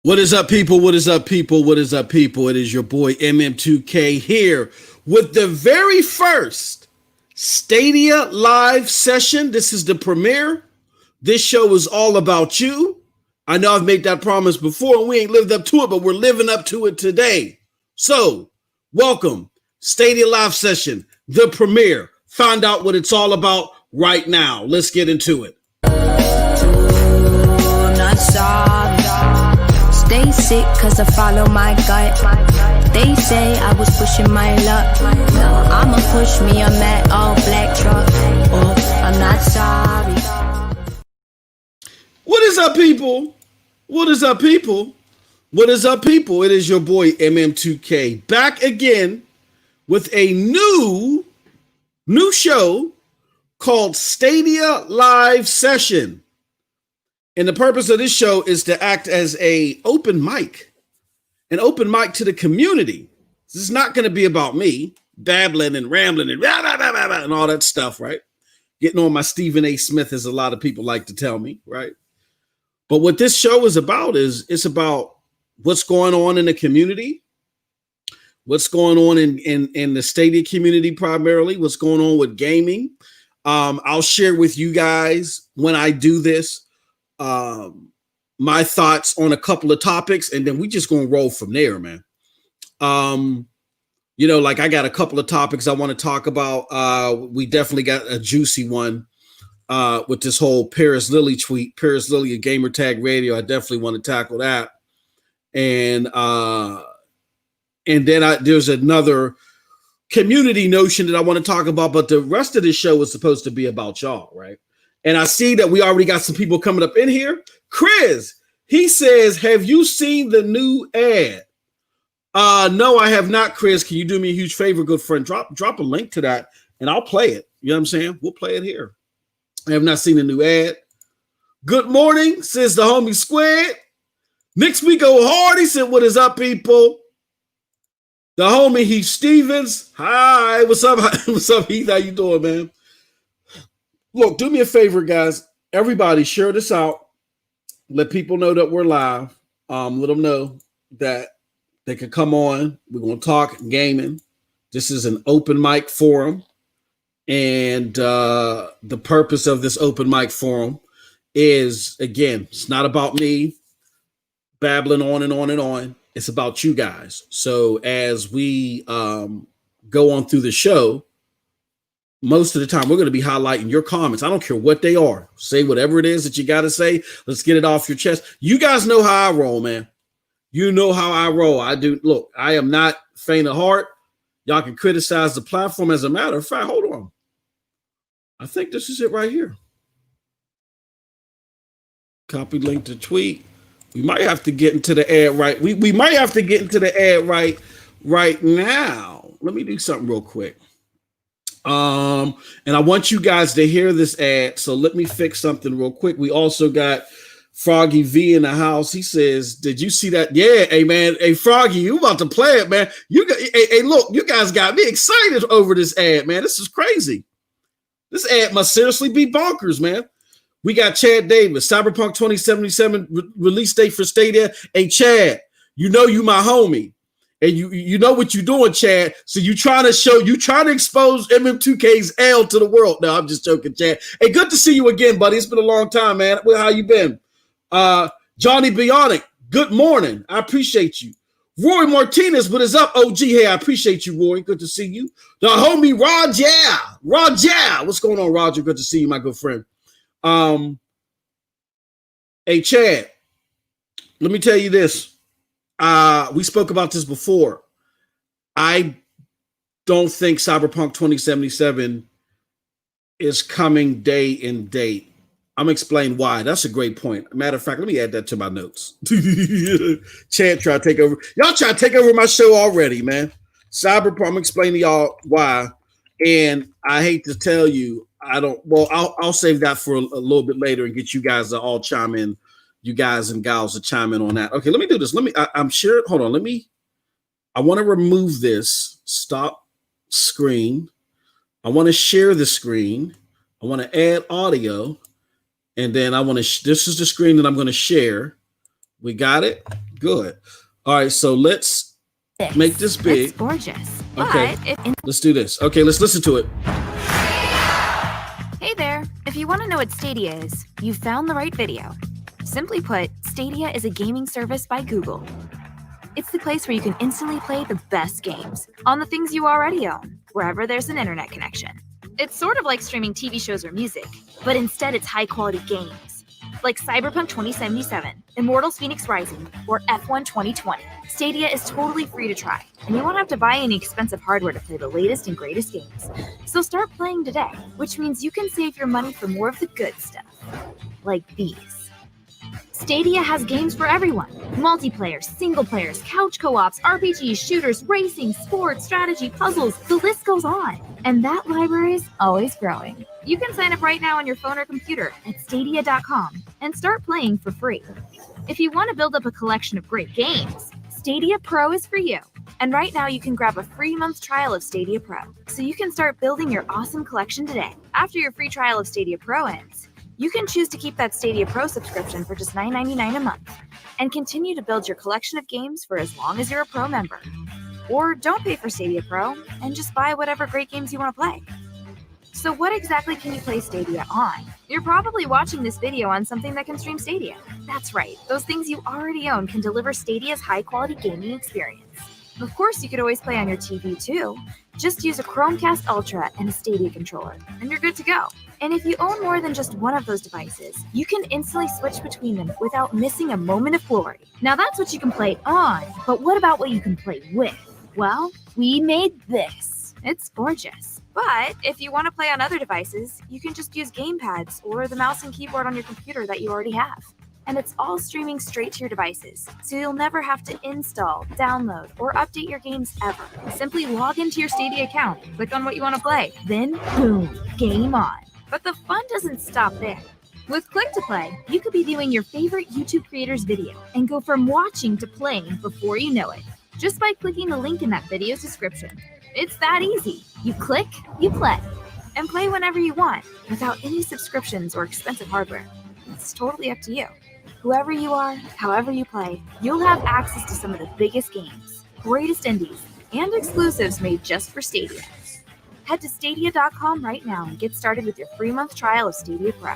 What is up, people? What is up, people? What is up, people? It is your boy MM2K here with the very first Stadia live session. This is the premiere. This show is all about you. I know I've made that promise before and we ain't lived up to it, but we're living up to it today. So, welcome, Stadia live session, the premiere. Find out what it's all about right now. Let's get into it. Stay sick cause I follow my gut. They say I was pushing my luck. No, I'ma push me a matte all black truck. Oh, I'm not sorry. What is up, people? What is up, people? What is up, people? It is your boy MM2K back again with a new show called Stadia Live Session. And the purpose of this show is to act as an open mic to the community. This is not going to be about me babbling and rambling and and all that stuff, right? Getting on my Stephen A. Smith, as a lot of people like to tell me, right? But what this show is about is it's about what's going on in the community, what's going on in the Stadia community primarily, what's going on with gaming. I'll share with you guys when I do this my thoughts on a couple of topics, and then we just gonna roll from there, man. Like I got a couple of topics I want to talk about. We definitely got a juicy one with this whole Paris Lily tweet, Paris Lily and Gamer Tag Radio. I definitely want to tackle that, and then there's another community notion that I want to talk about, but the rest of this show is supposed to be about y'all, right? And I see that we already got some people coming up in here. Chris, he says, have you seen the new ad? No, I have not, Chris. Can you do me a huge favor, good friend? Drop a link to that and I'll play it. You know what I'm saying? We'll play it here. I have not seen the new ad. Good morning, says the homie Squid. Next we go hard. He said, what is up, people? The homie Heath Stevens. Hi, what's up? What's up, Heath? How you doing, man? Look, do me a favor, guys. Everybody, share this out. Let people know that we're live. Let them know that they can come on. We're going to talk gaming. This is an open mic forum. And the purpose of this open mic forum is, again, it's not about me babbling on and on and on. It's about you guys. So as we go on through the show, most of the time, we're going to be highlighting your comments. I don't care what they are. Say whatever it is that you got to say. Let's get it off your chest. You guys know how I roll, man. You know how I roll. I do. Look, I am not faint of heart. Y'all can criticize the platform. As a matter of fact, hold on. I think this is it right here. Copy link to tweet. We might have to get into the ad right. We might have to get into the ad right now. Let me do something real quick. And I want you guys to hear this ad. So let me fix something real quick. We also got Froggy V in the house. He says, did you see that? Yeah. Hey man. Hey Froggy, you about to play it, man. Hey, look, you guys got me excited over this ad, man. This is crazy. This ad must seriously be bonkers, man. We got Chad Davis, Cyberpunk 2077 release date for Stadia. Hey Chad, you know, you my homie. And you know what you're doing, Chad. So you trying to expose MM2K's L to the world. No, I'm just joking, Chad. Hey, good to see you again, buddy. It's been a long time, man. Well, how you been? Johnny Bionic, good morning. I appreciate you. Roy Martinez, what is up, OG? Hey, I appreciate you, Roy. Good to see you. The homie Roger. What's going on, Roger? Good to see you, my good friend. Hey, Chad, let me tell you this. We spoke about this before. I don't think Cyberpunk 2077 is coming day and date. I'm explaining why. That's a great point. Matter of fact, let me add that to my notes. Chad try to take over. Y'all try to take over my show already, man. Cyberpunk, I'm explaining to y'all why. And I hate to tell you, I'll save that for a little bit later and get you guys to all chime in. You guys and gals to chime in on that. Okay, let me do this. I'm sure. Hold on. I want to remove this. Stop screen. I want to share the screen. I want to add audio. And then I want to, this is the screen that I'm going to share. We got it. Good. All right, so let's make this big. It's gorgeous. Okay, But let's do this. Okay, let's listen to it. Hey there. If you want to know what Stadia is, you found the right video. Simply put, Stadia is a gaming service by Google. It's the place where you can instantly play the best games on the things you already own, wherever there's an internet connection. It's sort of like streaming TV shows or music, but instead it's high-quality games, like Cyberpunk 2077, Immortals Phoenix Rising, or F1 2020. Stadia is totally free to try, and you won't have to buy any expensive hardware to play the latest and greatest games. So start playing today, which means you can save your money for more of the good stuff, like these. Stadia has games for everyone. Multiplayer, single players, couch co-ops, RPGs, shooters, racing, sports, strategy, puzzles, the list goes on. And that library is always growing. You can sign up right now on your phone or computer at stadia.com and start playing for free. If you want to build up a collection of great games, Stadia Pro is for you. And right now you can grab a free month trial of Stadia Pro, so you can start building your awesome collection today. After your free trial of Stadia Pro ends, you can choose to keep that Stadia Pro subscription for just $9.99 a month and continue to build your collection of games for as long as you're a Pro member. Or don't pay for Stadia Pro and just buy whatever great games you want to play. So what exactly can you play Stadia on? You're probably watching this video on something that can stream Stadia. That's right, those things you already own can deliver Stadia's high-quality gaming experience. Of course, you could always play on your TV too. Just use a Chromecast Ultra and a Stadia controller, and you're good to go. And if you own more than just one of those devices, you can instantly switch between them without missing a moment of glory. Now that's what you can play on, but what about what you can play with? Well, we made this. It's gorgeous. But if you want to play on other devices, you can just use gamepads or the mouse and keyboard on your computer that you already have. And it's all streaming straight to your devices, so you'll never have to install, download, or update your games ever. Simply log into your Stadia account, click on what you want to play, then boom, game on. But the fun doesn't stop there. With Click to Play, you could be viewing your favorite YouTube creator's video and go from watching to playing before you know it, just by clicking the link in that video's description. It's that easy. You click, you play, and play whenever you want, without any subscriptions or expensive hardware. It's totally up to you. Whoever you are, however you play, you'll have access to some of the biggest games, greatest indies, and exclusives made just for Stadia. Head to stadia.com right now and get started with your free month trial of Stadia Pro.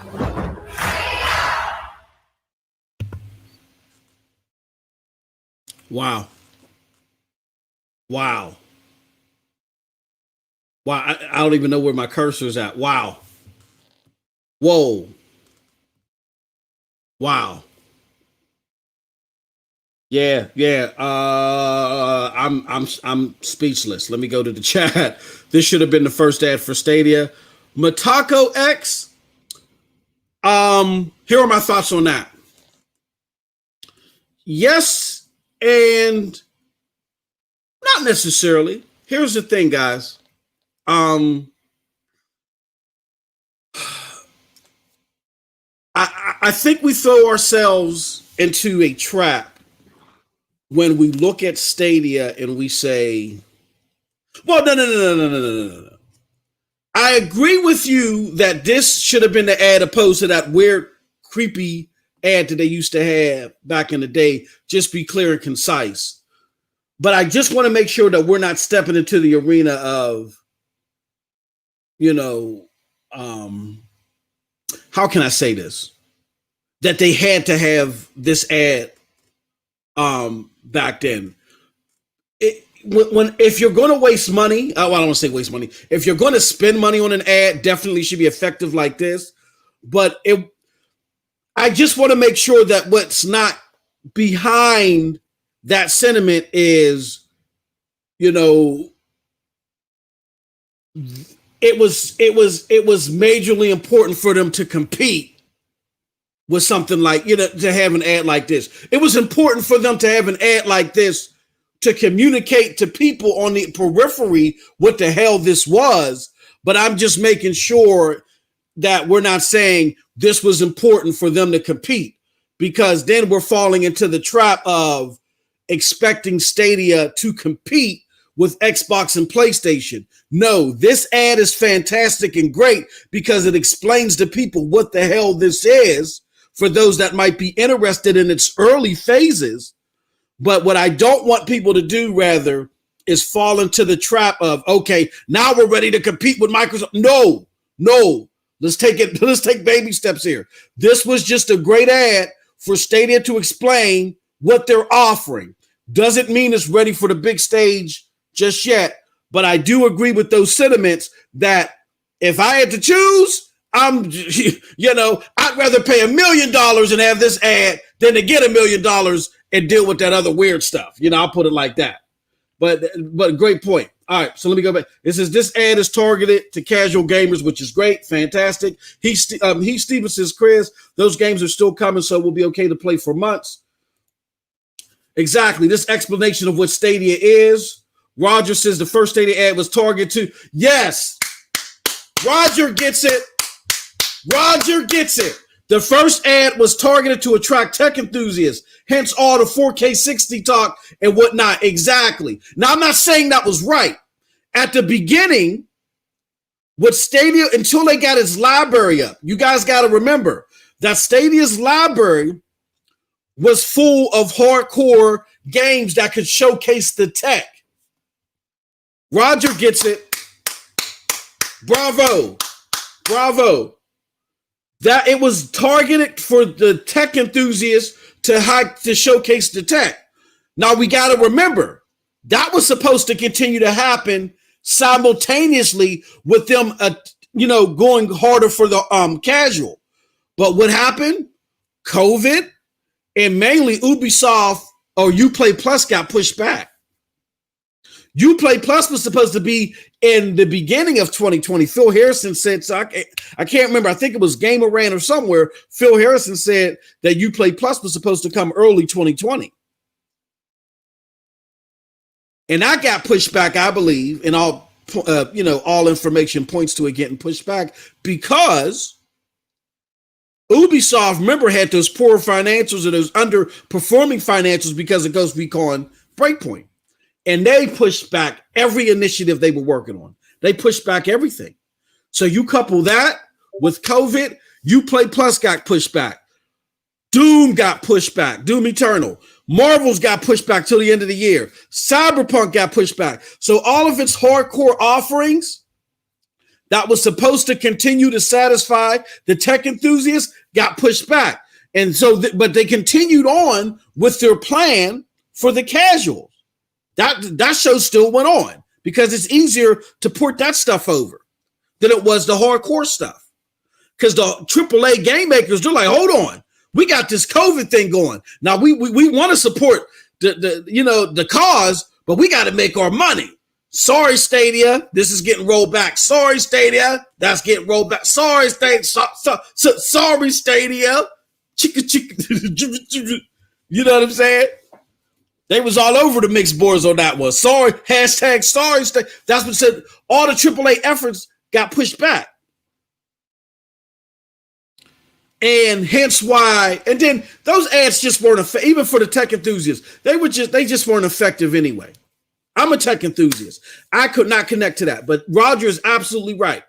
Wow. Wow. Wow. I don't even know where my cursor's at. Wow. Whoa. Wow. Yeah. I'm speechless. Let me go to the chat. This should have been the first ad for Stadia. Matako X. Here are my thoughts on that. Yes, and not necessarily. Here's the thing, guys. I think we throw ourselves into a trap when we look at Stadia and we say, well, no. I agree with you that this should have been the ad opposed to that weird, creepy ad that they used to have back in the day. Just be clear and concise. But I just want to make sure that we're not stepping into the arena of, how can I say this? That they had to have this ad back then. If you're going to waste money, I don't want to say waste money. If you're going to spend money on an ad, definitely should be effective like this. But I just want to make sure that what's not behind that sentiment is, it was majorly important for them to compete with something like, to have an ad like this. It was important for them to have an ad like this to communicate to people on the periphery what the hell this was. But I'm just making sure that we're not saying this was important for them to compete, because then we're falling into the trap of expecting Stadia to compete with Xbox and PlayStation. No, this ad is fantastic and great because it explains to people what the hell this is for those that might be interested in its early phases. But what I don't want people to do, rather, is fall into the trap of, okay, now we're ready to compete with Microsoft. No. Let's take baby steps here. This was just a great ad for Stadia to explain what they're offering. Doesn't mean it's ready for the big stage just yet, but I do agree with those sentiments that if I had to choose, I'd rather pay $1 million and have this ad than to get $1 million and deal with that other weird stuff. I'll put it like that. But great point. All right, so let me go back. It says this ad is targeted to casual gamers, which is great, fantastic. Stevens says, Chris, those games are still coming, so we'll be okay to play for months. Exactly. This explanation of what Stadia is. Roger says the first Stadia ad was targeted to. Yes, Roger gets it. The first ad was targeted to attract tech enthusiasts, hence all the 4K 60 talk and whatnot. Exactly. Now, I'm not saying that was right. At the beginning, with Stadia, until they got its library up, you guys got to remember that Stadia's library was full of hardcore games that could showcase the tech. Roger gets it. Bravo. That it was targeted for the tech enthusiasts to showcase the tech. Now we got to remember that was supposed to continue to happen simultaneously with them, going harder for the casual. But what happened? COVID and mainly Ubisoft or Uplay Plus got pushed back. Uplay Plus was supposed to be in the beginning of 2020. Phil Harrison said, so I can't remember. I think it was Gamerant or somewhere. Phil Harrison said that Uplay Plus was supposed to come early 2020. And that got pushed back, I believe, and all information points to it getting pushed back because Ubisoft, remember, had those poor financials or those underperforming financials because of Ghost Recon Breakpoint. And they pushed back every initiative they were working on. They pushed back everything. So you couple that with COVID, Uplay Plus got pushed back. Doom got pushed back. Doom Eternal. Marvel's got pushed back till the end of the year. Cyberpunk got pushed back. So all of its hardcore offerings that was supposed to continue to satisfy the tech enthusiasts got pushed back. And so, but they continued on with their plan for the casuals. That show still went on because it's easier to port that stuff over than it was the hardcore stuff. Because the AAA game makers, they're like, hold on, we got this COVID thing going. Now we want to support the cause, but we got to make our money. Sorry, Stadia, this is getting rolled back. Sorry, Stadia, that's getting rolled back. Sorry, Stadia. Sorry, Stadia. You know what I'm saying? They was all over the mixed boards on that one. Sorry, hashtag sorry. That's what said. All the AAA efforts got pushed back. And hence why, and then those ads just weren't effective, even for the tech enthusiasts. They just weren't effective anyway. I'm a tech enthusiast. I could not connect to that. But Roger is absolutely right.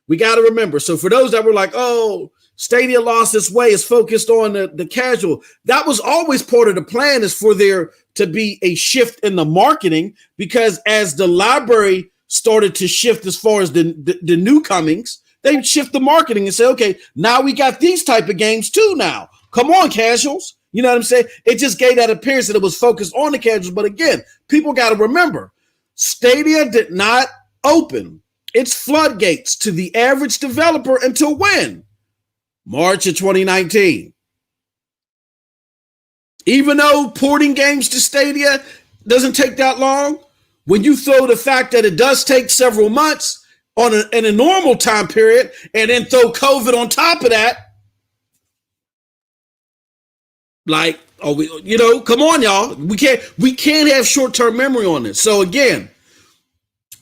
We got to remember. So for those that were like, oh, Stadia lost its way, is focused on the casual. That was always part of the plan, is for there to be a shift in the marketing, because as the library started to shift as far as the new comings, they shift the marketing and say, okay, now we got these type of games too now. Come on, casuals. You know what I'm saying? It just gave that appearance that it was focused on the casuals. But again, people got to remember, Stadia did not open its floodgates to the average developer until when? March of 2019. Even though porting games to Stadia doesn't take that long, when you throw the fact that it does take several months in a normal time period, and then throw COVID on top of that, like, come on, y'all. We can't have short-term memory on this. So again,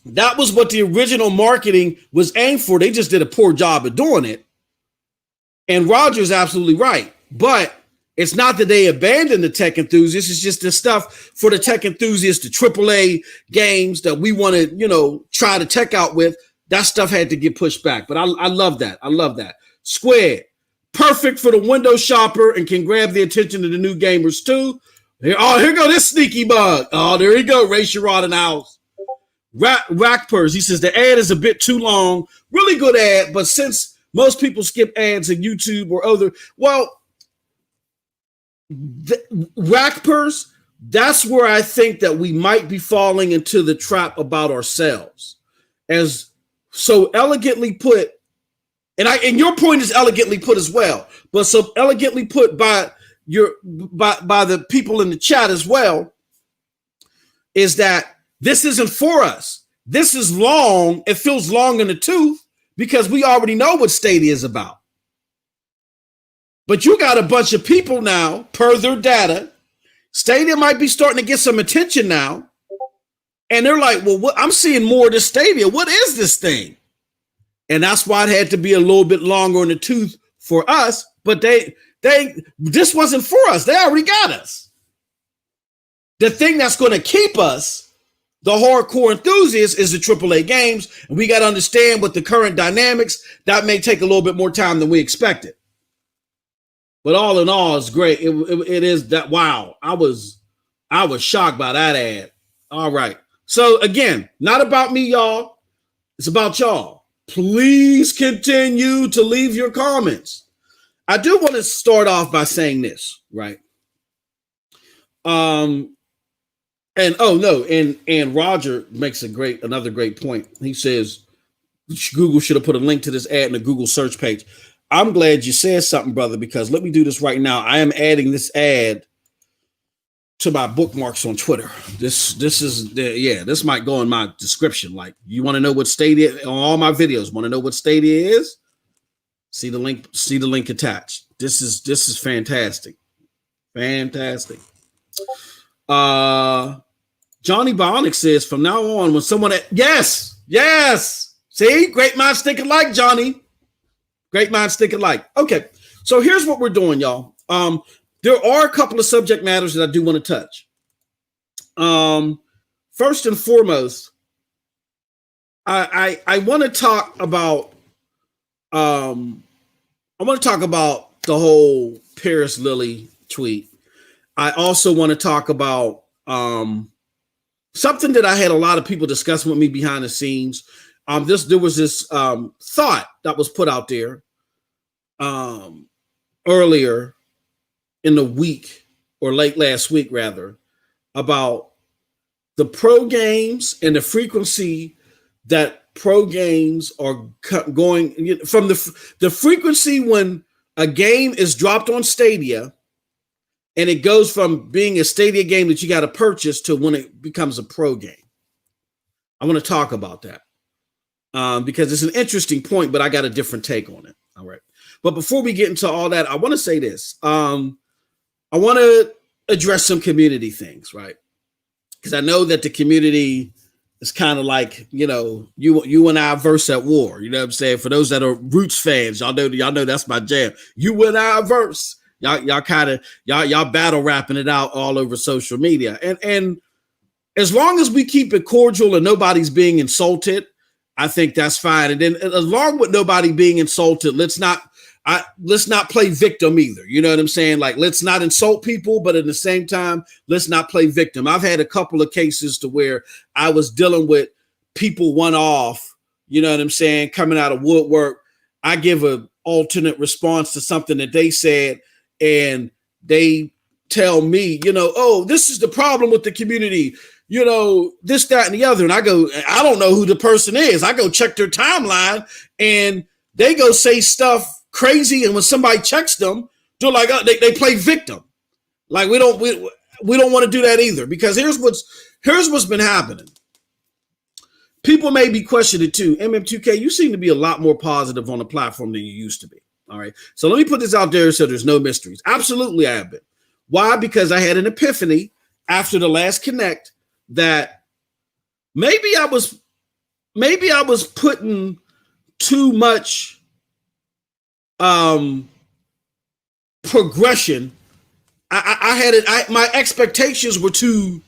that was what the original marketing was aimed for. They just did a poor job of doing it. And Roger's absolutely right. But it's not that they abandoned the tech enthusiasts. It's just the stuff for the tech enthusiasts, the AAA games that we want to, try to tech out with. That stuff had to get pushed back. But I love that. I love that. Squared. Perfect for the window shopper and can grab the attention of the new gamers too. Here go this sneaky bug. Oh, there you go. Ray Sherrod in the house. Rackpers, he says the ad is a bit too long. Really good ad, but since most people skip ads in YouTube or other, well, Rackpers, that's where I think that we might be falling into the trap about ourselves. As so elegantly put, and your point is elegantly put as well, but so elegantly put by the people in the chat as well, is that this isn't for us. This is long. It feels long in the tooth because we already know what Stadia is about. But you got a bunch of people now, per their data, Stadia might be starting to get some attention now. And they're like, well, I'm seeing more of this Stadia. What is this thing? And that's why it had to be a little bit longer in the tooth for us. But this wasn't for us. They already got us. The thing that's going to keep us, the hardcore enthusiasts, is the AAA games. And we got to understand with the current dynamics, that may take a little bit more time than we expected. But all in all, it's great. It is that, wow. I was shocked by that ad. All right. So again, not about me, y'all. It's about y'all. Please continue to leave your comments. I do want to start off by saying this, right? And Roger makes another great point. He says Google should have put a link to this ad in the Google search page. I'm glad you said something, brother, because let me do this right now. I am adding this ad to my bookmarks on Twitter. This might go in my description. Like, you want to know what Stadia on all my videos, want to know what Stadia is? See the link attached. This is fantastic. Fantastic. Johnny Bionic says from now on, when someone yes. See, great minds think alike, Johnny. Great minds think alike. Okay, so here's what we're doing, y'all. There are a couple of subject matters that I do want to touch. First and foremost, I want to talk about the whole Paris Lily tweet. I also want to talk about something that I had a lot of people discussing with me behind the scenes. There was this thought that was put out there earlier in the week, or late last week rather, about the pro games and the frequency that pro games are going from the frequency when a game is dropped on Stadia and it goes from being a Stadia game that you got to purchase to when it becomes a pro game. I want to talk about that because it's an interesting point, but I got a different take on it. All right. But before we get into all that, I want to say this. I want to address some community things, right? Because I know that the community is kind of like, you and I verse at war. You know what I'm saying? For those that are Roots fans, y'all know that's my jam. You and I verse. Y'all battle rapping it out all over social media. And as long as we keep it cordial and nobody's being insulted, I think that's fine. And then along with nobody being insulted, let's not play victim either. You know what I'm saying? Like, let's not insult people, but at the same time, let's not play victim. I've had a couple of cases to where I was dealing with people one off, you know what I'm saying, coming out of woodwork. I give an alternate response to something that they said, and they tell me, oh, this is the problem with the community, this, that, and the other. And I go, I don't know who the person is. I go check their timeline, and they go say stuff crazy, and when somebody checks them, they're like, oh, they play victim. Like, we don't want to do that either, because here's what's been happening. People may be questioning too. MM2K, you seem to be a lot more positive on the platform than you used to be. All right. So let me put this out there so there's no mysteries. Absolutely, I have been. Why? Because I had an epiphany after the last Connect that maybe I was putting too much progression. My expectations were too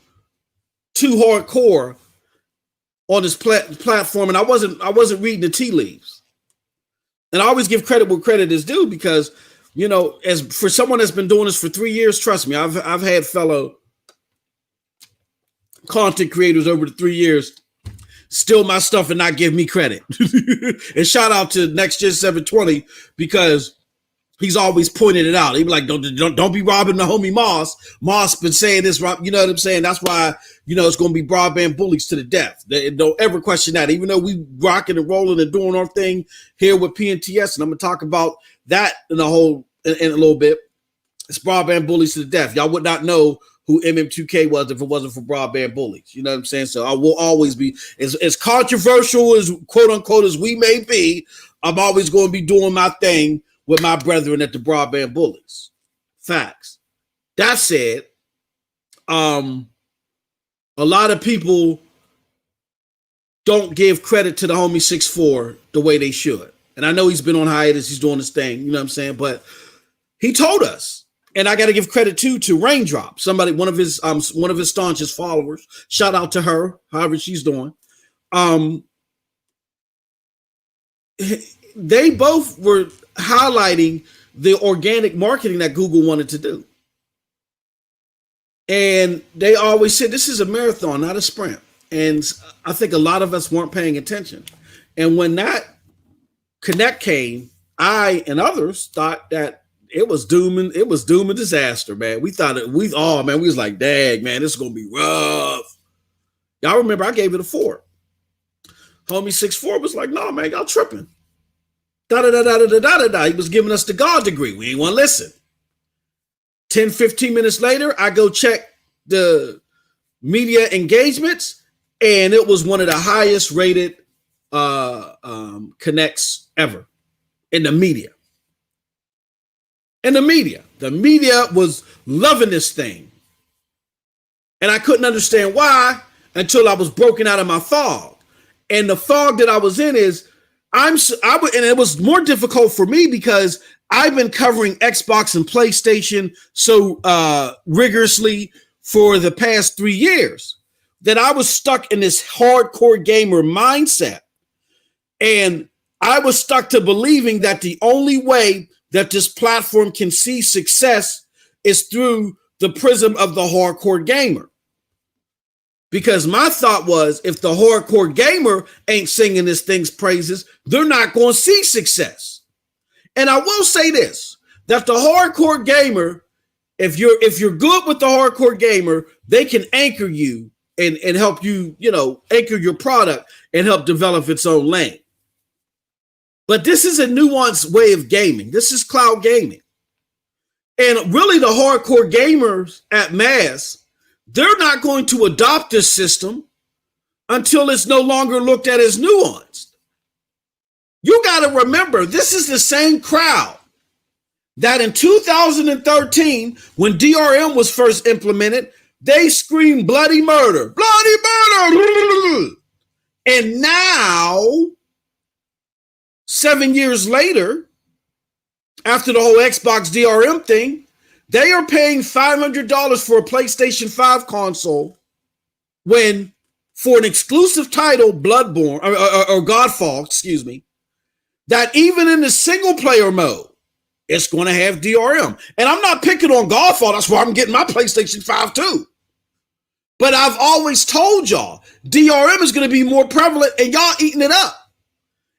hardcore on this platform, and I wasn't reading the tea leaves. And I always give credit where credit is due, because as for someone that's been doing this for 3 years, trust me, I've had fellow content creators over the 3 years steal my stuff and not give me credit. And shout out to Next Gen 720 because he's always pointed it out. He'd be like, don't be robbing the homie Moss. Moss been saying this, you know what I'm saying? That's why, it's going to be broadband bullies to the death. Don't ever question that. Even though we rocking and rolling and doing our thing here with PNTS, and I'm going to talk about that in a little bit. It's broadband bullies to the death. Y'all would not know who MM2K was if it wasn't for broadband bullies. You know what I'm saying? So I will always be, as controversial as quote unquote as we may be, I'm always going to be doing my thing with my brethren at the broadband bullies. Facts. That said, a lot of people don't give credit to the homie 6'4" the way they should. And I know he's been on hiatus, he's doing his thing, you know what I'm saying? But he told us, and I got to give credit to Raindrop, somebody, one of his staunchest followers. Shout out to her, however she's doing. They both were highlighting the organic marketing that Google wanted to do. And they always said, this is a marathon, not a sprint. And I think a lot of us weren't paying attention. And when that Connect came, I and others thought that it was doom and disaster, man. We was like, dang, man, this is going to be rough. Y'all remember I gave it a 4. Homie 6'4" was like, no, man, y'all tripping. He was giving us the God degree. We ain't want to listen. 10, 15 minutes later, I go check the media engagements, and it was one of the highest rated connects ever in the media. The media was loving this thing. And I couldn't understand why until I was broken out of my fog. And the fog that I was in is, and it was more difficult for me because I've been covering Xbox and PlayStation so rigorously for the past 3 years that I was stuck in this hardcore gamer mindset. And I was stuck to believing that the only way that this platform can see success is through the prism of the hardcore gamer. Because my thought was, if the hardcore gamer ain't singing this thing's praises, they're not going to see success. And I will say this, that the hardcore gamer, if you're good with the hardcore gamer, they can anchor you and help you, anchor your product and help develop its own lane. But this is a nuanced way of gaming. This is cloud gaming. And really the hardcore gamers at mass, they're not going to adopt this system until it's no longer looked at as nuanced. You got to remember, this is the same crowd that in 2013, when DRM was first implemented, they screamed bloody murder, bloody murder. And now, 7 years later, after the whole Xbox DRM thing, they are paying $500 for a PlayStation 5 console when, for an exclusive title, Bloodborne, or Godfall, excuse me, that even in the single player mode, it's going to have DRM. And I'm not picking on Godfall. That's why I'm getting my PlayStation 5 too. But I've always told y'all, DRM is going to be more prevalent and y'all eating it up.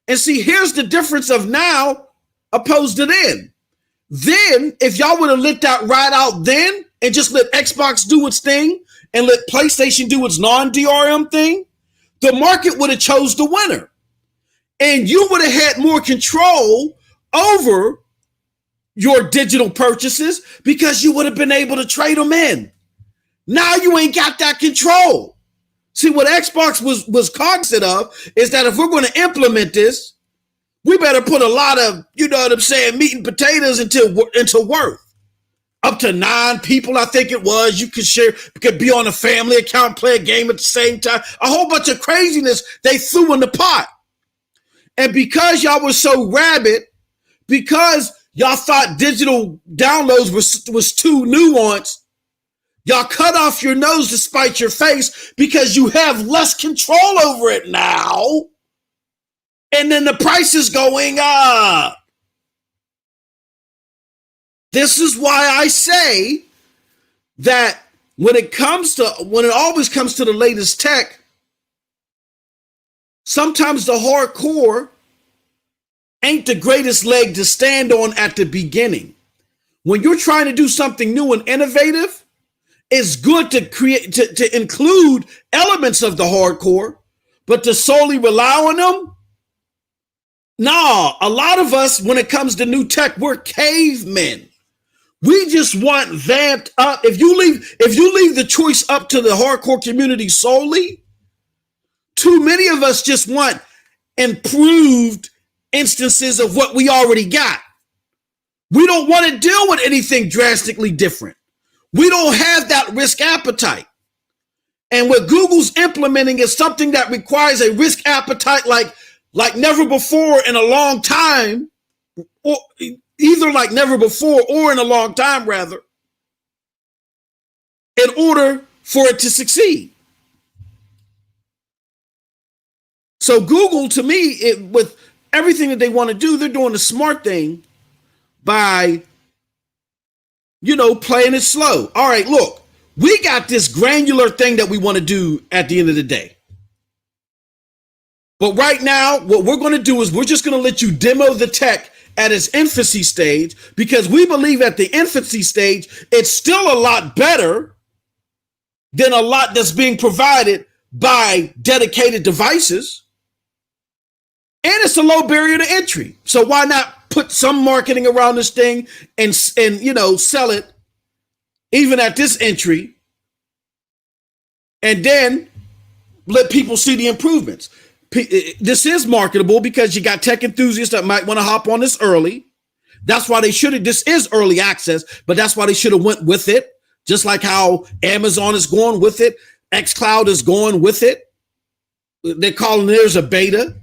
And see, here's the difference of now opposed to then. Then, if y'all would have let that ride out then and just let Xbox do its thing and let PlayStation do its non-DRM thing, the market would have chose the winner. And you would have had more control over your digital purchases because you would have been able to trade them in. Now you ain't got that control. See, what Xbox was cognizant of is that if we're going to implement this, we better put a lot of, meat and potatoes into work. Up to 9 people, I think it was. You could be on a family account, play a game at the same time. A whole bunch of craziness they threw in the pot. And because y'all were so rabid, because y'all thought digital downloads was too nuanced, y'all cut off your nose to spite your face because you have less control over it now. And then the price is going up. This is why I say that when it always comes to the latest tech, sometimes the hardcore ain't the greatest leg to stand on at the beginning. When you're trying to do something new and innovative, it's good to include elements of the hardcore, but to solely rely on them. Nah, a lot of us, when it comes to new tech, we're cavemen. We just want vamped up. If you leave the choice up to the hardcore community solely, too many of us just want improved instances of what we already got. We don't want to deal with anything drastically different. We don't have that risk appetite. And what Google's implementing is something that requires a risk appetite like never before in a long time, or either like never before or in a long time, rather, in order for it to succeed. So Google, to me, with everything that they want to do, they're doing the smart thing by, playing it slow. All right, look, we got this granular thing that we want to do at the end of the day. But right now, what we're going to do is we're just going to let you demo the tech at its infancy stage, because we believe at the infancy stage, it's still a lot better than a lot that's being provided by dedicated devices. And it's a low barrier to entry. So why not put some marketing around this thing and sell it even at this entry, and then let people see the improvements. This is marketable because you got tech enthusiasts that might want to hop on this early. That's why they should have. This is early access, but that's why they should have went with it. Just like how Amazon is going with it. Xcloud is going with it. They're calling theirs a beta.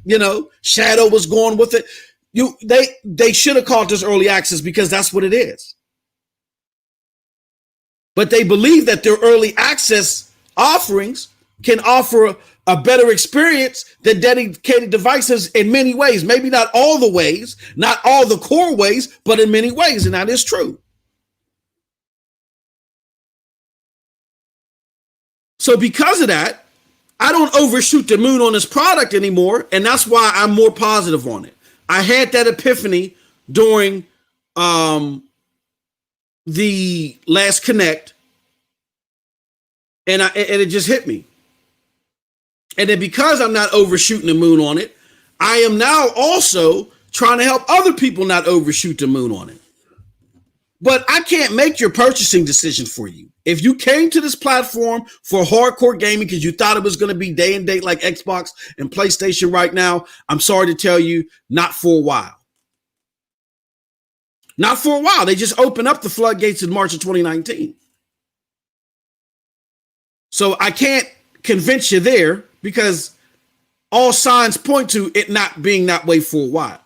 Shadow was going with it. They should have called this early access because that's what it is. But they believe that their early access offerings can offer a better experience than dedicated devices in many ways. Maybe not all the ways, not all the core ways, but in many ways. And that is true. So because of that, I don't overshoot the moon on this product anymore. And that's why I'm more positive on it. I had that epiphany during the last Connect. And it just hit me. And then because I'm not overshooting the moon on it, I am now also trying to help other people not overshoot the moon on it. But I can't make your purchasing decision for you. If you came to this platform for hardcore gaming because you thought it was going to be day and date like Xbox and PlayStation right now, I'm sorry to tell you, not for a while. Not for a while. They just opened up the floodgates in March of 2019. So I can't convince you there because all signs point to it not being that way for a while.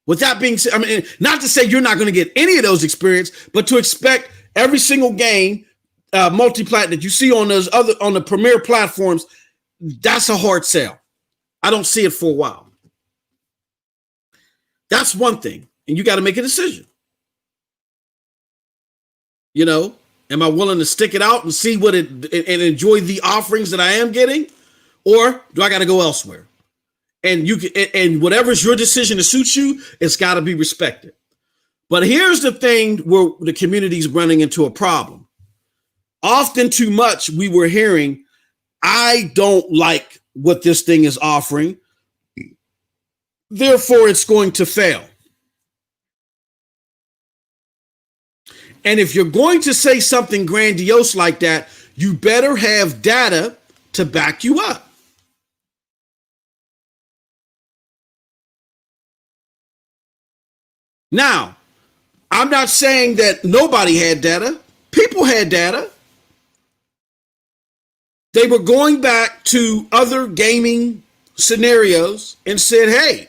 With that being said, not to say you're not going to get any of those experience, but to expect every single game, multi-plat that you see on the premier platforms, that's a hard sell. I don't see it for a while. That's one thing, and you got to make a decision. Am I willing to stick it out and see and enjoy the offerings that I am getting, or do I got to go elsewhere? And and whatever's your decision to suit you, it's got to be respected. But here's the thing where the community's running into a problem. Often too much we were hearing, I don't like what this thing is offering, therefore it's going to fail. And if you're going to say something grandiose like that, you better have data to back you up. Now, I'm not saying that nobody had data. People had data. They were going back to other gaming scenarios and said, hey,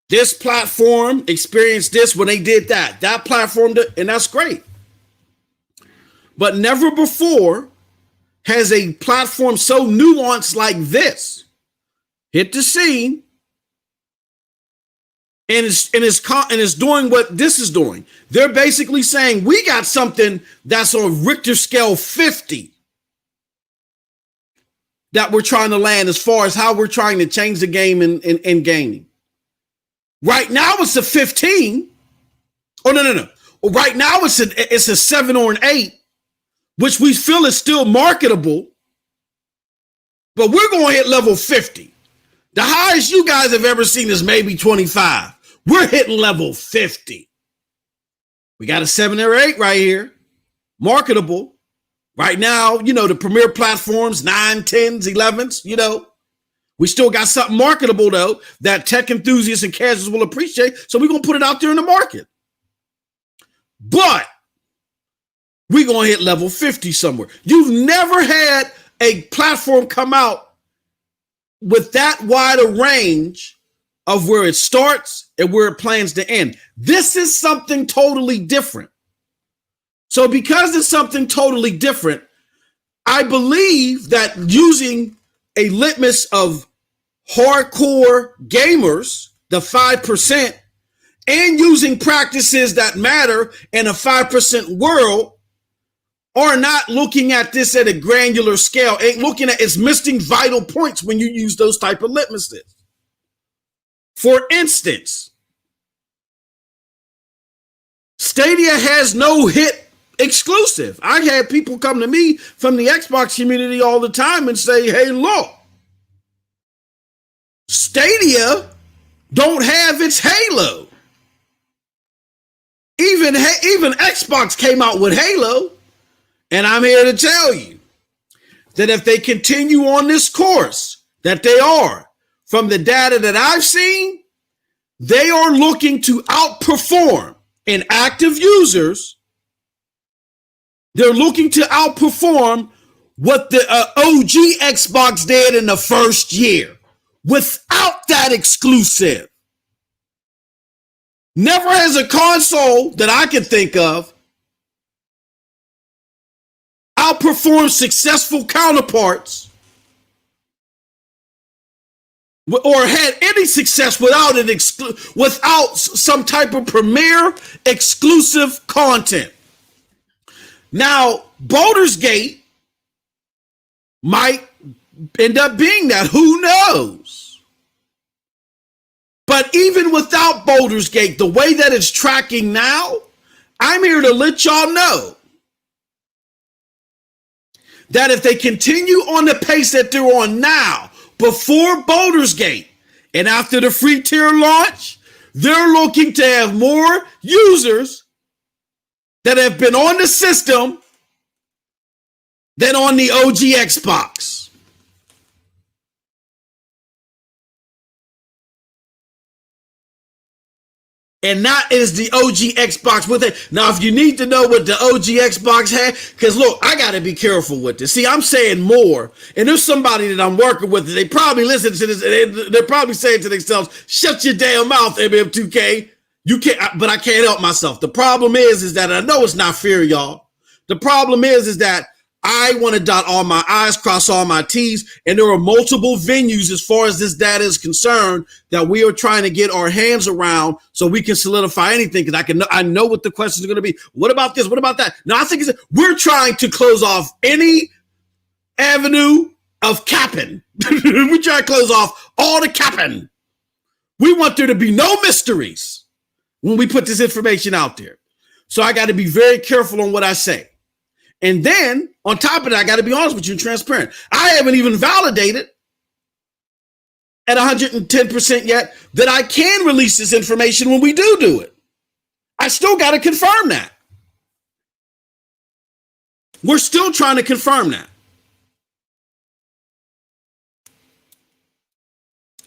this platform experienced this when they did that. That platform, and that's great. But never before has a platform so nuanced like this hit the scene and it's doing what this is doing. They're basically saying we got something that's on Richter scale 50 that we're trying to land as far as how we're trying to change the game in gaming. Right now it's a 15. Oh, no. Right now it's a 7 or an 8, which we feel is still marketable, but we're going to hit level 50. The highest you guys have ever seen is maybe 25. We're hitting level 50. We got a 7 or 8 right here, marketable. Right now, the premier platforms, 9, 10s, 11s, we still got something marketable, though, that tech enthusiasts and casuals will appreciate. So we're going to put it out there in the market. But we're going to hit level 50 somewhere. You've never had a platform come out with that wide a range of where it starts and where it plans to end. This is something totally different. So because it's something totally different, I believe that using a litmus of hardcore gamers, the 5%, and using practices that matter in a 5% world are not looking at this at a granular scale, ain't looking at it's missing vital points when you use those type of litmuses. For instance, Stadia has no hit exclusive. I had people come to me from the Xbox community all the time and say, hey, look, Stadia don't have its Halo. Even Xbox came out with Halo. And I'm here to tell you that if they continue on this course that they are, from the data that I've seen, they are looking to outperform in active users. They're looking to outperform what the OG Xbox did in the first year without that exclusive. Never has a console that I can think of outperformed successful counterparts or had any success without without some type of premier exclusive content. Now, Baldur's Gate might end up being that. Who knows? But even without Baldur's Gate, the way that it's tracking now, I'm here to let y'all know that if they continue on the pace that they're on now, before Baldur's Gate and after the free tier launch, they're looking to have more users that have been on the system than on the OG Xbox. And that is the OG Xbox with it. Now, if you need to know what the OG Xbox had, because look, I got to be careful with this. See, I'm saying more, and there's somebody that I'm working with, they probably listen to this, and they're probably saying to themselves, shut your damn mouth, MM2K. You can't, but I can't help myself. The problem is that I know it's not fair, y'all. The problem is that I want to dot all my I's, cross all my T's, and there are multiple venues as far as this data is concerned that we are trying to get our hands around so we can solidify anything. Because I know what the questions are going to be. What about this? What about that? No, I think we're trying to close off any avenue of capping. We try to close off all the capping. We want there to be no mysteries when we put this information out there. So I got to be very careful on what I say. And then, on top of that, I got to be honest with you and transparent. I haven't even validated at 110% yet that I can release this information when we do it. I still got to confirm that. We're still trying to confirm that.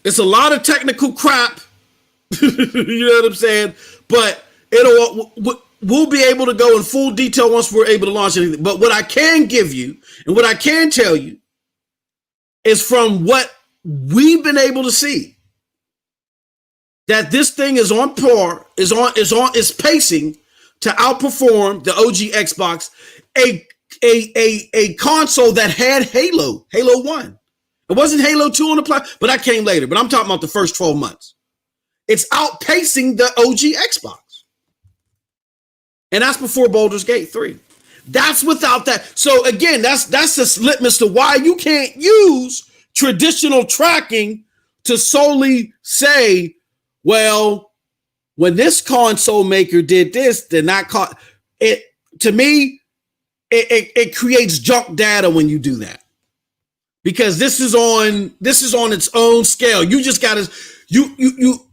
It's a lot of technical crap, you know what I'm saying? But we'll be able to go in full detail once we're able to launch anything. But what I can give you and what I can tell you is from what we've been able to see that this thing is on par, is pacing to outperform the OG Xbox, a console that had Halo 1. It wasn't Halo 2 on the platform, but that came later. But I'm talking about the first 12 months. It's outpacing the OG Xbox. And that's before Baldur's Gate 3. That's without that. So again, that's the litmus to why you can't use traditional tracking to solely say, well, when this console maker did this, then that it. To me, it creates junk data when you do that, because this is on its own scale. You just got to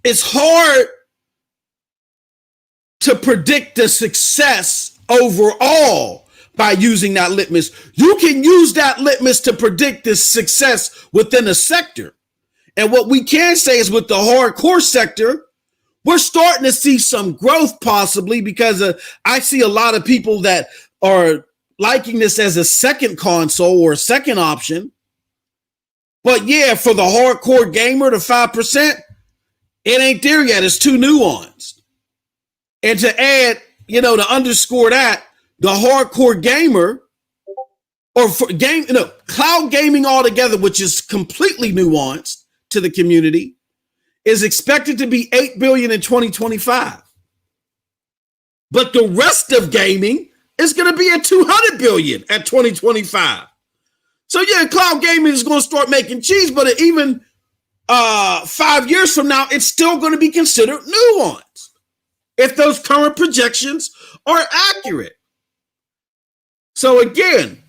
it's hard to predict the success overall by using that litmus. You can use that litmus to predict the success within a sector. And what we can say is with the hardcore sector, we're starting to see some growth possibly, because I see a lot of people that are liking this as a second console or a second option. But yeah, for the hardcore gamer, the 5%, it ain't there yet. It's too nuanced. And to add, to underscore that, the hardcore gamer, or for cloud gaming altogether, which is completely nuanced to the community, is expected to be $8 billion in 2025. But the rest of gaming is going to be at $200 billion at 2025. So yeah, cloud gaming is going to start making cheese, but even 5 years from now, it's still going to be considered nuanced if those current projections are accurate. So again,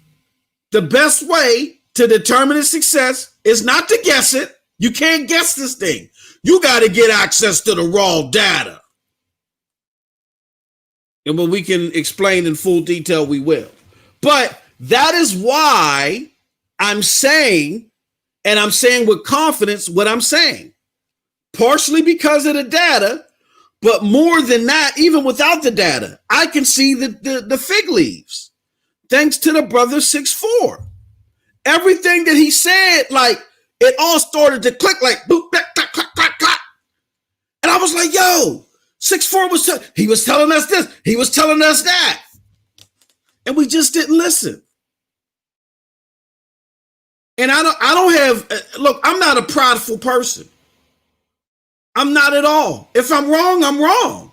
the best way to determine its success is not to guess it. You can't guess this thing. You got to get access to the raw data. And when we can explain in full detail, we will. But that is why I'm saying, and I'm saying with confidence what I'm saying, partially because of the data, but more than that, even without the data, I can see the fig leaves, thanks to the brother 6'4". Everything that he said, like, it all started to click, like, boop, clack, clack, clack, clack, clack. And I was like, yo, 6'4" he was telling us this, he was telling us that. And we just didn't listen. And I don't have, look, I'm not a prideful person. I'm not at all. If I'm wrong, I'm wrong.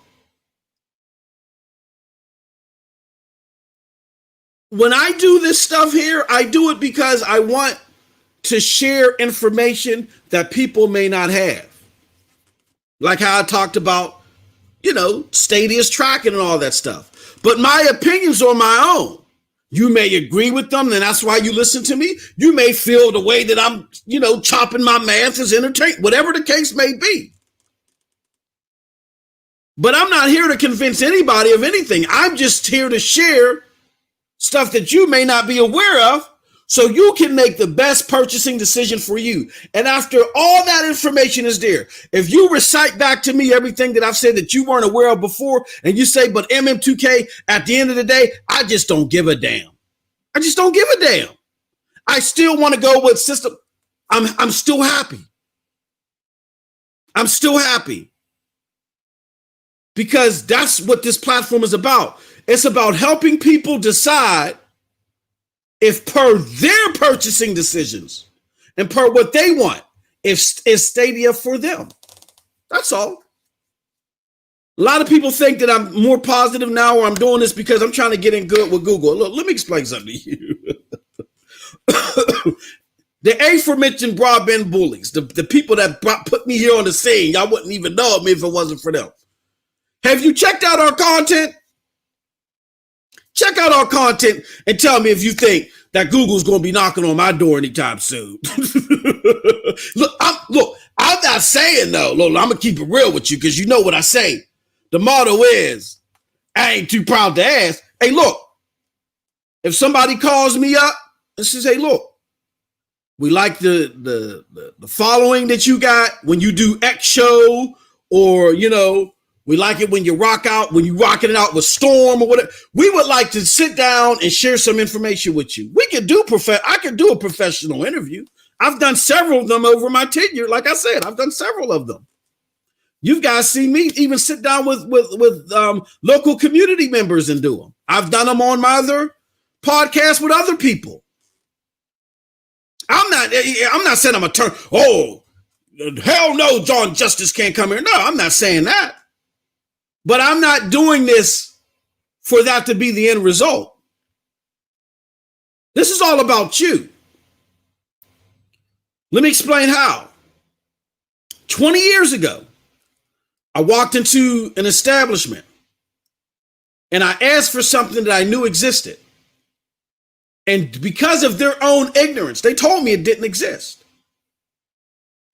When I do this stuff here, I do it because I want to share information that people may not have. Like how I talked about, Stadia's tracking and all that stuff. But my opinions are my own. You may agree with them, and that's why you listen to me. You may feel the way that I'm, chopping my math is entertaining, whatever the case may be. But I'm not here to convince anybody of anything. I'm just here to share stuff that you may not be aware of, so you can make the best purchasing decision for you. And after all that information is there, if you recite back to me everything that I've said that you weren't aware of before, and you say, but MM2K, at the end of the day, I just don't give a damn. I just don't give a damn. I still want to go with system. I'm still happy. I'm still happy. Because that's what this platform is about. It's about helping people decide if per their purchasing decisions and per what they want, if is Stadia for them. That's all. A lot of people think that I'm more positive now, or I'm doing this because I'm trying to get in good with Google. Look, let me explain something to you. The aforementioned broadband bullies, the people that put me here on the scene, y'all wouldn't even know me if it wasn't for them. Have you checked out our content? Check out our content and tell me if you think that Google's going to be knocking on my door anytime soon. I'm not saying though. Look, I'm going to keep it real with you because you know what I say. The motto is, I ain't too proud to ask. Hey, look, if somebody calls me up and says, hey, look, we like the following that you got when you do X show, or, we like it when you when you rocking it out with Storm or whatever. We would like to sit down and share some information with you. I could do a professional interview. I've done several of them over my tenure. Like I said, I've done several of them. You guys see me even sit down with local community members and do them. I've done them on my other podcasts with other people. I'm not saying I'm a turn. Oh, hell no, John Justice can't come here. No, I'm not saying that. But I'm not doing this for that to be the end result. This is all about you. Let me explain how. 20 years ago, I walked into an establishment and I asked for something that I knew existed. And because of their own ignorance, they told me it didn't exist.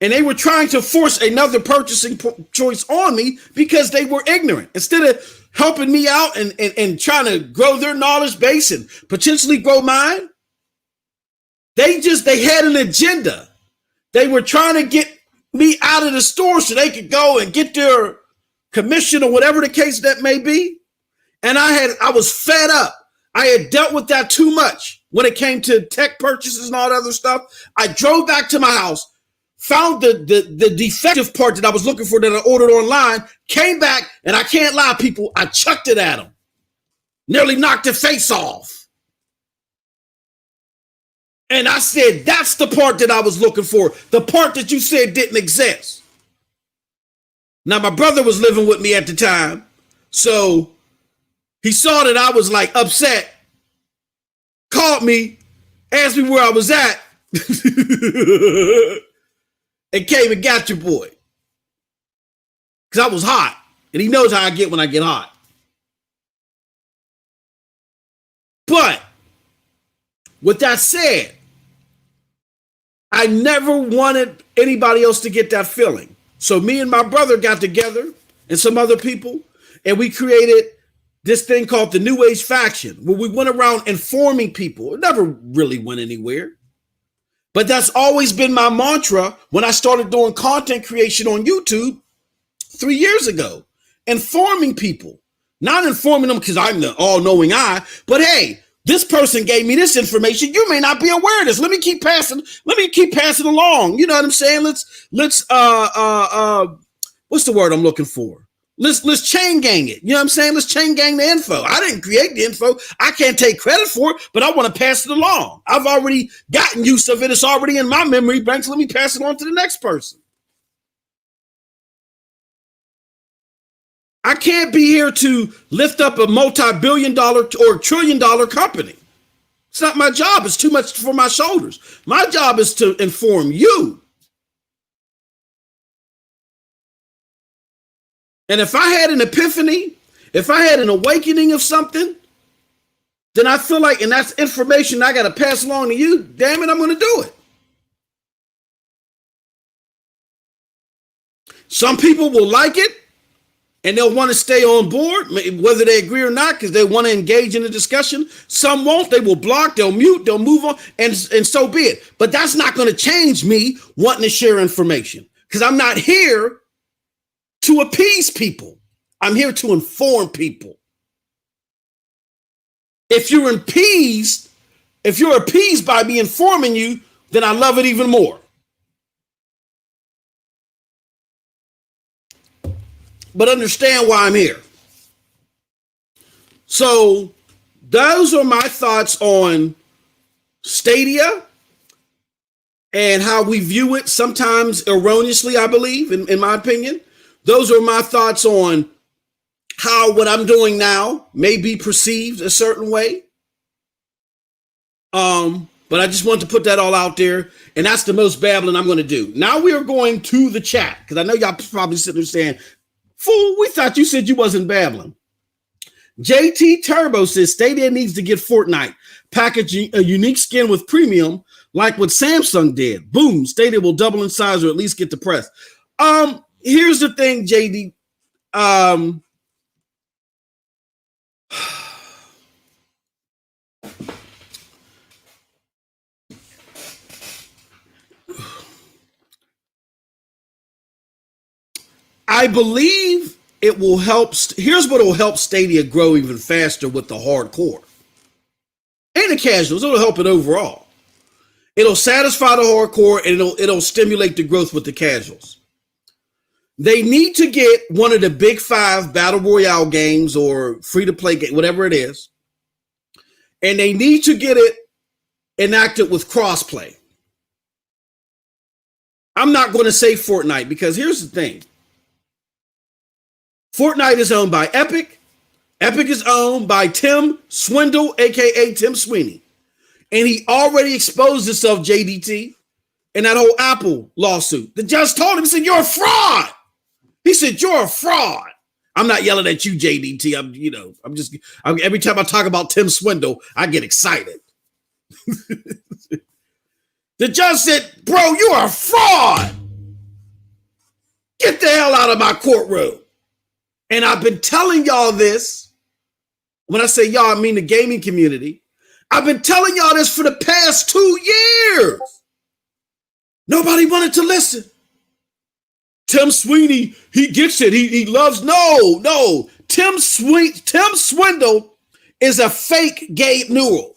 And they were trying to force another purchasing choice on me because they were ignorant. Instead of helping me out and trying to grow their knowledge base and potentially grow mine, they had an agenda. They were trying to get me out of the store so they could go and get their commission or whatever the case that may be. And I was fed up. I had dealt with that too much when it came to tech purchases and all that other stuff. I drove back to my house, found the defective part that I was looking for that I ordered online, came back, and I can't lie, people, I chucked it at them. Nearly knocked their face off. And I said, that's the part that I was looking for. The part that you said didn't exist. Now, my brother was living with me at the time. So he saw that I was like upset, called me, asked me where I was at, and came and got your boy. Because I was hot. And he knows how I get when I get hot. But with that said, I never wanted anybody else to get that feeling. So me and my brother got together and some other people, and we created this thing called the New Age Faction, where we went around informing people. It never really went anywhere. But that's always been my mantra when I started doing content creation on YouTube 3 years ago. Informing people. Not informing them because I'm the all-knowing eye, but hey, this person gave me this information. You may not be aware of this. Let me keep passing along. You know what I'm saying? Let's what's the word I'm looking for? Let's chain gang it. You know what I'm saying? Let's chain gang the info. I didn't create the info. I can't take credit for it, but I want to pass it along. I've already gotten use of it. It's already in my memory bank. So let me pass it on to the next person. I can't be here to lift up a multi-billion-dollar or trillion-dollar company. It's not my job. It's too much for my shoulders. My job is to inform you. And if I had an epiphany, if I had an awakening of something, then I feel like, and that's information I got to pass along to you, damn it, I'm going to do it. Some people will like it. And they'll want to stay on board, whether they agree or not, because they want to engage in a discussion. Some won't. They will block, they'll mute, they'll move on, and so be it. But that's not going to change me wanting to share information, because I'm not here to appease people. I'm here to inform people. If you're appeased by me informing you, then I love it even more. But understand why I'm here. So those are my thoughts on Stadia and how we view it, sometimes erroneously, I believe, in my opinion. Those are my thoughts on how what I'm doing now may be perceived a certain way. But I just want to put that all out there. And that's the most babbling I'm going to do. Now we are going to the chat, because I know y'all probably sitting there saying, fool, we thought you said you wasn't babbling. JT Turbo says Stadia needs to get Fortnite. Package a unique skin with premium, like what Samsung did. Boom, Stadia will double in size or at least get the press. Here's the thing, JD. I believe it will help. Here's what will help Stadia grow even faster with the hardcore and the casuals. It'll help it overall. It'll satisfy the hardcore and it'll stimulate the growth with the casuals. They need to get one of the big 5 battle royale games or free-to-play game, whatever it is, and they need to get it enacted with crossplay. I'm not going to say Fortnite because here's the thing. Fortnite is owned by Epic. Epic is owned by Tim Swindle, aka Tim Sweeney. And he already exposed himself, JDT, in that whole Apple lawsuit. The judge told him, he said, you're a fraud. He said, you're a fraud. I'm not yelling at you, JDT. Every time I talk about Tim Swindle, I get excited. The judge said, bro, you are a fraud. Get the hell out of my courtroom. And I've been telling y'all this. When I say y'all, I mean the gaming community. I've been telling y'all this for the past 2 years. Nobody wanted to listen. Tim Sweeney, he gets it. He loves, no. Tim Swindle is a fake Gabe Newell.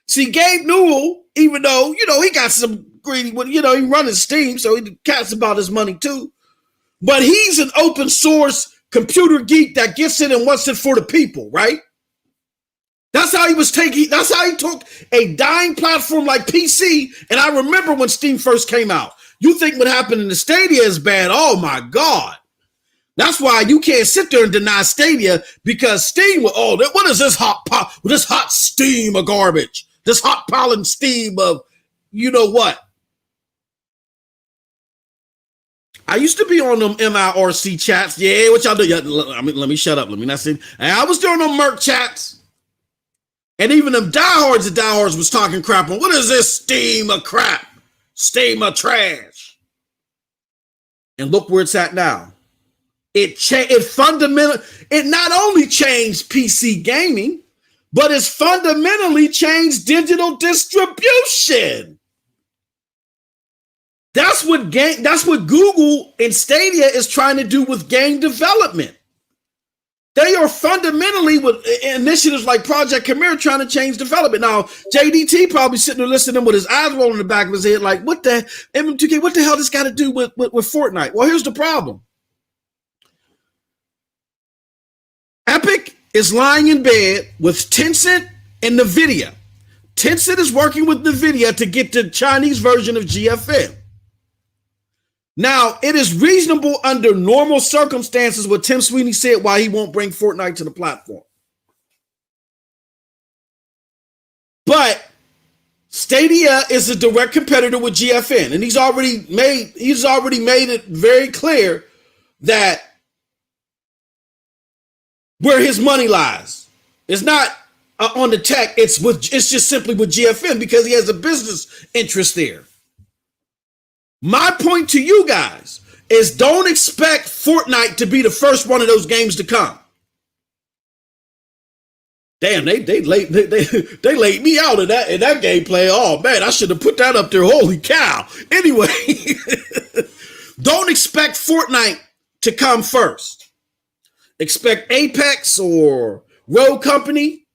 See, Gabe Newell, even though, he got some greedy, he running Steam, so he cares about his money too. But he's an open source computer geek that gets it and wants it for the people, right? That's how he took a dying platform like PC. And I remember when Steam first came out. You think what happened in the Stadia is bad? Oh my God. That's why you can't sit there and deny Stadia, because Steam, what is this hot steam of garbage? This hot pollen steam of you know what? I used to be on them MIRC chats. Yeah, what y'all do? Let me shut up. Let me not say. I was doing them Merc chats. And even them diehards was talking crap on, what is this steam of crap? Steam of trash. And look where it's at now. It not only changed PC gaming, but it's fundamentally changed digital distribution. That's what Google and Stadia is trying to do with game development. They are fundamentally, with initiatives like Projekt trying to change development. Now, JDT probably sitting there listening with his eyes rolling in the back of his head like, what the hell this got to do with Fortnite? Well, here's the problem. Epic is lying in bed with Tencent and Nividia. Tencent is working with Nividia to get the Chinese version of GFN. Now, it is reasonable under normal circumstances what Tim Sweeney said why he won't bring Fortnite to the platform. But Stadia is a direct competitor with GFN, and he's already made it very clear that where his money lies. It's not on the tech, it's just simply with GFN because he has a business interest there. My point to you guys is don't expect Fortnite to be the first one of those games to come. Damn, they laid me out in that gameplay. Oh man, I should have put that up there. Holy cow. Anyway, don't expect Fortnite to come first. Expect Apex or Rogue Company.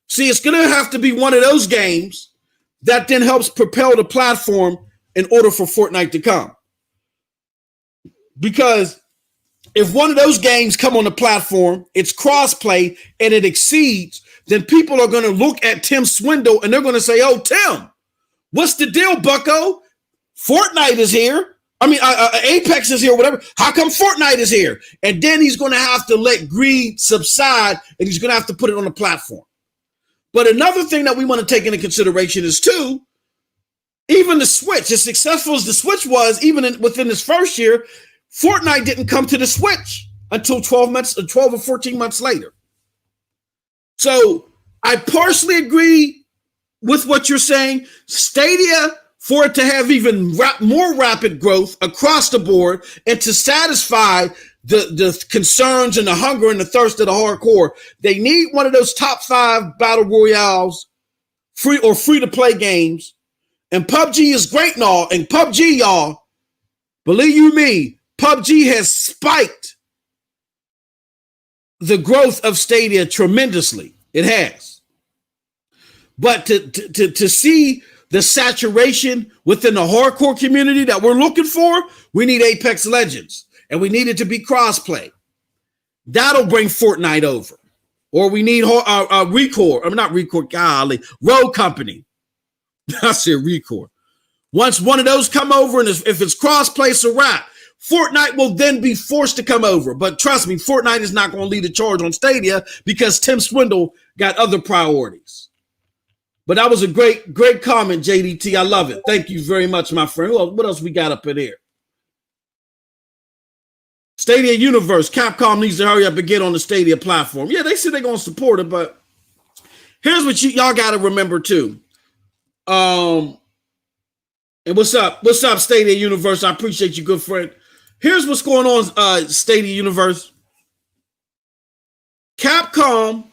See, it's going to have to be one of those games that then helps propel the platform in order for Fortnite to come. Because if one of those games come on the platform, it's crossplay and it exceeds, then people are going to look at Tim Swindle and they're going to say, oh, Tim, what's the deal, bucko? Fortnite is here. Apex is here, whatever. How come Fortnite is here? And then he's going to have to let greed subside and he's going to have to put it on the platform. But another thing that we want to take into consideration is too, even the Switch, as successful as the Switch was, even within this first year, Fortnite didn't come to the Switch until 12 or 14 months later. So I partially agree with what you're saying. Stadia, for it to have even more rapid growth across the board and to satisfy the concerns and the hunger and the thirst of the hardcore, they need one of those top 5 battle royales, free to play games. And PUBG is great and all. And PUBG, y'all, believe you me, PUBG has spiked the growth of Stadia tremendously. It has. But to see the saturation within the hardcore community that we're looking for, we need Apex Legends. And we need it to be crossplay. That'll bring Fortnite over. Or we need Rogue Company. I said Recore. Once one of those come over, and if it's cross-play, it's a wrap. Fortnite will then be forced to come over. But trust me, Fortnite is not going to lead the charge on Stadia because Tim Swindle got other priorities. But that was a great comment, JDT. I love it. Thank you very much, my friend. What else we got up in here? Stadia Universe. Capcom needs to hurry up and get on the Stadia platform. Yeah, they said they're going to support it, but here's what y'all got to remember too. And what's up? What's up, Stadia Universe? I appreciate you, good friend. Here's what's going on, Stadia Universe. Capcom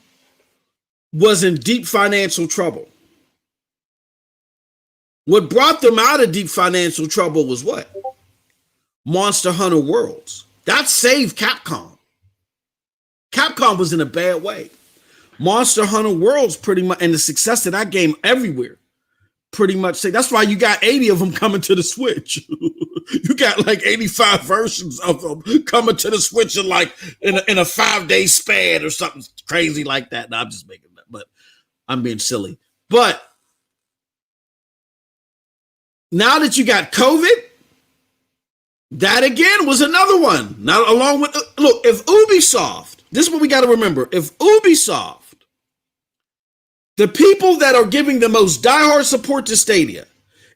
was in deep financial trouble. What brought them out of deep financial trouble was what? Monster Hunter Worlds. That saved Capcom. Capcom was in a bad way. Monster Hunter Worlds pretty much, and the success of that game everywhere, pretty much say that's why you got 80 of them coming to the Switch. You got like 85 versions of them coming to the Switch in like in a 5-day span or something crazy like that. No, I'm just making that, but I'm being silly. But now that you got COVID, that again was another one. Now, along with look, if Ubisoft, this is what we got to remember. If Ubisoft, the people that are giving the most diehard support to Stadia,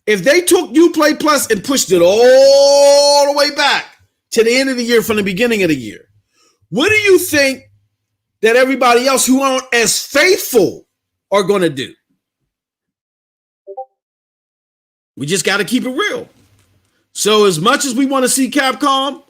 if they took Uplay Plus and pushed it all the way back to the end of the year from the beginning of the year, what do you think that everybody else who aren't as faithful are going to do? We just got to keep it real. So as much as we want to see Capcom,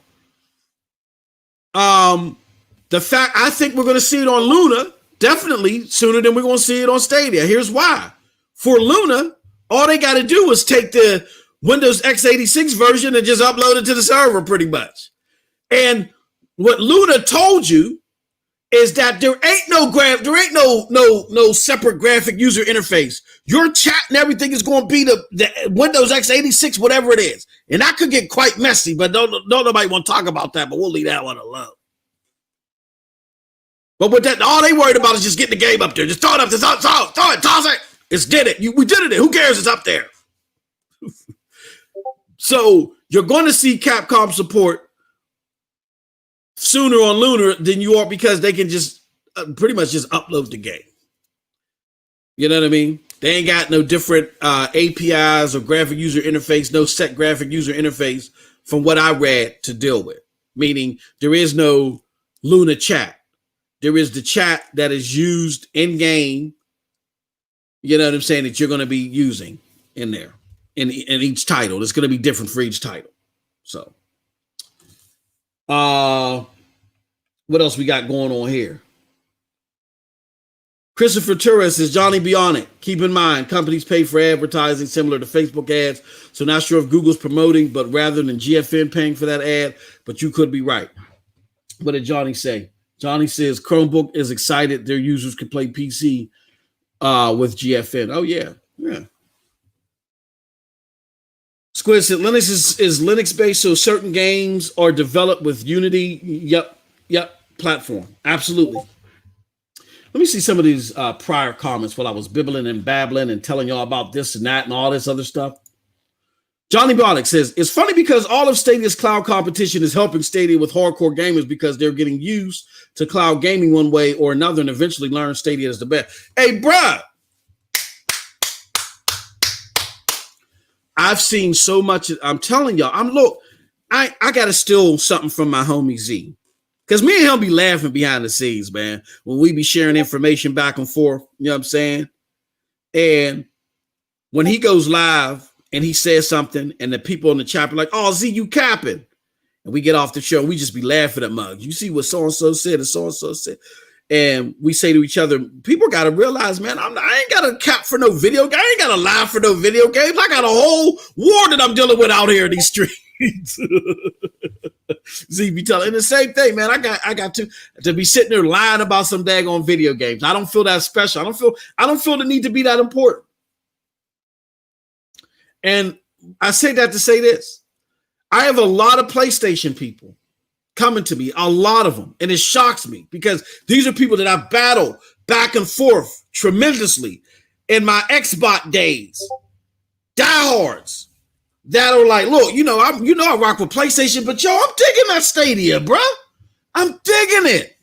the fact I think we're going to see it on Luna definitely sooner than we're going to see it on Stadia. Here's why. For Luna, all they got to do is take the Windows x86 version and just upload it to the server pretty much. And what Luna told you is that there ain't no separate graphic user interface. Your chat and everything is going to be the Windows x86, whatever it is. And that could get quite messy, but don't nobody want to talk about that, but we'll leave that one alone. But with that, all they worried about is just getting the game up there. Just throw it up, toss it. It's did it. We did it. Who cares? It's up there. So you're going to see Capcom support sooner on Lunar than you are because they can just pretty much just upload the game. You know what I mean? They ain't got no different APIs or graphic user interface, no set graphic user interface from what I read to deal with. Meaning there is no Luna chat. There is the chat that is used in game. You know what I'm saying? That you're going to be using in there in each title. It's going to be different for each title. So, what else we got going on here? Christopher Torres says, Johnny, be on it. Keep in mind, companies pay for advertising similar to Facebook ads. So not sure if Google's promoting, but rather than GFN paying for that ad, but you could be right. What did Johnny say? Johnny says Chromebook is excited their users can play PC with GFN. Oh, yeah. Yeah. Squid said Linux is Linux-based, so certain games are developed with Unity. Yep. Platform. Absolutely. Let me see some of these prior comments while I was bibbling and babbling and telling y'all about this and that and all this other stuff. Johnny Bonnick says, it's funny because all of Stadia's cloud competition is helping Stadia with hardcore gamers because they're getting used to cloud gaming one way or another and eventually learn Stadia is the best. Hey, bruh. I've seen so much. I'm telling y'all, I got to steal something from my homie Z. Because me and him be laughing behind the scenes, man, when we be sharing information back and forth. You know what I'm saying? And when he goes live, and he says something, and the people in the chat are like, oh, Z, you capping. And we get off the show, and we just be laughing at mugs. You see what so-and-so said and so-and-so said. And we say to each other, people got to realize, man, I ain't got a cap for no video game. I ain't got a lie for no video games. I got a whole war that I'm dealing with out here in these streets. Z be telling the same thing, man. I got to be sitting there lying about some daggone video games. I don't feel that special. I don't feel the need to be that important. And I say that to say this. I have a lot of PlayStation people coming to me, a lot of them. And it shocks me because these are people that I battle back and forth tremendously in my Xbox days. Diehards. that are like, look, I rock with PlayStation, but yo, I'm digging that Stadia, bro. I'm digging it.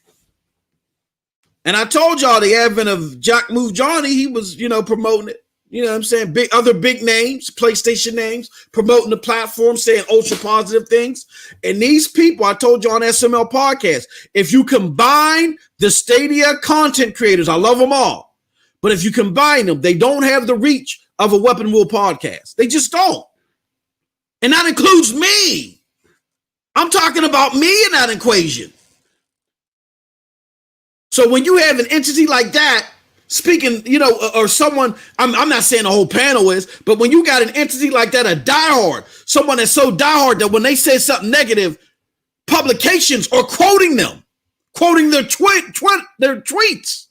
And I told y'all the advent of Jack Move Johnny, he was, promoting it. You know what I'm saying? Other big names, PlayStation names, promoting the platform, saying ultra positive things. And these people, I told you on SML podcast, if you combine the Stadia content creators, I love them all. But if you combine them, they don't have the reach of a Weapon Wheel podcast. They just don't. And that includes me. I'm talking about me in that equation. So when you have an entity like that speaking, or someone, I'm not saying the whole panel is, but when you got an entity like that, a diehard, someone that's so diehard that when they say something negative, publications are quoting them, quoting their tweets.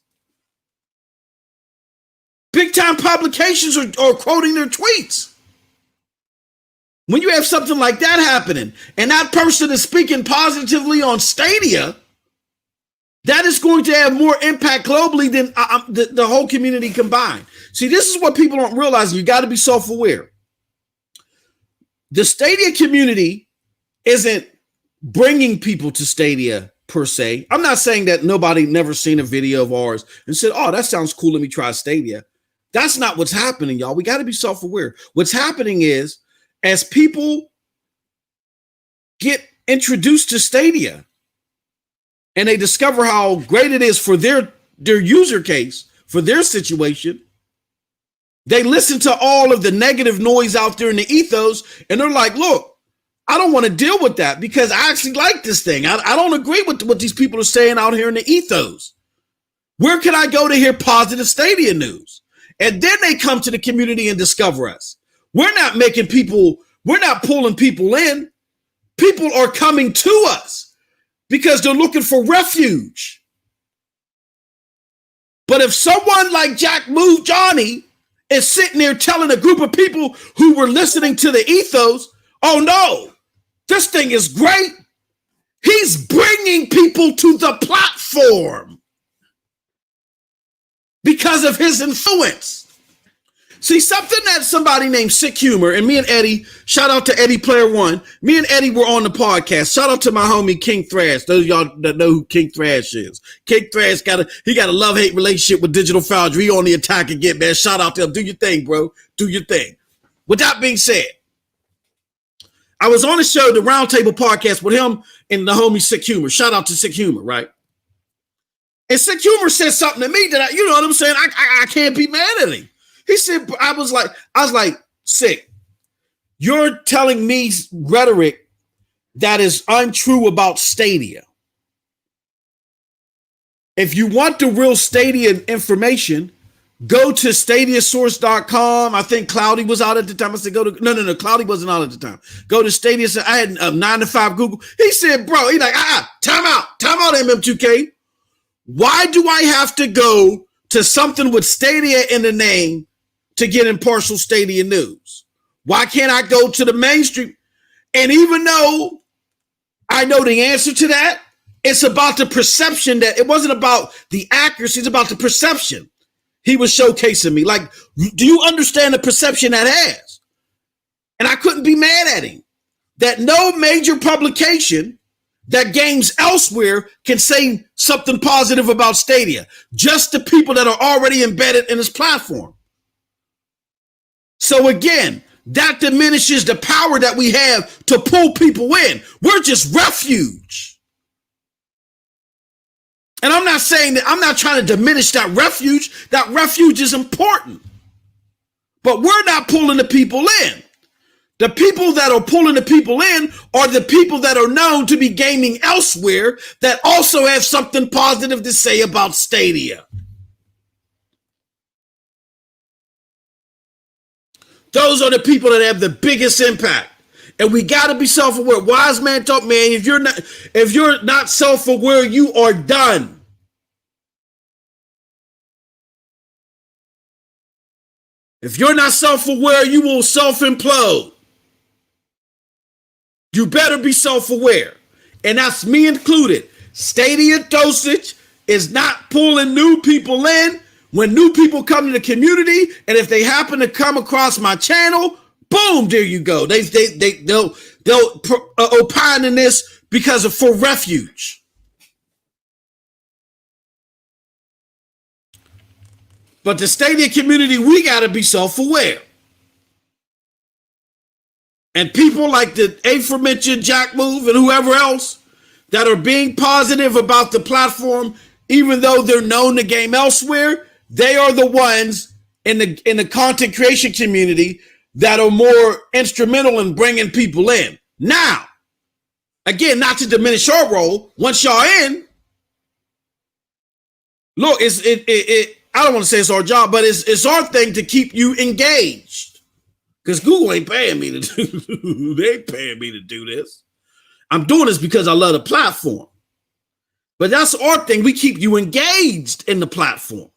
Big time publications are quoting their tweets. When you have something like that happening, and that person is speaking positively on Stadia, that is going to have more impact globally than the whole community combined. See, this is what people don't realize. You got to be self-aware. The Stadia community isn't bringing people to Stadia per se. I'm not saying that nobody never seen a video of ours and said, oh, that sounds cool. Let me try Stadia. That's not what's happening, y'all. We got to be self-aware. What's happening is as people get introduced to Stadia, and they discover how great it is for their user case, for their situation, they listen to all of the negative noise out there in the ethos, and they're like, look, I don't want to deal with that because I actually like this thing. I don't agree with what these people are saying out here in the ethos. Where can I go to hear positive Stadia news? And then they come to the community and discover us. We're not pulling people in. People are coming to us because they're looking for refuge. But if someone like Jack Move Johnny is sitting there telling a group of people who were listening to the ethos, oh no, this thing is great. He's bringing people to the platform because of his influence. See, something that somebody named Sick Humor and me and Eddie, shout out to Eddie Player One. Me and Eddie were on the podcast. Shout out to my homie King Thrash. Those of y'all that know who King Thrash is. King Thrash got a love-hate relationship with Digital Foundry. He on the attack again, man. Shout out to him. Do your thing, bro. Do your thing. With that being said, I was on the show, the Roundtable podcast with him and the homie Sick Humor. Shout out to Sick Humor, right? And Sick Humor said something to me that you know what I'm saying? I can't be mad at him. He said, I was like, Sick, you're telling me rhetoric that is untrue about Stadia. If you want the real Stadia information, go to stadiasource.com. I think Cloudy was out at the time. I said, no, Cloudy wasn't out at the time. Go to Stadia. I had 9 to 5 Google. He said, bro, he's like, time out, MM2K. Why do I have to go to something with Stadia in the name to get impartial Stadia news? Why can't I go to the mainstream? And even though I know the answer to that, it's about the perception that it wasn't about the accuracy, it's about the perception. He was showcasing me. Like, do you understand the perception that has? And I couldn't be mad at him. That no major publication that games elsewhere can say something positive about Stadia. Just the people that are already embedded in this platform. So again, that diminishes the power that we have to pull people in. We're just refuge. And I'm not saying that, I'm not trying to diminish that refuge. That refuge is important. But we're not pulling the people in. The people that are pulling the people in are the people that are known to be gaming elsewhere that also have something positive to say about Stadia. Those are the people that have the biggest impact. And we got to be self-aware. Wise man talk, man, if you're not self-aware, you are done. If you're not self-aware, you will self-implode. You better be self-aware. And that's me included. Stadia Dosage is not pulling new people in. When new people come to the community, and if they happen to come across my channel, Boom, there you go. They'll opine in this because of for refuge. But the Stadia community, we got to be self-aware. And people like the aforementioned Jack Move and whoever else that are being positive about the platform, even though they're known to game elsewhere, they are the ones in the content creation community that are more instrumental in bringing people in. Now, again, not to diminish our role, once y'all in, look, I don't want to say it's our job, but it's our thing to keep you engaged. Because Google ain't paying me to do they ain't paying me to do this. I'm doing this because I love the platform. But that's our thing. We keep you engaged in the platform.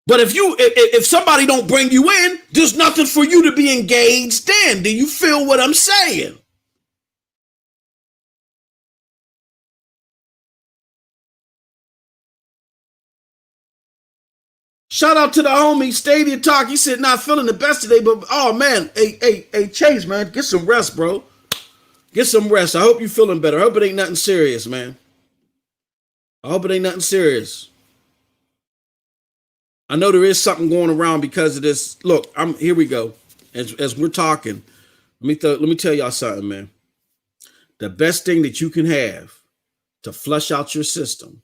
But if somebody don't bring you in, there's nothing for you to be engaged in. Do you feel what I'm saying? Shout out to the homie Stadia Talk. He said not feeling the best today, but oh man, hey Chase, man, get some rest, bro. Get some rest. I hope you feeling better. I hope it ain't nothing serious, man. I hope it ain't nothing serious. I know there is something going around because of this. Look, here we go. As we're talking, let me tell y'all something, man. The best thing that you can have to flush out your system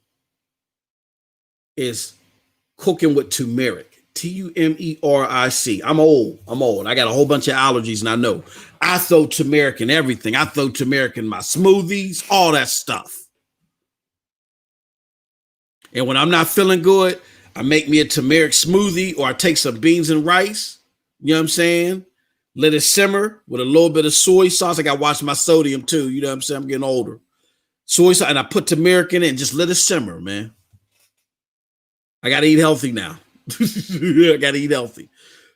is cooking with turmeric. Turmeric. I'm old. I got a whole bunch of allergies, and I know. I throw turmeric in everything. I throw turmeric in my smoothies, all that stuff. And when I'm not feeling good, I make me a turmeric smoothie, or I take some beans and rice. You know what I'm saying? Let it simmer with a little bit of soy sauce. I got to watch my sodium too. You know what I'm saying? I'm getting older. Soy sauce, and I put turmeric in it and just let it simmer, man. I got to eat healthy now. I got to eat healthy.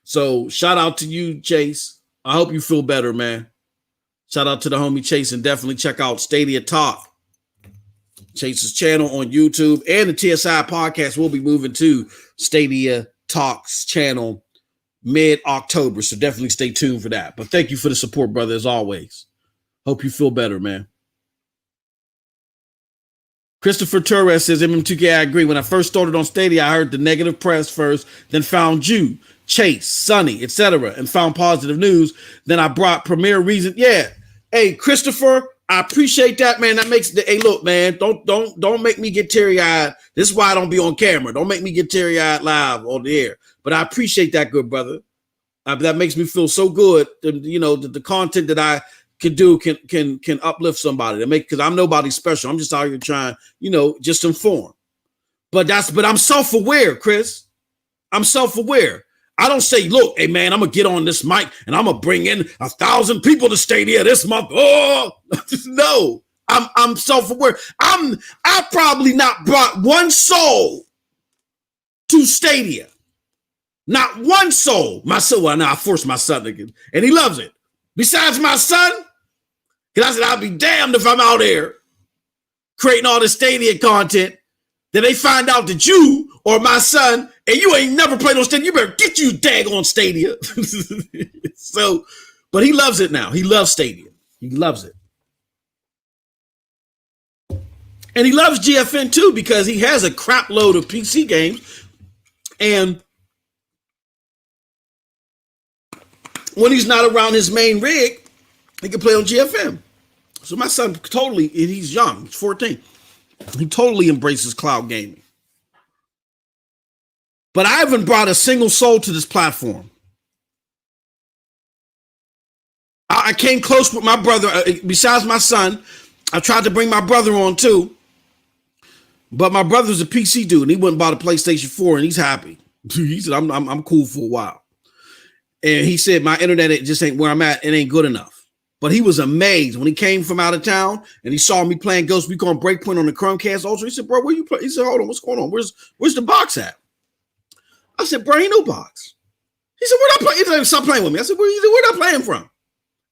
So shout out to you, Chase. I hope you feel better, man. Shout out to the homie Chase, and definitely check out Stadia Talk. Chase's channel on YouTube, and the TSI podcast will be moving to Stadia Talk's channel mid-October. So definitely stay tuned for that. But thank you for the support, brother, as always. Hope you feel better, man. Christopher Torres says, MM2K, I agree. When I first started on Stadia, I heard the negative press first, then found you, Chase, Sonny, etc., and found positive news. Then I brought Premier Reason. Yeah. Hey, Christopher, I appreciate that, man. That makes hey, look, man, don't make me get teary-eyed. This is why I don't be on camera. Don't make me get teary-eyed live on the air. But I appreciate that, good brother. That makes me feel so good. You know, the content that I can do can uplift somebody to make, because I'm nobody special. I'm just out here trying, you know, just inform. But I'm self-aware, Chris. I'm self-aware. I don't say, look, hey man, I'm gonna get on this mic and I'm gonna bring in 1,000 people to Stadia this month. Oh no, I'm self-aware. I probably not brought one soul to Stadia. Not one soul. My son, well, now I forced my son again, and he loves it. Besides my son, because I said, I'll be damned if I'm out there creating all this Stadia content, then they find out that you or my son, and you ain't never played on Stadia, you better get you daggone Stadia. So, but he loves it now. He loves Stadia. He loves it. And he loves GFN too, because he has a crap load of PC games. And when he's not around his main rig, he can play on GFM. So my son totally, and he's young, he's 14. He totally embraces cloud gaming. But I haven't brought a single soul to this platform. I came close with my brother. Besides my son, I tried to bring my brother on too. But my brother's a PC dude, and he went and bought a PlayStation 4, and he's happy. He said, I'm cool for a while. And he said, my internet just ain't where I'm at. It ain't good enough. But he was amazed when he came from out of town and he saw me playing Ghost Recon on Breakpoint on the Chromecast Ultra. He said, bro, where you play? He said, hold on, what's going on? Where's the box at? I said, bro, ain't no box. He said, where'd I play? He said, stop playing with me. I said, where'd I playing from?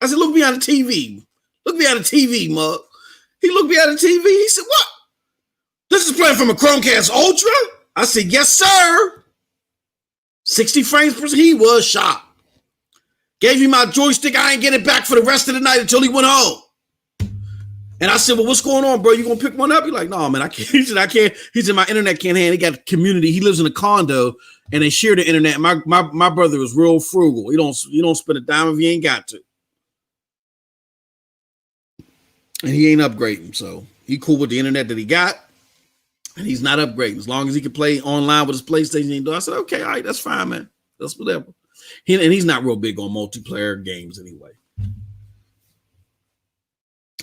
I said, look behind the TV. Look behind the TV, mug. He looked behind the TV. He said, what? This is playing from a Chromecast Ultra? I said, yes, sir. 60 frames per second. He was shocked. Gave you my joystick. I ain't get it back for the rest of the night until he went home. And I said, well, what's going on, bro? You gonna pick one up? He's like, no, man, I can't. He said, I can't. He said, my internet can't handle. He got a community. He lives in a condo and they share the internet. My brother is real frugal. You don't spend a dime if you ain't got to. And he ain't upgrading. So he cool with the internet that he got. And he's not upgrading. As long as he can play online with his PlayStation. I said, okay, all right, that's fine, man. That's whatever. And he's not real big on multiplayer games anyway.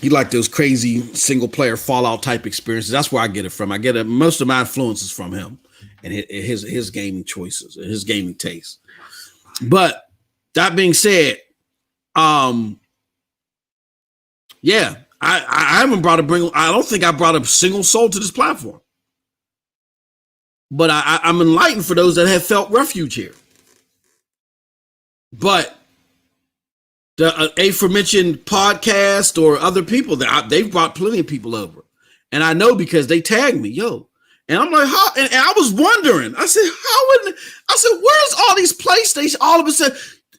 He like those crazy single player Fallout type experiences. That's where I get it from. I get it. Most of my influences from him and his gaming choices and his gaming taste. But that being said, yeah, I haven't brought I don't think I brought a single soul to this platform. But I'm enlightened for those that have felt refuge here. But the aforementioned podcast or other people they've brought plenty of people over, and I know because they tagged me, yo, and I'm like, how? And I was wondering. I said, where's all these PlayStation? All of a sudden,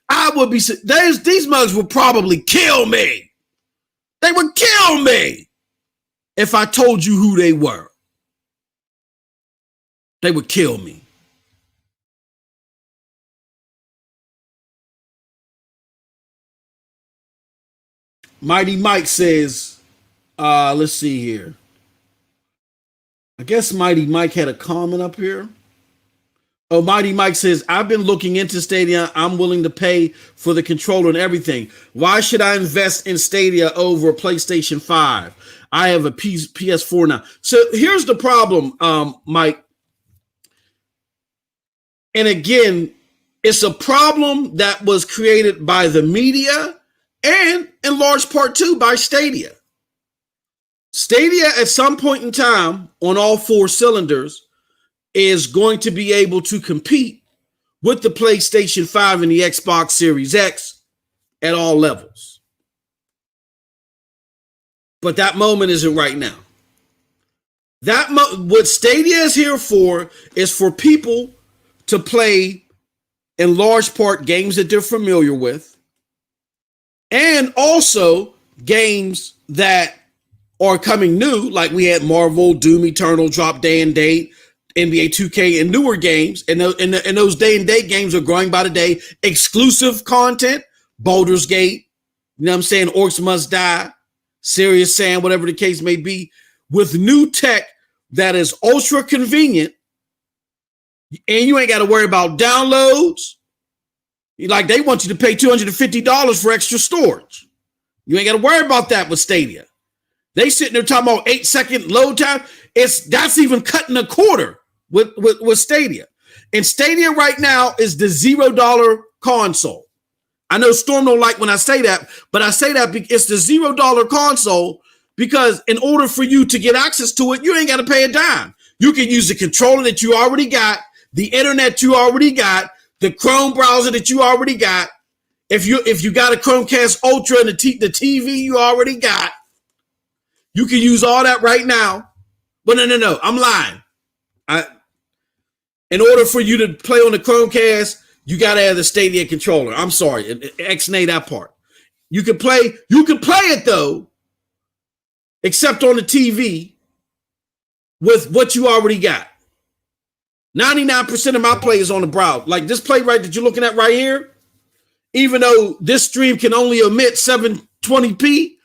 I would be. These mugs would probably kill me. They would kill me if I told you who they were. They would kill me. Mighty Mike says, let's see here. I guess Mighty Mike had a comment up here. Oh, Mighty Mike says, I've been looking into Stadia. I'm willing to pay for the controller and everything. Why should I invest in Stadia over PlayStation 5? I have a PS4 now. So here's the problem, Mike. And again, it's a problem that was created by the media and in large part too by Stadia. Stadia at some point in time on all four cylinders is going to be able to compete with the PlayStation 5 and the Xbox Series X at all levels. But that moment isn't right now. What Stadia is here for is for people to play in large part games that they're familiar with, and also games that are coming new, like we had Marvel, Doom Eternal, drop day and date, NBA 2K, and newer games. And those day and date games are growing by the day. Exclusive content, Baldur's Gate, you know what I'm saying? Orcs Must Die, Serious Sam, whatever the case may be, with new tech that is ultra convenient. And you ain't got to worry about downloads. Like they want you to pay $250 for extra storage. You ain't got to worry about that with Stadia. They sitting there talking about 8-second load time. That's even cutting a quarter with Stadia. And Stadia right now is the $0 console. I know Storm don't like when I say that, but I say that it's the $0 console because in order for you to get access to it, you ain't got to pay a dime. You can use the controller that you already got, the internet you already got, the Chrome browser that you already got. If you got a Chromecast Ultra and the TV you already got, you can use all that right now. But no, I'm lying. In order for you to play on the Chromecast, you got to have the Stadia controller. I'm sorry, X-nay that part. You can play it though, except on the TV with what you already got. 99% of my play is on the browser. Like this play right that you're looking at right here, even though this stream can only emit 720p,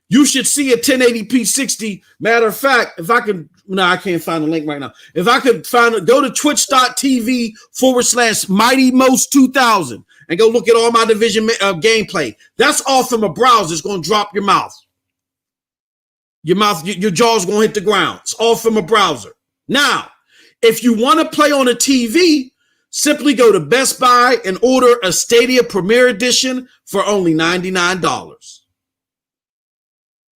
you should see a 1080p 60. Matter of fact, if I could, no, I can't find the link right now. If I could find it, go to twitch.tv/MightyMost2000 and go look at all my division gameplay. That's all from a browser. It's going to drop your mouth. Your jaw's going to hit the ground. It's all from a browser. Now, if you want to play on a TV, simply go to Best Buy and order a Stadia Premier Edition for only $99.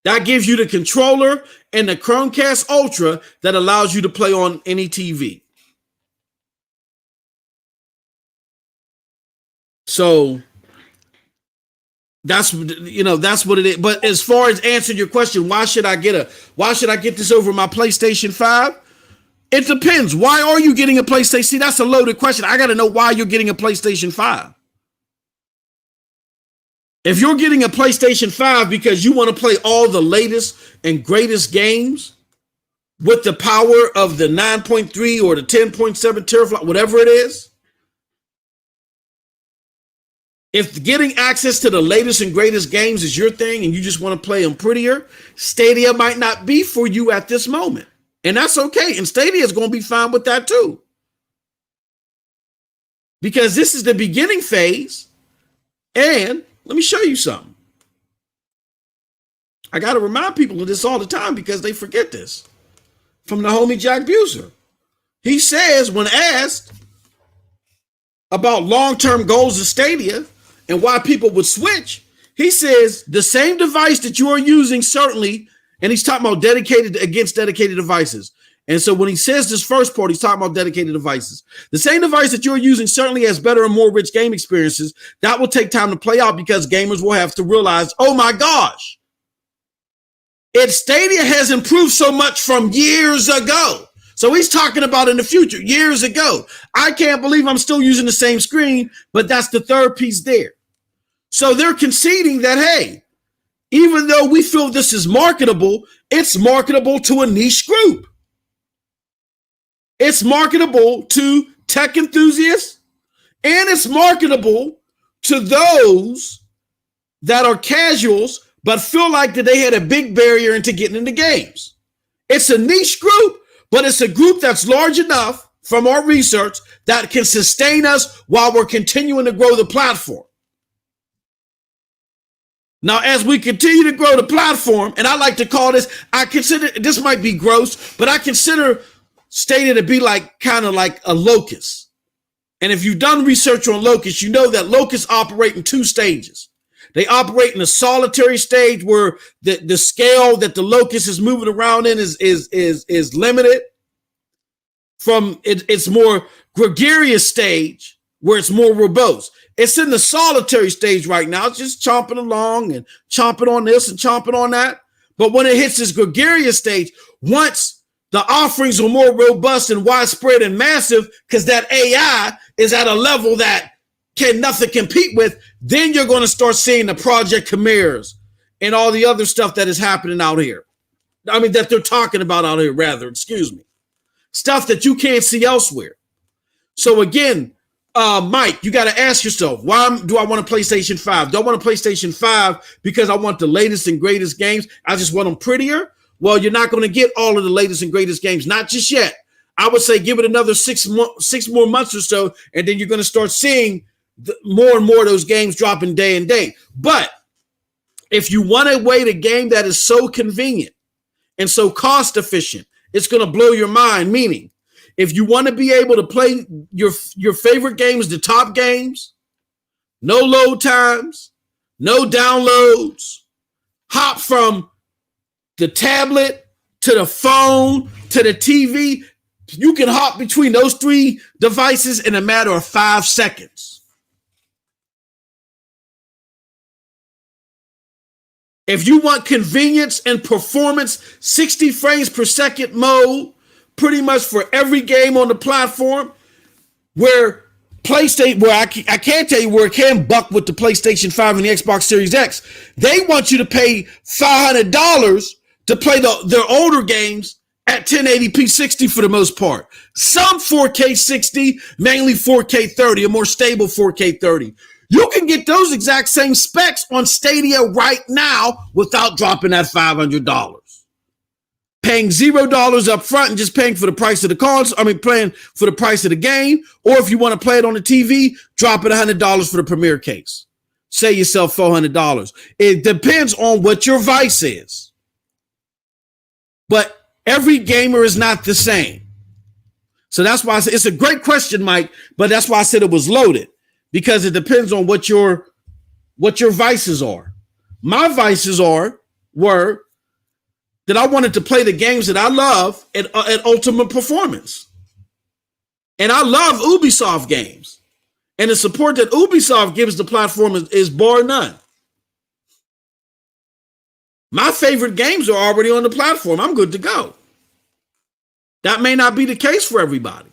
That gives you the controller and the Chromecast Ultra that allows you to play on any TV. So that's what it is. But as far as answering your question, why should I get this over my PlayStation 5? It depends. Why are you getting a PlayStation? See, that's a loaded question. I got to know why you're getting a PlayStation 5. If you're getting a PlayStation 5 because you want to play all the latest and greatest games with the power of the 9.3 or the 10.7 teraflop, whatever it is, if getting access to the latest and greatest games is your thing and you just want to play them prettier, Stadia might not be for you at this moment. And that's okay. And Stadia is going to be fine with that too. Because this is the beginning phase. And let me show you something. I got to remind people of this all the time because they forget this. From the homie Jack Buser. He says, when asked about long-term goals of Stadia and why people would switch, he says the same device that you are using, certainly, and he's talking about dedicated devices. And so when he says this first part, he's talking about dedicated devices. The same device that you're using certainly has better and more rich game experiences. That will take time to play out because gamers will have to realize, oh my gosh, Stadia has improved so much from years ago. So he's talking about in the future, years ago. I can't believe I'm still using the same screen, but that's the third piece there. So they're conceding that, hey, even though we feel this is marketable, it's marketable to a niche group. It's marketable to tech enthusiasts, and it's marketable to those that are casuals but feel like that they had a big barrier into getting into games. It's a niche group, but it's a group that's large enough from our research that can sustain us while we're continuing to grow the platform. Now, as we continue to grow the platform, and I like to call this, I consider, this might be gross, but I consider Stadia to be like kind of like a locust. And if you've done research on locusts, you know that locusts operate in two stages. They operate in a solitary stage where the scale that the locust is moving around in is limited. From its more gregarious stage where it's more robust. It's in the solitary stage right now. It's just chomping along and chomping on this and chomping on that. But when it hits this gregarious stage, once the offerings are more robust and widespread and massive, because that AI is at a level that nothing compete with, then you're going to start seeing the Projekt Chimeras and all the other stuff that is happening out here. I mean, that they're talking about out here, rather, excuse me. Stuff that you can't see elsewhere. So again, Mike, you got to ask yourself, why do I want a PlayStation 5? Do I want a PlayStation 5 because I want the latest and greatest games? I just want them prettier? Well, you're not going to get all of the latest and greatest games, not just yet. I would say give it another 6 more months or so, and then you're going to start seeing more and more of those games dropping day and day. But if you want a way to game that is so convenient and so cost efficient, it's going to blow your mind. Meaning, if you want to be able to play your favorite games, the top games, no load times, no downloads, hop from the tablet to the phone to the TV, you can hop between those three devices in a matter of 5 seconds. If you want convenience and performance, 60 frames per second mode, pretty much for every game on the platform, where PlayStation, where I can't tell you where it can buck with the PlayStation 5 and the Xbox Series X. They want you to pay $500 to play their older games at 1080p 60 for the most part. Some 4K 60, mainly 4K 30, a more stable 4K 30. You can get those exact same specs on Stadia right now without dropping that $500. Paying $0 up front and just paying for the price of the console. I mean, paying for the price of the game. Or if you want to play it on the TV, drop it $100 for the premiere case. Save yourself $400. It depends on what your vice is. But every gamer is not the same. So that's why I said it's a great question, Mike, but that's why I said it was loaded. Because it depends on what your vices are. My vices were that I wanted to play the games that I love at ultimate performance. And I love Ubisoft games. And the support that Ubisoft gives the platform is bar none. My favorite games are already on the platform. I'm good to go. That may not be the case for everybody.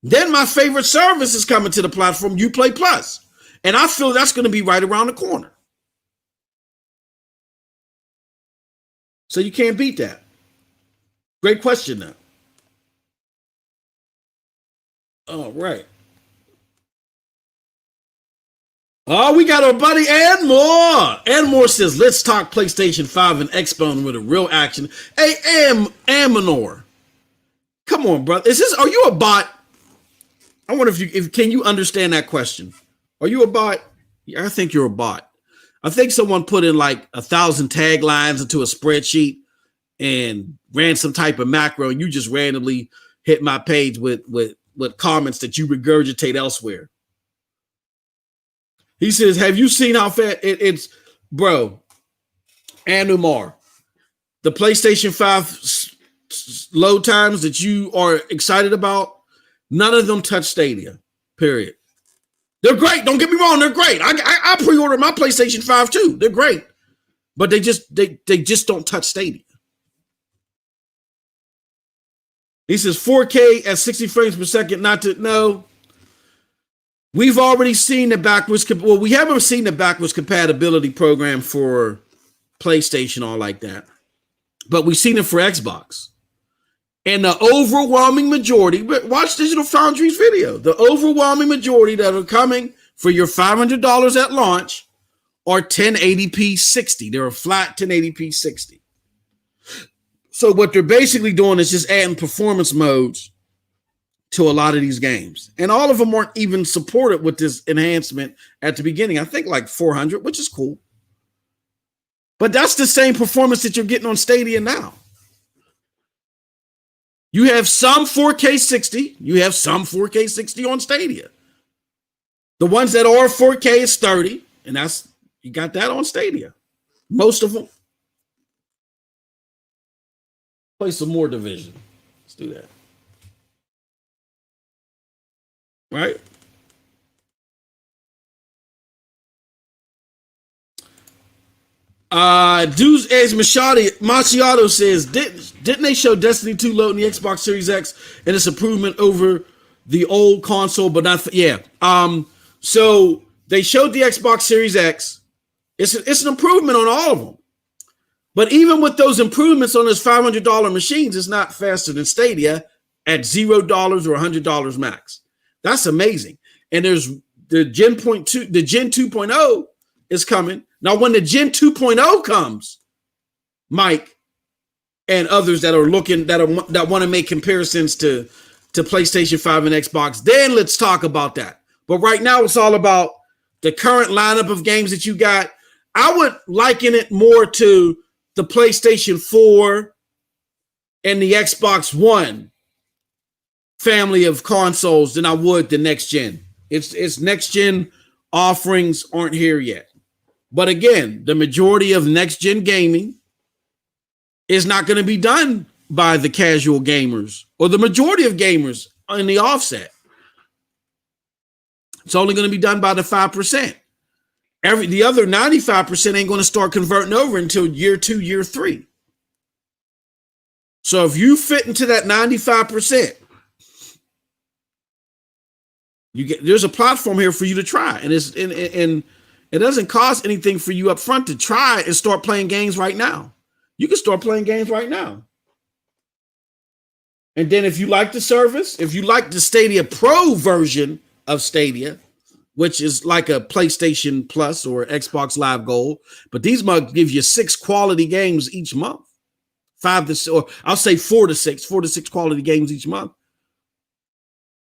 Then my favorite service is coming to the platform, Uplay Plus. And I feel that's going to be right around the corner. So you can't beat that. Great question, though. All right. Oh, we got our buddy Anmore. Anmore says, let's talk PlayStation 5 and Xbox with a real action. Hey, Amanor. Come on, brother. Are you a bot? I wonder can you understand that question? Are you a bot? Yeah, I think you're a bot. I think someone put in like 1,000 taglines into a spreadsheet and ran some type of macro, and you just randomly hit my page with comments that you regurgitate elsewhere. He says, have you seen how fast it's, bro, Anumar, the PlayStation 5 load times that you are excited about, none of them touch Stadia, period. They're great. Don't get me wrong. They're great. I pre-ordered my PlayStation 5 too. They're great, but they just don't touch Stadia. He says 4K at 60 frames per second. No. We've already seen the backwards. Well, we haven't seen the backwards compatibility program for PlayStation all like that, but we've seen it for Xbox. And the overwhelming majority, watch Digital Foundry's video, the overwhelming majority that are coming for your $500 at launch are 1080p 60. They're a flat 1080p 60. So what they're basically doing is just adding performance modes to a lot of these games. And all of them aren't even supported with this enhancement at the beginning. I think like 400, which is cool. But that's the same performance that you're getting on Stadia now. You have some 4K 60. You have some 4K 60 on Stadia. The ones that are 4K is 30. And you got that on Stadia. Most of them. Play some more Division. Let's do that. Right? Dudes as Macchiato says, didn't they show Destiny 2 loading the Xbox Series X and its improvement over the old console, but not yeah. So they showed the Xbox Series X. It's an improvement on all of them. But even with those improvements on those $500 machines, it's not faster than Stadia at $0 or $100 max. That's amazing. And there's the Gen 2.0 is coming. Now, when the Gen 2.0 comes, Mike and others that are looking that want to make comparisons to PlayStation 5 and Xbox, then let's talk about that. But right now, it's all about the current lineup of games that you got. I would liken it more to the PlayStation 4 and the Xbox One family of consoles than I would the next gen. It's next gen offerings aren't here yet. But again, the majority of next gen gaming is not going to be done by the casual gamers or the majority of gamers in the offset. It's only going to be done by the 5%. The other 95% ain't going to start converting over until year 2, year 3. So if you fit into that 95%, there's a platform here for you to try, and it doesn't cost anything for you up front to try and start playing games right now. You can start playing games right now. And then if you like the service, if you like the Stadia Pro version of Stadia, which is like a PlayStation Plus or Xbox Live Gold, but these might give you 6 quality games each month. 4 to 6 quality games each month.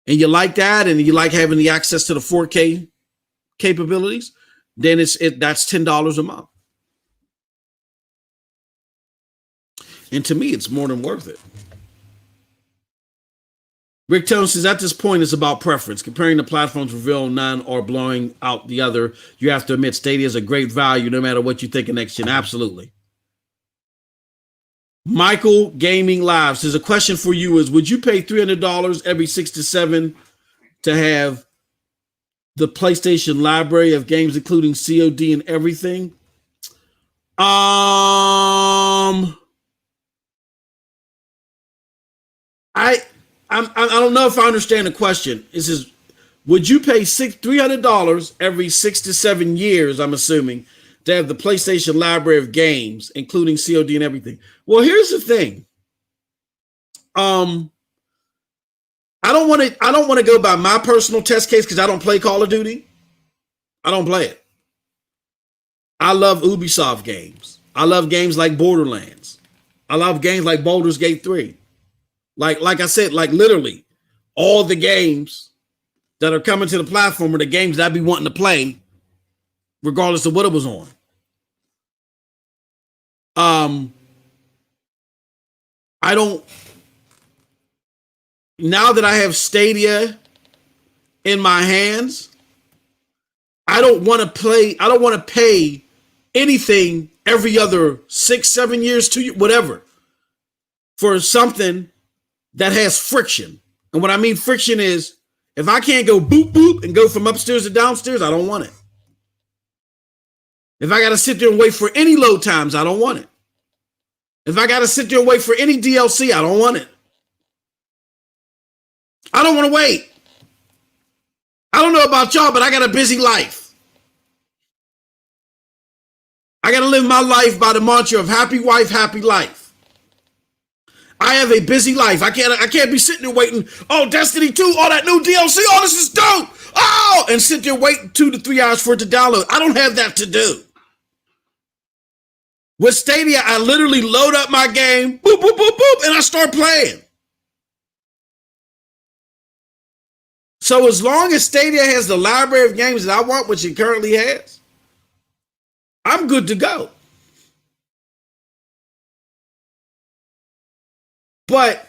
And you like that, and you like having the access to the 4K capabilities, then that's $10 a month. And to me, it's more than worth it. Rick Tone says, at this point, it's about preference. Comparing the platforms reveal none or blowing out the other. You have to admit, Stadia is a great value no matter what you think of next gen. Absolutely. Michael Gaming Live says, a question for you is, would you pay $300 every 6 to 7 to have the PlayStation library of games, including COD and everything? I don't know if I understand the question. It says, would you pay $300 every 6 to 7 years, I'm assuming, to have the PlayStation library of games, including COD and everything. Well, here's the thing. I don't want to go by my personal test case because I don't play Call of Duty. I don't play it. I love Ubisoft games. I love games like Borderlands. I love games like Baldur's Gate 3. Like I said, like literally all the games that are coming to the platform are the games that I'd be wanting to play regardless of what it was on. I don't, now that I have Stadia in my hands, I don't want to pay anything every other 6-7 years, 2 years, whatever, for something that has friction. And what I mean friction is if I can't go boop, boop and go from upstairs to downstairs, I don't want it. If I got to sit there and wait for any load times, I don't want it. If I got to sit there and wait for any DLC, I don't want it. I don't want to wait. I don't know about y'all, but I got a busy life. I got to live my life by the mantra of happy wife, happy life. I have a busy life. I can't be sitting there waiting. Oh, Destiny 2, all that new DLC. Oh, this is dope. Oh, and sit there waiting 2 to 3 hours for it to download. I don't have that to do. With Stadia, I literally load up my game, boop, boop, boop, boop, and I start playing. So as long as Stadia has the library of games that I want, which it currently has, I'm good to go. But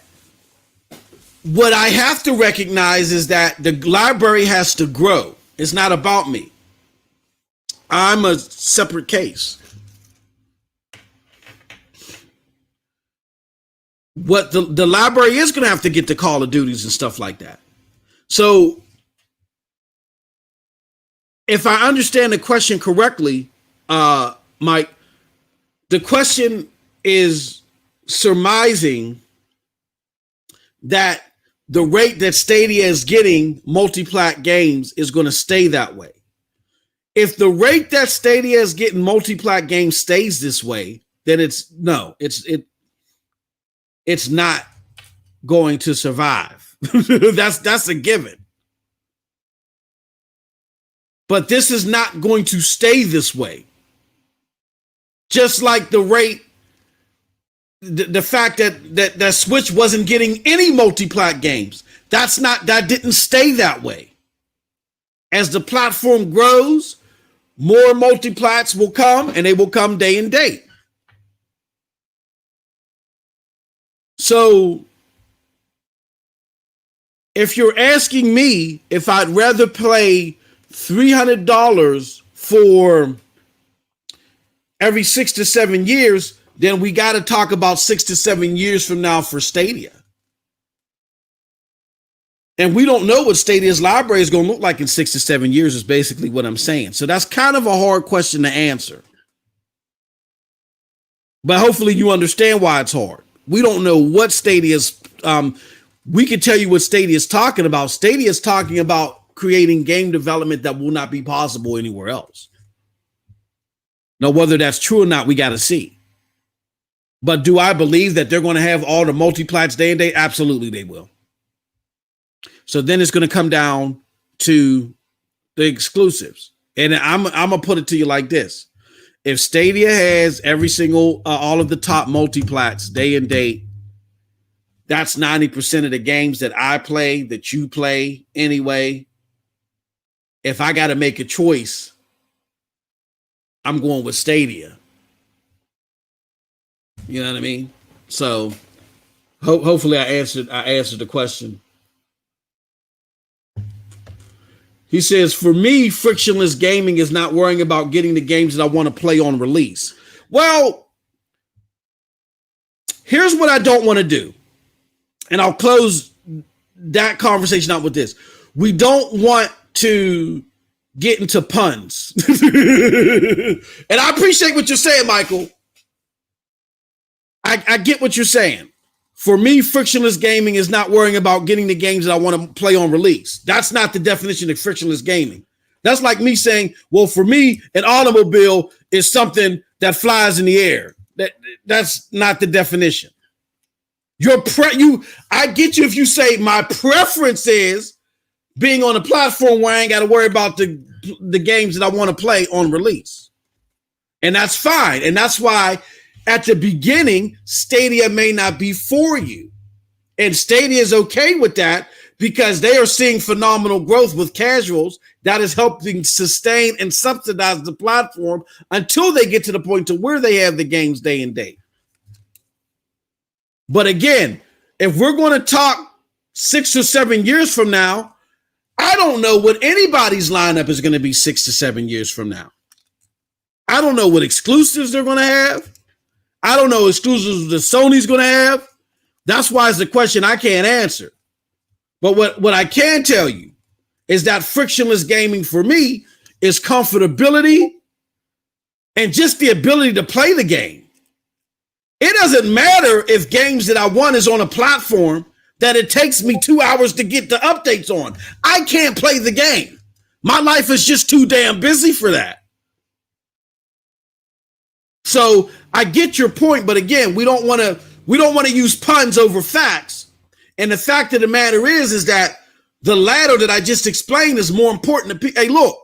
what I have to recognize is that the library has to grow. It's not about me. I'm a separate case. What the library is going to have to get to Call of Duties and stuff like that. So if I understand the question correctly, Mike, the question is surmising that the rate that Stadia is getting multi-plat games is going to stay that way. If the rate that Stadia is getting multi-plat games stays this way, then it's not going to survive. That's a given. But this is not going to stay this way. Just like the rate, the fact that Switch wasn't getting any multi-plat games. That didn't stay that way. As the platform grows, more multi-plats will come, and they will come day and date. So if you're asking me if I'd rather play $300 for every 6 to 7 years, then we got to talk about 6 to 7 years from now for Stadia. And we don't know what Stadia's library is going to look like in 6 to 7 years is basically what I'm saying. So that's kind of a hard question to answer. But hopefully you understand why it's hard. We don't know what Stadia's, we can tell you what Stadia is talking about. Stadia is talking about creating game development that will not be possible anywhere else. Now, whether that's true or not, we got to see. But do I believe that they're going to have all the multi-plats day and day? Absolutely, they will. So then it's going to come down to the exclusives. And I'm going to put it to you like this. If Stadia has every single, all of the top multi-plats day and date, that's 90% of the games that I play, that you play anyway. If I got to make a choice, I'm going with Stadia. You know what I mean? So hopefully I answered the question. He says, for me, frictionless gaming is not worrying about getting the games that I want to play on release. Well, here's what I don't want to do. And I'll close that conversation out with this. We don't want to get into puns. And I appreciate what you're saying, Michael. I get what you're saying. For me, frictionless gaming is not worrying about getting the games that I want to play on release. That's not the definition of frictionless gaming. That's like me saying, well, for me, an automobile is something that flies in the air. That's not the definition. I get you if you say my preference is being on a platform where I ain't got to worry about the games that I want to play on release. And that's fine. And that's why at the beginning, Stadia may not be for you. And Stadia is okay with that because they are seeing phenomenal growth with casuals that is helping sustain and subsidize the platform until they get to the point to where they have the games day and date. But again, if we're going to talk 6 or 7 years from now, I don't know what anybody's lineup is going to be 6 to 7 years from now. I don't know what exclusives they're going to have. I don't know exclusives that Sony's going to have. That's why it's a question I can't answer. But what I can tell you is that frictionless gaming for me is comfortability and just the ability to play the game. It doesn't matter if games that I want is on a platform that it takes me 2 hours to get the updates on. I can't play the game. My life is just too damn busy for that. So I get your point, but again, we don't want to use puns over facts. And the fact of the matter is that the ladder that I just explained is more important to people. Hey, look,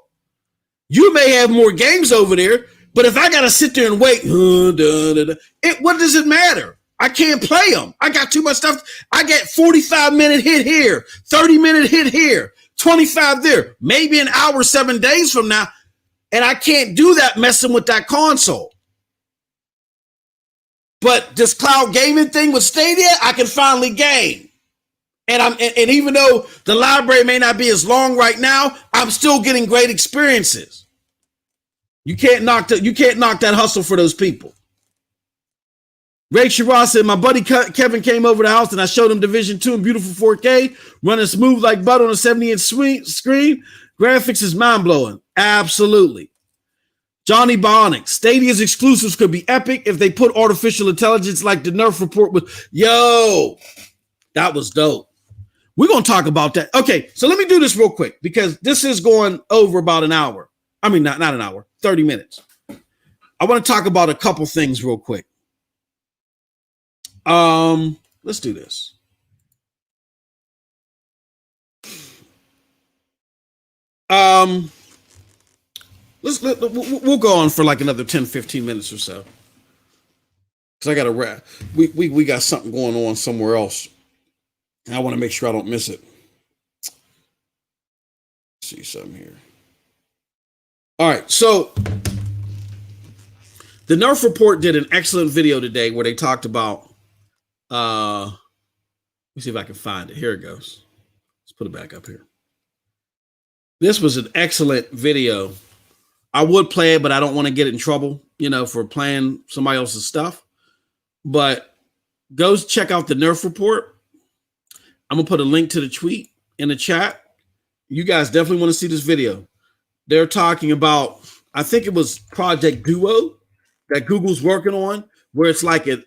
you may have more games over there, but if I got to sit there and wait, what does it matter? I can't play them. I got too much stuff. I get 45-minute hit here, 30-minute hit here, 25 there, maybe an hour, 7 days from now. And I can't do that messing with that console. But this cloud gaming thing with Stadia, I can finally game. And even though the library may not be as long right now, I'm still getting great experiences. You can't knock that hustle for those people. Ray Shiraz said, my buddy Kevin came over to the house and I showed him Division 2 in beautiful 4K, running smooth like butter on a 70-inch screen. Graphics is mind-blowing. Absolutely. Johnny Bionic, Stadia's exclusives could be epic if they put artificial intelligence like the Nerf report with. Yo, that was dope. We're going to talk about that. Okay, so let me do this real quick because this is going over about an hour. I mean, not an hour, 30 minutes. I want to talk about a couple things real quick. Let's do this. We'll go on for like another 10, 15 minutes or so. Because I got to wrap. We got something going on somewhere else. And I want to make sure I don't miss it. Let's see something here. All right, so the Nerf Report did an excellent video today where they talked about let me see if I can find it. Here it goes. Let's put it back up here. This was an excellent video. I would play it, but I don't want to get in trouble, for playing somebody else's stuff. But go check out the Nerf Report. I'm going to put a link to the tweet in the chat. You guys definitely want to see this video. They're talking about, I think it was Project Duo that Google's working on, where it's like an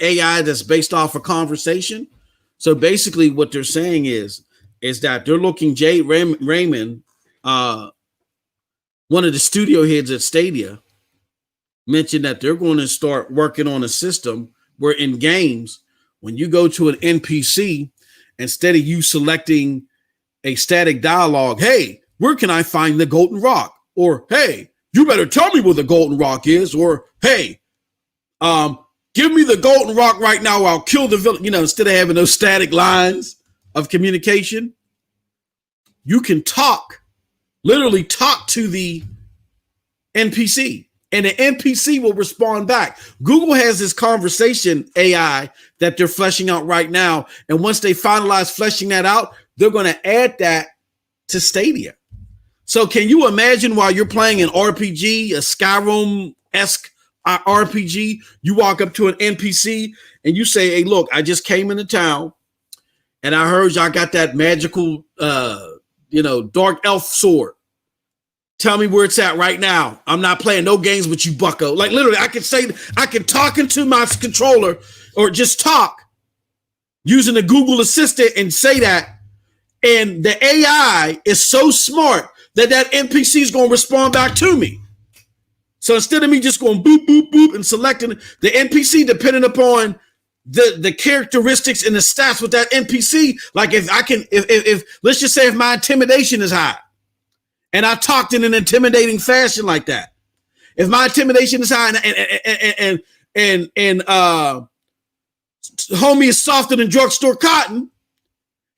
AI that's based off a conversation. So basically what they're saying is that they're looking, Jay Raymond, one of the studio heads at Stadia, mentioned that they're going to start working on a system where in games, when you go to an NPC, instead of you selecting a static dialogue, hey, where can I find the golden rock? Or, hey, you better tell me where the golden rock is. Or, hey, give me the golden rock right now or I'll kill the villain. Instead of having those static lines of communication, you can literally talk to the NPC and the NPC will respond back. Google has this conversation AI that they're fleshing out right now. And once they finalize fleshing that out, they're going to add that to Stadia. So can you imagine while you're playing an RPG, a Skyrim-esque RPG, you walk up to an NPC and you say, hey, look, I just came into town and I heard y'all got that magical, dark elf sword. Tell me where it's at right now. I'm not playing no games with you, bucko. Like literally, I can talk into my controller or just talk using the Google Assistant and say that. And the AI is so smart that NPC is going to respond back to me. So instead of me just going boop, boop, boop, and selecting the NPC, depending upon the characteristics and the stats with that NPC, like if let's just say if my intimidation is high and I talked in an intimidating fashion like that, if my intimidation is high and homie is softer than drugstore cotton,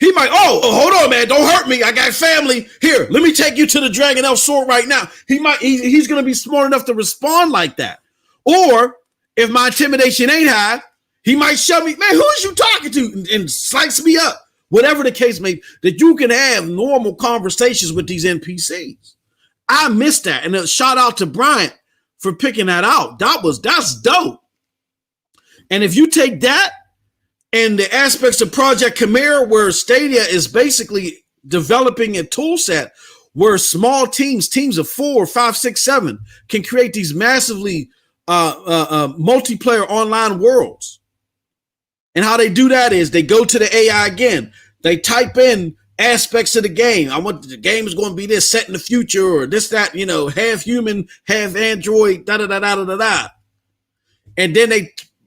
he might, hold on, man, don't hurt me. I got family here. Let me take you to the Dragon Elf sword right now. He's going to be smart enough to respond like that. Or if my intimidation ain't high, he might shove me, man, who is you talking to? And slice me up. Whatever the case may be, that you can have normal conversations with these NPCs. I missed that. And a shout out to Bryant for picking that out. That's dope. And if you take that and the aspects of Projekt Chimera, where Stadia is basically developing a tool set where small teams of 4, 5, 6, 7 can create these massively multiplayer online worlds. And how they do that is they go to the AI again. They type in aspects of the game. I want the game is going to be this set in the future or this, that, half human, half android, da-da-da-da-da-da. And then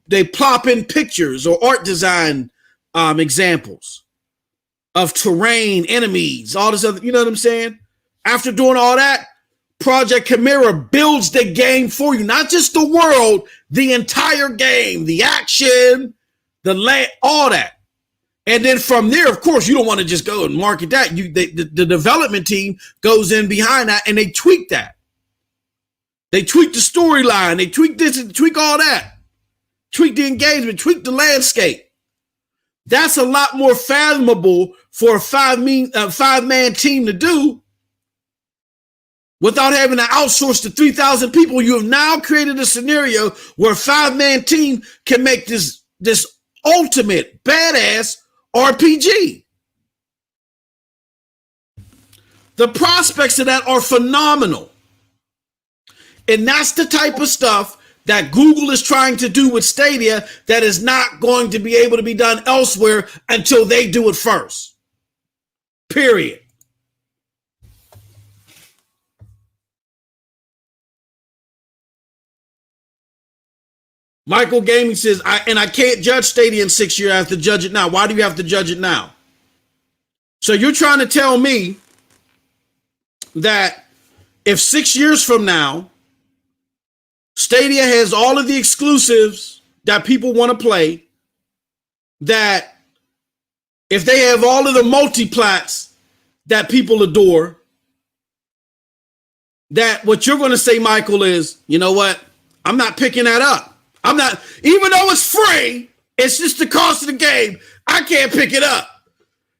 they plop in pictures or art design examples of terrain, enemies, all this other, you know what I'm saying? After doing all that, Projekt Chimera builds the game for you, not just the world, the entire game, the action, the land, all that. And then from there, of course, you don't want to just go and market that. The development team goes in behind that and they tweak that. They tweak the storyline. They tweak this and tweak all that. Tweak the engagement, tweak the landscape. That's a lot more fathomable for a five-man team to do without having to outsource to 3,000 people. You have now created a scenario where a 5-man team can make this ultimate badass RPG. The prospects of that are phenomenal. And that's the type of stuff that Google is trying to do with Stadia that is not going to be able to be done elsewhere until they do it first. Period. Michael Gaming says, I can't judge Stadia in 6 years. I have to judge it now. Why do you have to judge it now? So you're trying to tell me that if 6 years from now, Stadia has all of the exclusives that people want to play, that if they have all of the multiplats that people adore, that what you're going to say, Michael, is, you know what? I'm not picking that up. I'm not, even though it's free, it's just the cost of the game. I can't pick it up.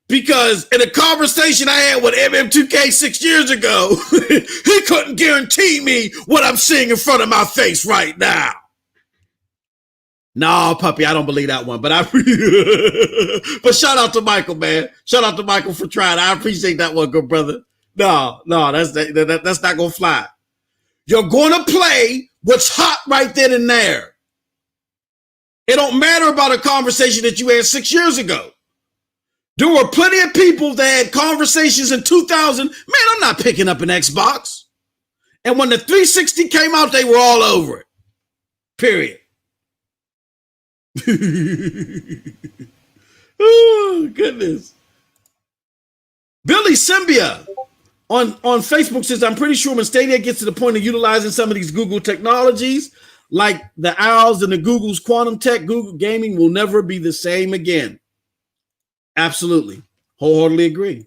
Because in a conversation I had with MM2K 6 years ago, he couldn't guarantee me what I'm seeing in front of my face right now. No, puppy, I don't believe that one. But but shout out to Michael, man. Shout out to Michael for trying. I appreciate that one, good brother. No, that's not gonna fly. You're gonna play what's hot right then and there. It don't matter about a conversation that you had 6 years ago. There were plenty of people that had conversations in 2000. Man, I'm not picking up an Xbox. And when the 360 came out, they were all over it. Period. Oh, goodness. Billy Symbia on Facebook says, I'm pretty sure when Stadia gets to the point of utilizing some of these Google technologies, like the Owls and the Google's quantum tech, Google gaming will never be the same again. Absolutely. Wholeheartedly agree.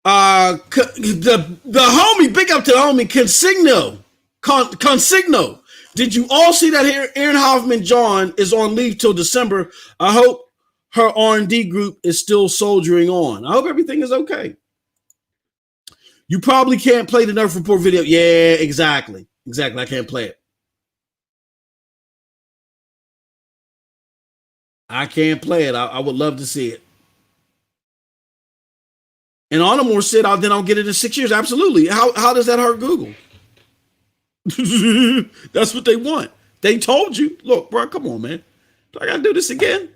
The homie, big up to the homie, Consigno. Did you all see that Aaron Hoffman John is on leave till December? I hope her R&D group is still soldiering on. I hope everything is okay. You probably can't play the Nerf Report video. Yeah, exactly. I can't play it. I can't play it. I would love to see it. And Onamore said, then I'll get it in 6 years. Absolutely. How does that hurt Google? That's what they want. They told you. Look, bro, come on, man. Do I got to do this again?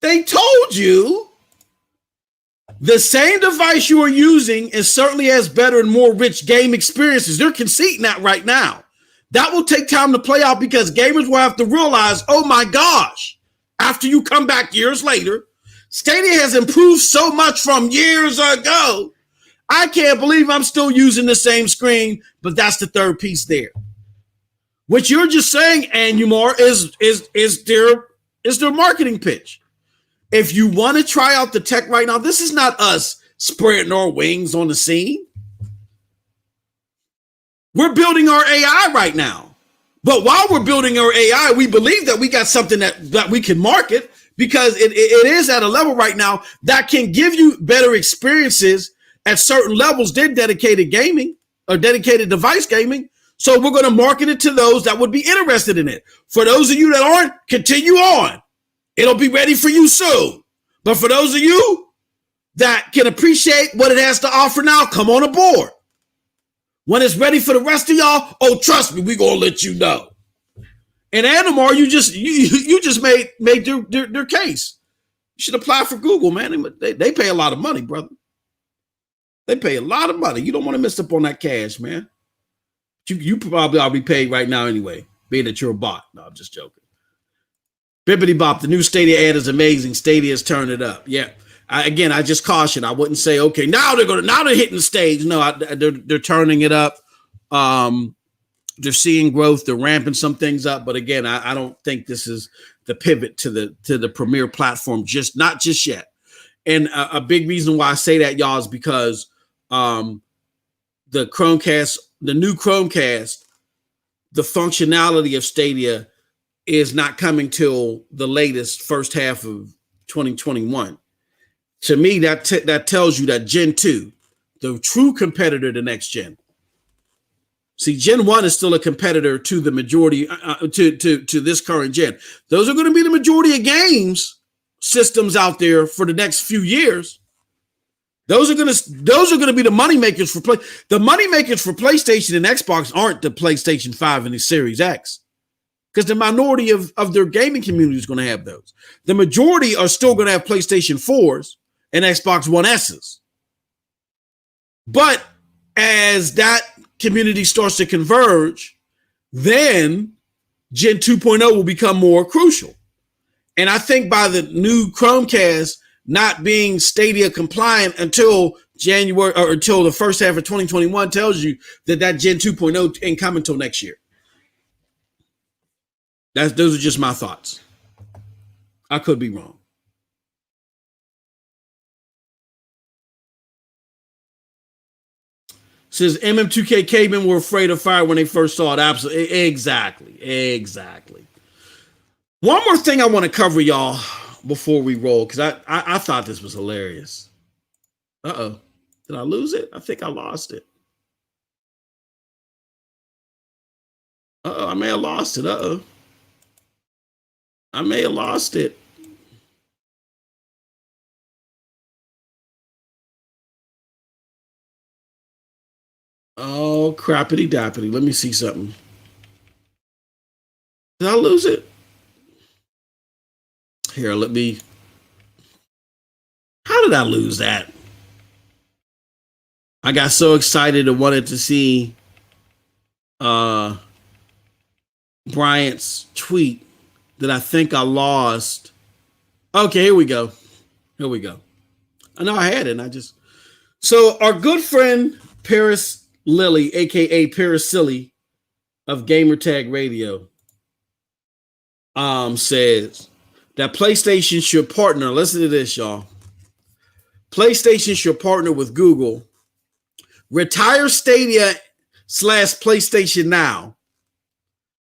They told you. The same device you are using and certainly has better and more rich game experiences. They're conceding that right now. That will take time to play out because gamers will have to realize, oh my gosh, after you come back years later, Stadia has improved so much from years ago. I can't believe I'm still using the same screen, but that's the third piece there. What you're just saying, Anumar, is their marketing pitch. If you want to try out the tech right now, this is not us spreading our wings on the scene. We're building our AI right now. But while we're building our AI, we believe that we got something that we can market because it is at a level right now that can give you better experiences at certain levels than dedicated gaming or dedicated device gaming. So we're going to market it to those that would be interested in it. For those of you that aren't, continue on. It'll be ready for you soon. But for those of you that can appreciate what it has to offer now, come on aboard. When it's ready for the rest of y'all, oh, trust me, we're going to let you know. And Animar, you just made their case. You should apply for Google, man. They pay a lot of money, brother. They pay a lot of money. You don't want to miss up on that cash, man. You probably already paid right now anyway, being that you're a bot. No, I'm just joking. Bibbity Bop, the new Stadia ad is amazing. Stadia's turned it up. Yeah. I just caution. I wouldn't say, okay, now they're hitting the stage. No, they're turning it up. They're seeing growth. They're ramping some things up. But again, I don't think this is the pivot to the premier platform, not just yet. And a big reason why I say that, y'all, is because the Chromecast, the new Chromecast, the functionality of Stadia is not coming till the latest first half of 2021. To me, that tells you that Gen 2, the true competitor to next gen. See, Gen 1 is still a competitor to the majority, to this current gen. Those are going to be the majority of games systems out there for the next few years. Those are going to be the money makers for the money makers for PlayStation and Xbox aren't the PlayStation 5 and the Series X. Because the minority of their gaming community is going to have those. The majority are still going to have PlayStation 4s and Xbox One S's. But as that community starts to converge, then Gen 2.0 will become more crucial. And I think by the new Chromecast not being Stadia compliant until January or until the first half of 2021 tells you that Gen 2.0 ain't coming until next year. Those are just my thoughts. I could be wrong. Says MM2K cavemen were afraid of fire when they first saw it. Absolutely. Exactly. One more thing I want to cover, y'all, before we roll, because I thought this was hilarious. Uh-oh. Did I lose it? I think I lost it. Uh-oh, I may have lost it. Uh-oh. I may have lost it. Oh, crappity dappity. Let me see something. Did I lose it? Here, let me. How did I lose that? I got so excited and wanted to see Bryant's tweet that I think I lost. Okay, here we go. I know I had it. So our good friend Paris Lilly, aka Paris Silly of Gamertag Radio, says that PlayStation should partner. Listen to this, y'all. PlayStation should partner with Google, retire Stadia / PlayStation Now,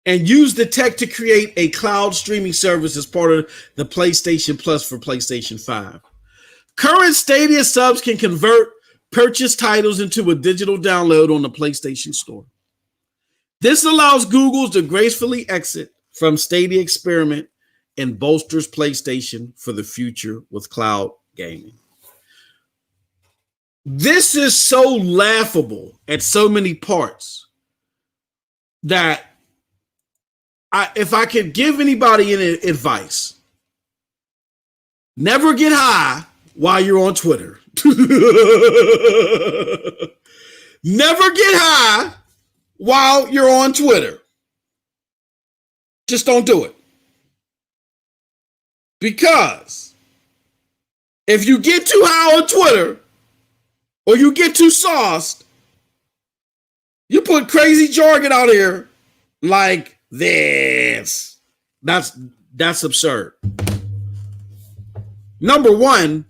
and use the tech to create a cloud streaming service as part of the PlayStation Plus for PlayStation 5. Current Stadia subs can convert purchase titles into a digital download on the PlayStation Store. This allows Google to gracefully exit from Stadia experiment and bolsters PlayStation for the future with cloud gaming. This is so laughable at so many parts that if I could give anybody any advice, never get high while you're on Twitter. Never get high while you're on Twitter. Just don't do it. Because if you get too high on Twitter or you get too sauced, you put crazy jargon out here like this. That's absurd. Number one,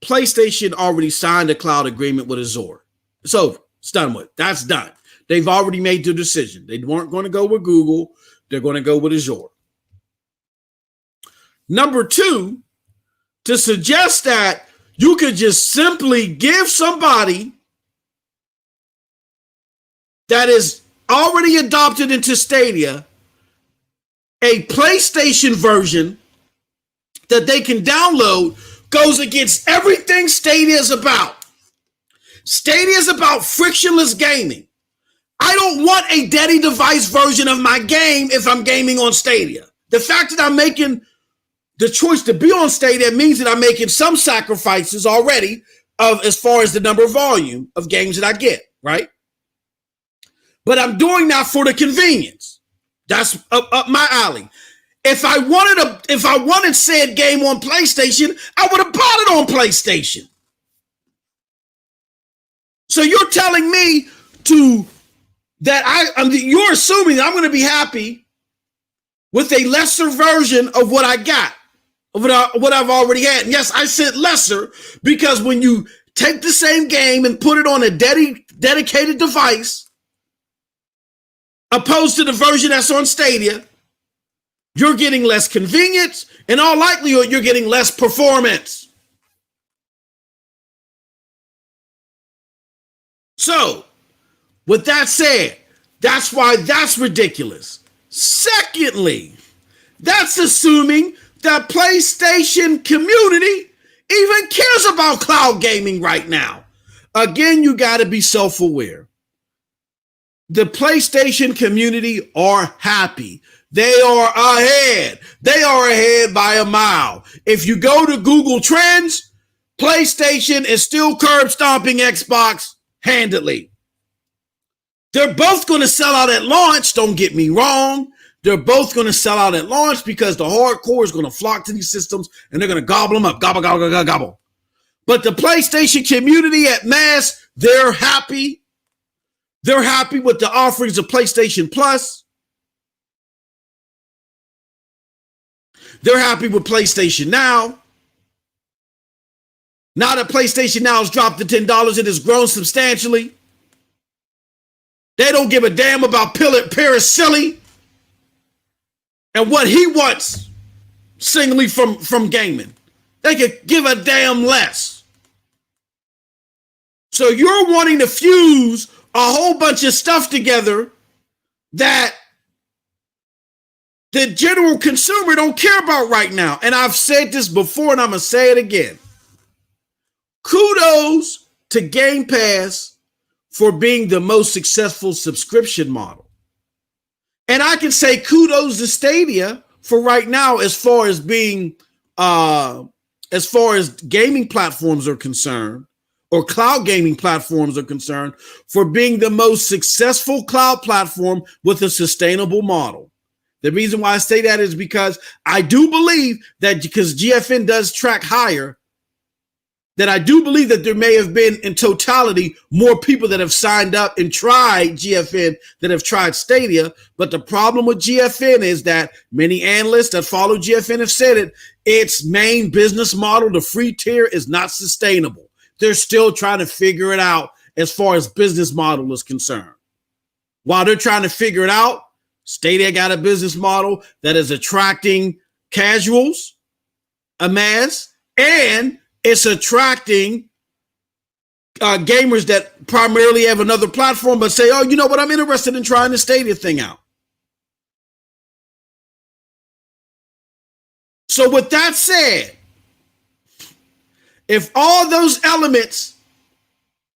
PlayStation already signed a cloud agreement with Azure. It's over. It's done with. That's done. They've already made their decision. They weren't going to go with Google. They're going to go with Azure. Number two, to suggest that you could just simply give somebody that is already adopted into Stadia a PlayStation version that they can download goes against everything Stadia is about. Stadia is about frictionless gaming. I don't want a daddy device version of my game if I'm gaming on Stadia. The fact that I'm making the choice to be on Stadia means that I'm making some sacrifices already of as far as the number of volume of games that I get, right? But I'm doing that for the convenience. That's up my alley. If I wanted said game on PlayStation, I would have bought it on PlayStation. So you're telling me you're assuming that I'm going to be happy with a lesser version of what I got, of what I've already had. And yes, I said lesser because when you take the same game and put it on a dedicated device, opposed to the version that's on Stadia, you're getting less convenience, and all likelihood, you're getting less performance. So, with that said, that's why that's ridiculous. Secondly, that's assuming that PlayStation community even cares about cloud gaming right now. Again, you got to be self-aware. The PlayStation community are happy. They are ahead. They are ahead by a mile. If you go to Google Trends, PlayStation is still curb stomping Xbox handedly. They're both going to sell out at launch. Don't get me wrong. They're both going to sell out at launch because the hardcore is going to flock to these systems and they're going to gobble them up. Gobble, gobble, gobble, gobble. But the PlayStation community at mass, they're happy. They're happy with the offerings of PlayStation Plus. They're happy with PlayStation Now. Now that PlayStation Now has dropped to $10, it has grown substantially. They don't give a damn about Parasilly and what he wants singly from gaming. They could give a damn less. So you're wanting to fuse a whole bunch of stuff together that the general consumer don't care about right now. And I've said this before and I'm going to say it again. Kudos to Game Pass for being the most successful subscription model. And I can say kudos to Stadia for right now as far as being, as far as gaming platforms are concerned, or cloud gaming platforms are concerned, for being the most successful cloud platform with a sustainable model. The reason why I say that is because I do believe that, because GFN does track higher, that I do believe that there may have been in totality more people that have signed up and tried GFN that have tried Stadia. But the problem with GFN is that many analysts that follow GFN have said it, its main business model, the free tier, is not sustainable. They're still trying to figure it out as far as business model is concerned. While they're trying to figure it out, Stadia got a business model that is attracting casuals, a mass, and it's attracting gamers that primarily have another platform, but say, oh, you know what? I'm interested in trying the Stadia thing out. So with that said, if all those elements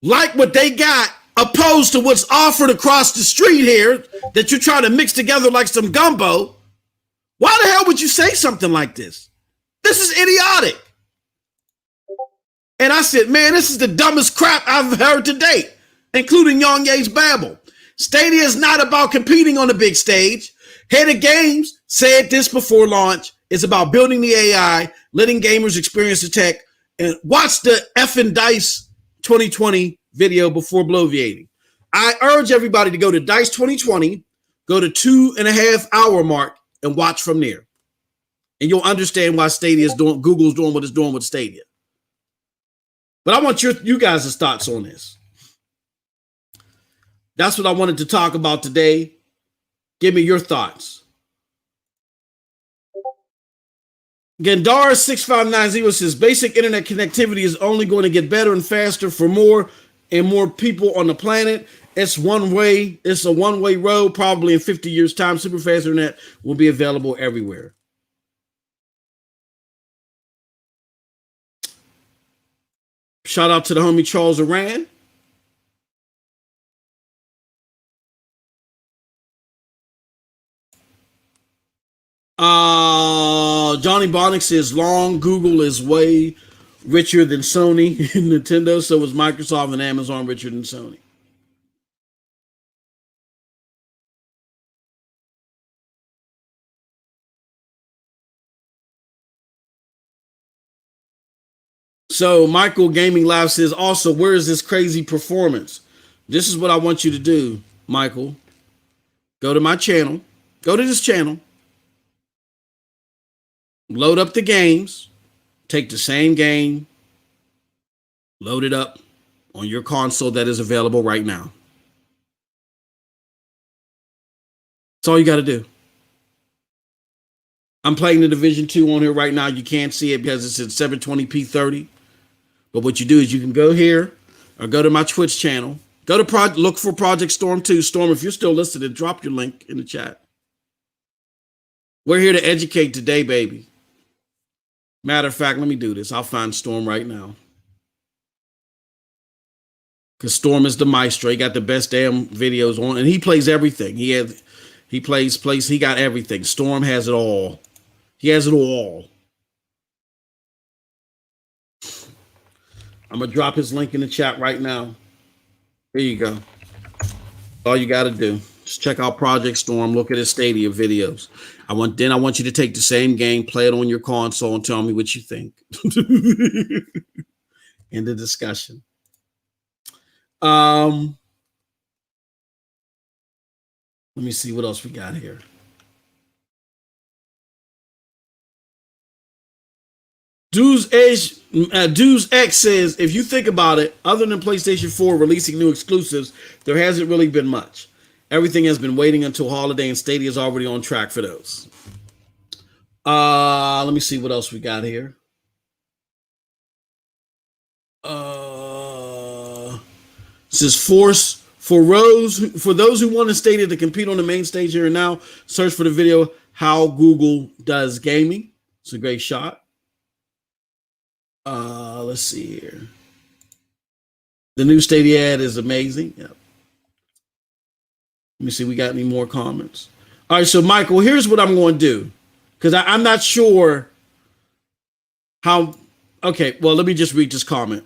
like what they got opposed to what's offered across the street here that you're trying to mix together like some gumbo, why the hell would you say something like this? This is idiotic. And I said, man, this is the dumbest crap I've heard to date, including Yang Ye's babble. Stadia is not about competing on the big stage. Head of Games said this before launch. It's about building the AI, letting gamers experience the tech, and watch the effing DICE 2020 video before bloviating. I urge everybody to go to DICE 2020, go to 2.5 hour mark, and watch from there. And you'll understand why Stadia is doing, Google's doing what it's doing with Stadia. But I want you guys' thoughts on this. That's what I wanted to talk about today. Give me your thoughts. Gandar6590 says basic internet connectivity is only going to get better and faster for more and more people on the planet. It's a one-way road. Probably in 50 years' time, super fast internet will be available everywhere. Shout out to the homie Charles Aran. Johnny Bonnick says long Google is way richer than Sony and Nintendo. So is Microsoft and Amazon richer than Sony. So Michael Gaming Live says also, where is this crazy performance? This is what I want you to do, Michael. Go to my channel. Go to this channel. Load up the games. Take the same game. Load it up on your console that is available right now. That's all you got to do. I'm playing the Division 2 on here right now. You can't see it because it's at 720p 30. But what you do is you can go here or go to my Twitch channel. Go to look for Project Storm 2. Storm, if you're still listening, drop your link in the chat. We're here to educate today, baby. Matter of fact, let me do this. I'll find Storm right now. Because Storm is the maestro. He got the best damn videos on. And he plays everything. He got everything. Storm has it all. He has it all. I'm going to drop his link in the chat right now. Here you go. All you got to do. Just check out Project Storm. Look at his Stadia videos. I want you to take the same game, play it on your console, and tell me what you think. In the discussion. Let me see what else we got here. Dues X says, if you think about it, other than PlayStation 4 releasing new exclusives, there hasn't really been much. Everything has been waiting until holiday, and Stadia is already on track for those. Let me see what else we got here. This is Force for those who want to Stadia to compete on the main stage here and now. Search for the video "How Google Does Gaming." It's a great shot. Let's see here. The new Stadia ad is amazing. Yep. Let me see. We got any more comments? All right. So Michael, here's what I'm going to do. Because I'm not sure how. Okay. Well, let me just read this comment.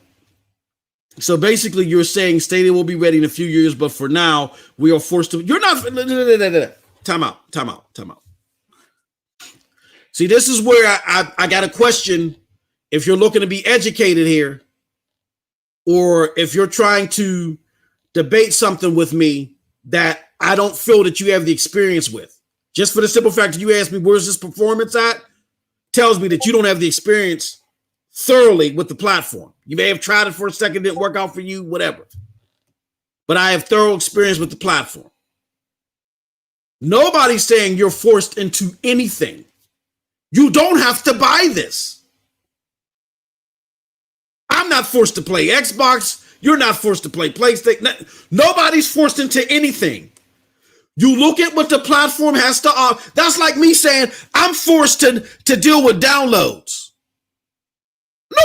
So basically you're saying Stadia will be ready in a few years, but for now we are forced to, you're not, time out. See, this is where I got a question. If you're looking to be educated here, or if you're trying to debate something with me that I don't feel that you have the experience with, just for the simple fact that you asked me, where's this performance at? Tells me that you don't have the experience thoroughly with the platform. You may have tried it for a second, didn't work out for you, whatever. But I have thorough experience with the platform. Nobody's saying you're forced into anything. You don't have to buy this. I'm not forced to play Xbox. You're not forced to play PlayStation. Nobody's forced into anything. You look at what the platform has to offer. That's like me saying I'm forced to deal with downloads.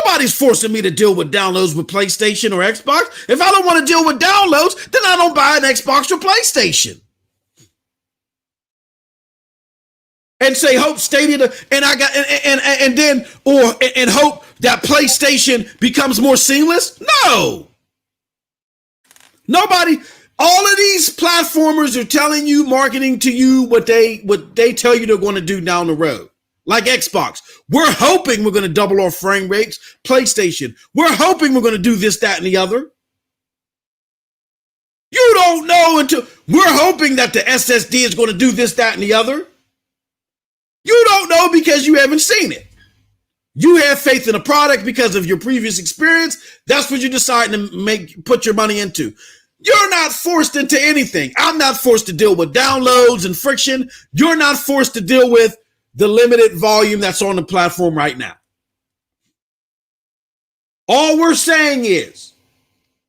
Nobody's forcing me to deal with downloads with PlayStation or Xbox. If I don't want to deal with downloads, then I don't buy an Xbox or PlayStation. And say hope Stadia and I got and then or hope that PlayStation becomes more seamless? No. Nobody. All of these platformers are telling you, marketing to you what they tell you they're going to do down the road. Like Xbox. We're hoping we're going to double our frame rates. PlayStation. We're hoping we're going to do this, that, and the other. You don't know until we're hoping that the SSD is going to do this, that, and the other. You don't know because you haven't seen it. You have faith in a product because of your previous experience. That's what you decide to put your money into. You're not forced into anything. I'm not forced to deal with downloads and friction. You're not forced to deal with the limited volume that's on the platform right now. All we're saying is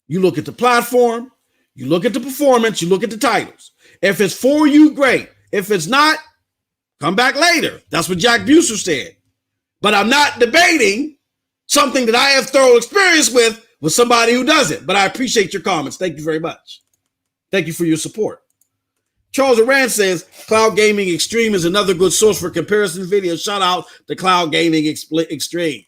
you look at the platform, you look at the performance, you look at the titles. If it's for you, great. If it's not, come back later. That's what Jack Buser said. But I'm not debating something that I have thorough experience with somebody who doesn't. But I appreciate your comments. Thank you very much. Thank you for your support. Charles Arand says, Cloud Gaming Extreme is another good source for comparison videos. Shout out to Cloud Gaming Extreme.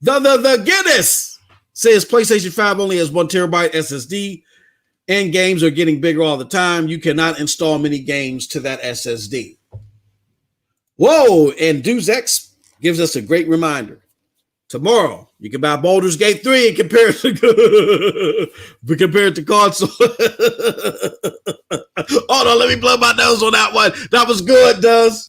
The Guinness says PlayStation 5 only has 1 terabyte SSD and games are getting bigger all the time. You cannot install many games to that SSD. Whoa, and Dosage gives us a great reminder. Tomorrow, you can buy Baldur's Gate 3 and compare it to console. Hold on, let me blow my nose on that one. That was good, Does.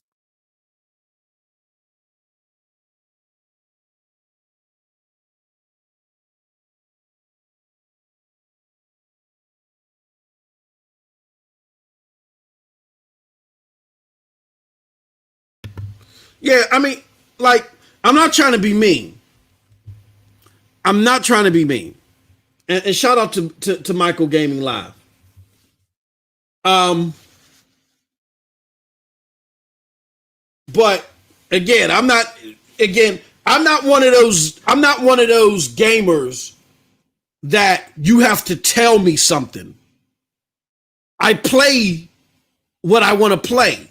Yeah, I mean, like, I'm not trying to be mean. I'm not trying to be mean. And shout out to Michael Gaming Live. But again, I'm not one of those gamers that you have to tell me something. I play what I want to play.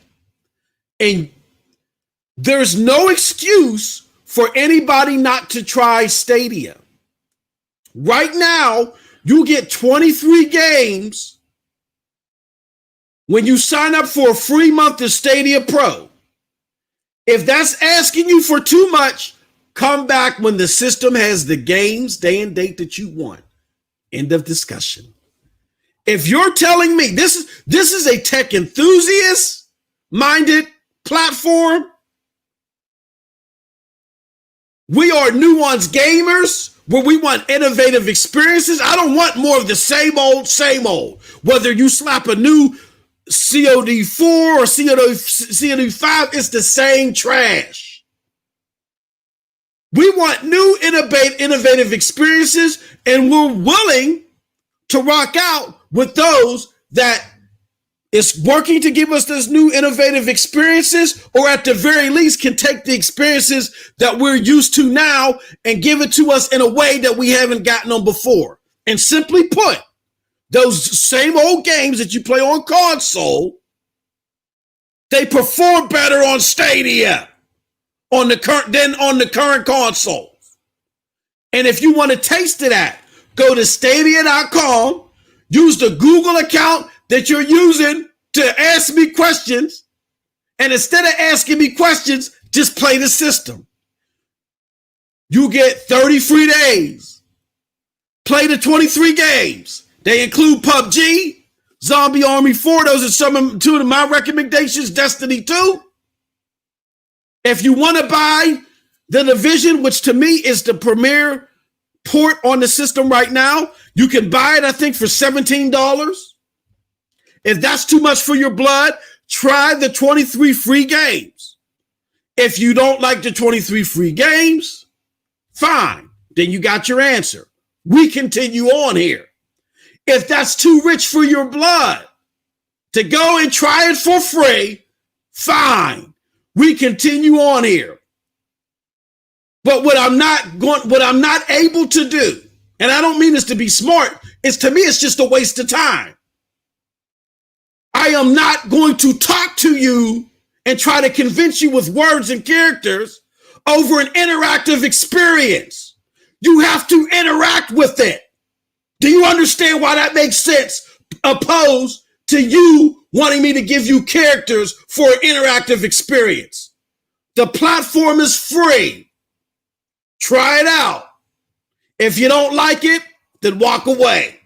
And there's no excuse for anybody not to try Stadia. Right now, you get 23 games when you sign up for a free month of Stadia Pro. If that's asking you for too much, come back when the system has the games, day and date that you want. End of discussion. If you're telling me this is a tech enthusiast minded platform, we are nuanced gamers where we want innovative experiences. I don't want more of the same old. Whether you slap a new COD4 or COD5, it's the same trash. We want new innovative experiences, and we're willing to rock out with those that is working to give us those new innovative experiences, or at the very least can take the experiences that we're used to now and give it to us in a way that we haven't gotten them before. And simply put, those same old games that you play on console, they perform better on Stadia than on the current consoles. And if you want a taste of that, go to stadia.com, use the Google account that you're using to ask me questions, and instead of asking me questions, just play the system. You get 30 free days. Play the 23 games. They include PUBG, Zombie Army 4. Those are two of my recommendations. Destiny 2. If you want to buy The Division, which to me is the premier port on the system right now, you can buy it, I think, for $17. If that's too much for your blood, try the 23 free games. If you don't like the 23 free games, fine. Then you got your answer. We continue on here. If that's too rich for your blood to go and try it for free, fine. We continue on here. But what I'm not able to do, and I don't mean this to be smart, to me, it's just a waste of time. I am not going to talk to you and try to convince you with words and characters over an interactive experience. You have to interact with it. Do you understand why that makes sense? Opposed to you wanting me to give you characters for an interactive experience. The platform is free. Try it out. If you don't like it, then walk away.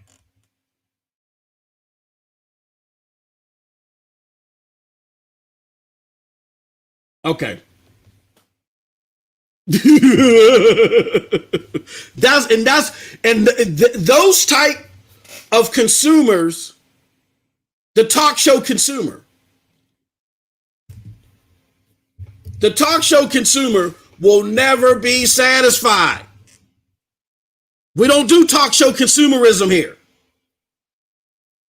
Okay. Those type of consumers, the talk show consumer will never be satisfied. We don't do talk show consumerism here.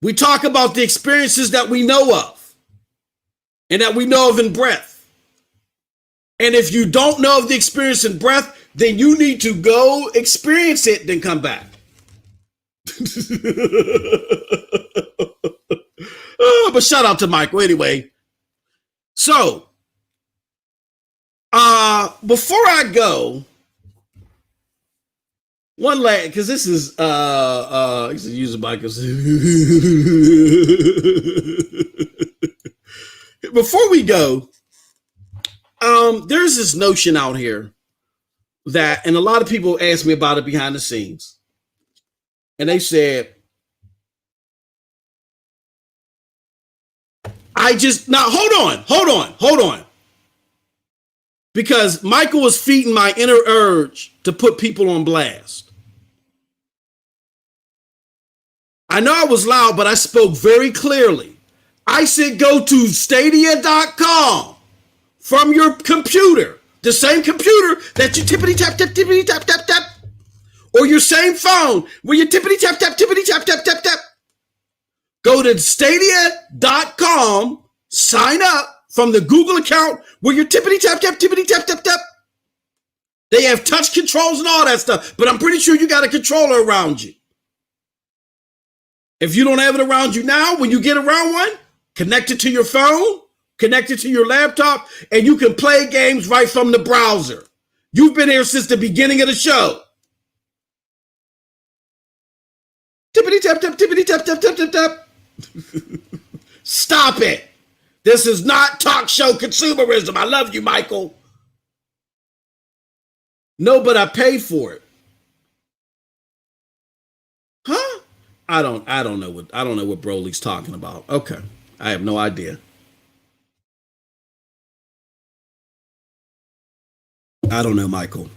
We talk about the experiences that we know of and that we know of in breadth. And if you don't know of the experience in breadth, then you need to go experience it, then come back. But shout out to Michael anyway. So, before I go, one last, because this is using Michael's. Before we go, there's this notion out here that, and a lot of people ask me about it behind the scenes, and they said, hold on. Because Michael was feeding my inner urge to put people on blast. I know I was loud, but I spoke very clearly. I said, go to stadia.com from your computer, the same computer that you tippity tap, or your same phone where you tippity tap, tap. Go to stadia.com, sign up from the Google account where you're tippity tap. They have touch controls and all that stuff, but I'm pretty sure you got a controller around you. If you don't have it around you now, when you get around one, connect it to your phone, connect it to your laptop, and you can play games right from the browser. You've been here since the beginning of the show. Tippity tap. Stop it. This is not talk show consumerism. I love you, Michael. No, but I paid for it. Huh? I don't know what Broly's talking about. Okay. I have no idea. I don't know, Michael.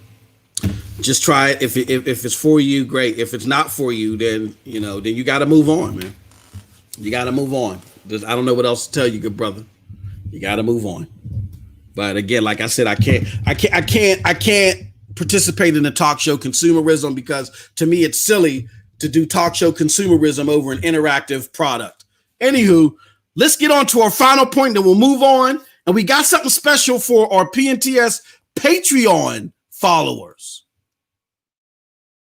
Just try it. If it's for you, great. If it's not for you, then you got to move on, man. You got to move on. I don't know what else to tell you, good brother. You got to move on. But again, like I said, I can't participate in the talk show consumerism because to me it's silly to do talk show consumerism over an interactive product. Anywho, let's get on to our final point, then we'll move on. And we got something special for our PNTS Patreon followers.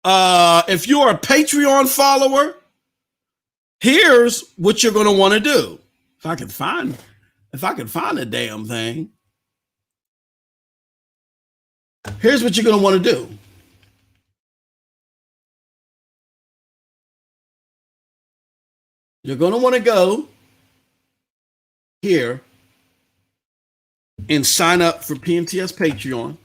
If you're a Patreon follower, here's what you're going to want to do. If I can find the damn thing. Here's what you're going to want to do. You're going to want to go here and sign up for PNTS Patreon.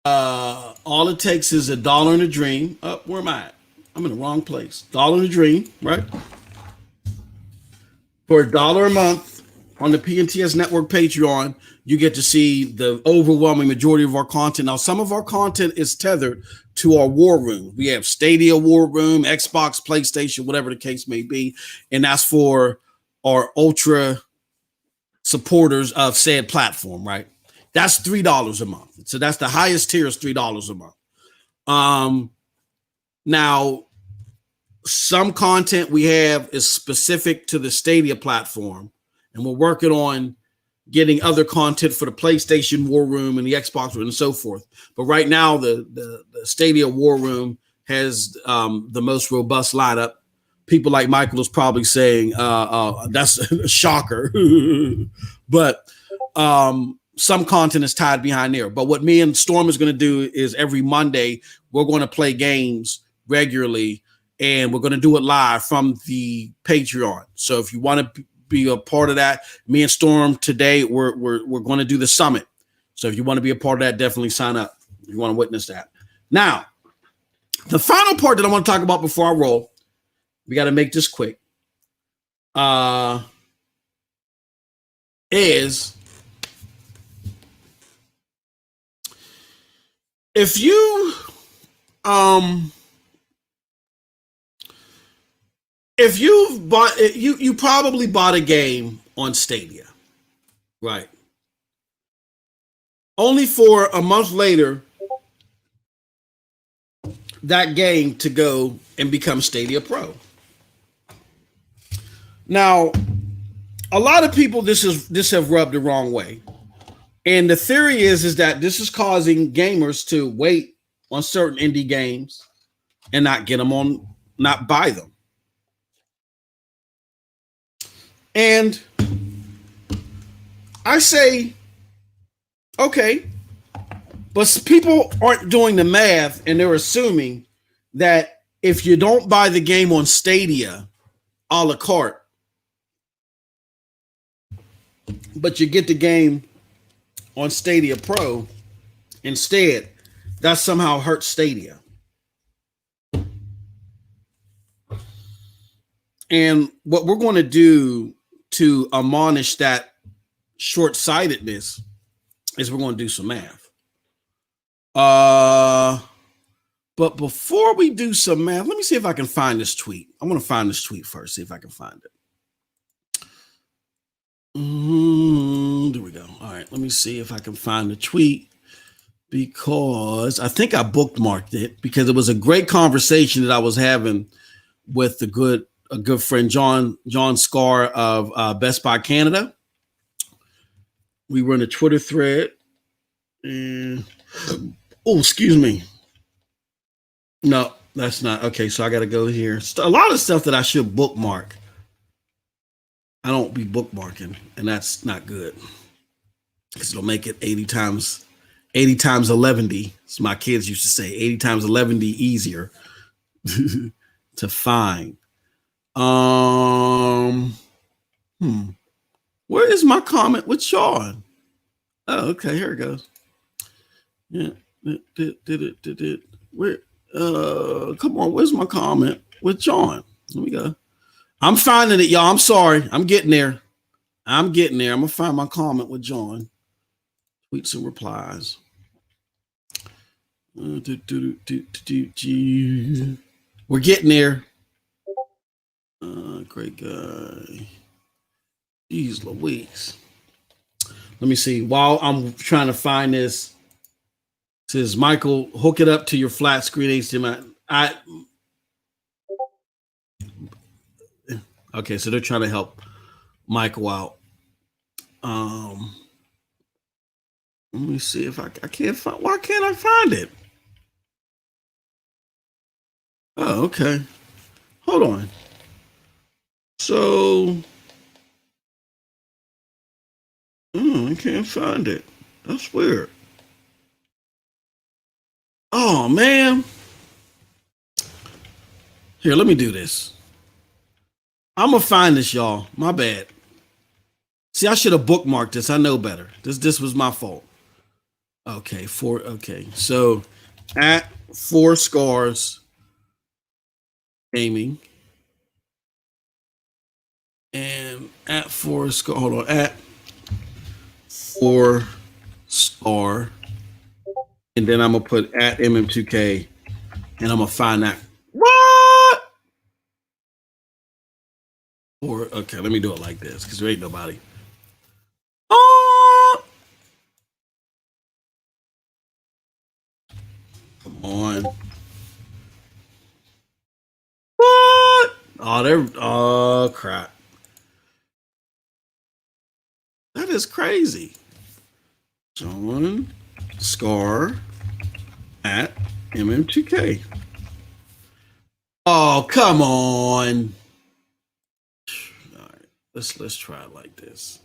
All it takes is $1 and a dream. Where am I at? I'm in the wrong place. $1 and a dream, right? For $1 a month on the PNTS Network Patreon, you get to see the overwhelming majority of our content. Now, some of our content is tethered to our war room. We have Stadia war room, Xbox, PlayStation, whatever the case may be. And that's for our ultra supporters of said platform, right? That's $3 a month. So that's the highest tier is $3 a month. Now, some content we have is specific to the Stadia platform, and we're working on getting other content for the PlayStation War Room and the Xbox Room and so forth. But right now, the Stadia War Room has the most robust lineup. People like Michael is probably saying that's a shocker. But some content is tied behind there. But what me and Storm is going to do is every Monday, we're going to play games regularly, and we're going to do it live from the Patreon. So if you want to be a part of that, me and Storm today, we're going to do the summit. So if you want to be a part of that, definitely sign up. If you want to witness that. Now, the final part that I want to talk about before I roll, we got to make this quick, is if you if you've bought you probably bought a game on Stadia, right? Only for a month later that game to go and become Stadia Pro. Now, a lot of people this have rubbed the wrong way. And the theory is that this is causing gamers to wait on certain indie games and not get them on, not buy them. And I say, okay, but people aren't doing the math, and they're assuming that if you don't buy the game on Stadia a la carte, but you get the game on Stadia Pro instead, that somehow hurts Stadia. And what we're going to do to admonish that short-sightedness is we're going to do some math. But before we do some math, let me see if I can find this tweet. I'm going to find this tweet first, see if I can find it. There we go. All right, let me see if I can find the tweet, because I think I bookmarked it because it was a great conversation that I was having with a good friend, John Scar of Best Buy Canada. We were in a Twitter thread, and excuse me. No, that's not okay. So I got to go here. A lot of stuff that I should bookmark, I don't be bookmarking, and that's not good because it'll make it 80 times 11. As my kids used to say, 80 times 11 easier to find. Where is my comment with Sean? Oh, okay, here it goes. Yeah, did it. Where? Come on, where's my comment with John? Here we go. I'm finding it, y'all. I'm sorry. I'm getting there. I'm gonna find my comment with John. Tweets and replies. We're getting there. Great guy. Jeez Louise. Let me see. While I'm trying to find this, it says, Michael, hook it up to your flat screen HDMI. Okay, so they're trying to help Michael out. Let me see if I can't find. Why can't I find it? Oh, okay. Hold on. So, I can't find it. That's weird. Oh, man. Here, let me do this. I'm going to find this, y'all. My bad. See, I should have bookmarked this. I know better. This was my fault. Okay, so at 4 Scars Gaming and at 4 Scar, hold on, at 4 Scar, and then I'm gonna put at MM2K, and I'm gonna find that. What? Or okay, let me do it like this because there ain't nobody. Come on. What? Oh, crap. That is crazy. John Scar at MM2K. Oh, come on. All right, let's try it like this.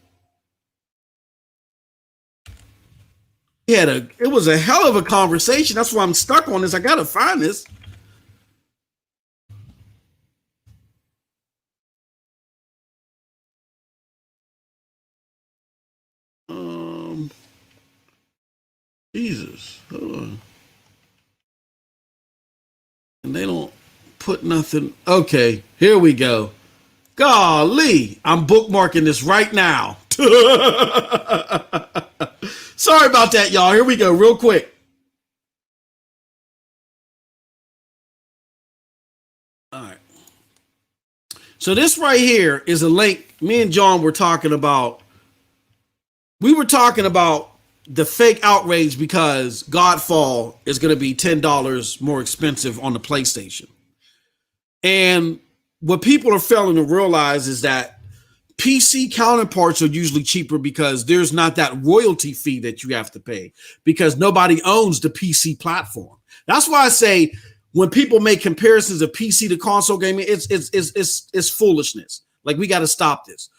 it was a hell of a conversation. That's why I'm stuck on this. I gotta find this. Jesus, hold on. And they don't put nothing. Okay, here we go. Golly, I'm bookmarking this right now. Sorry about that, y'all. Here we go, real quick. All right. So this right here is a link. Me and John were talking about. We were talking about the fake outrage because Godfall is going to be $10 more expensive on the PlayStation. And what people are failing to realize is that PC counterparts are usually cheaper because there's not that royalty fee that you have to pay because nobody owns the PC platform. That's why I say when people make comparisons of PC to console gaming, it's foolishness. Like, we got to stop this.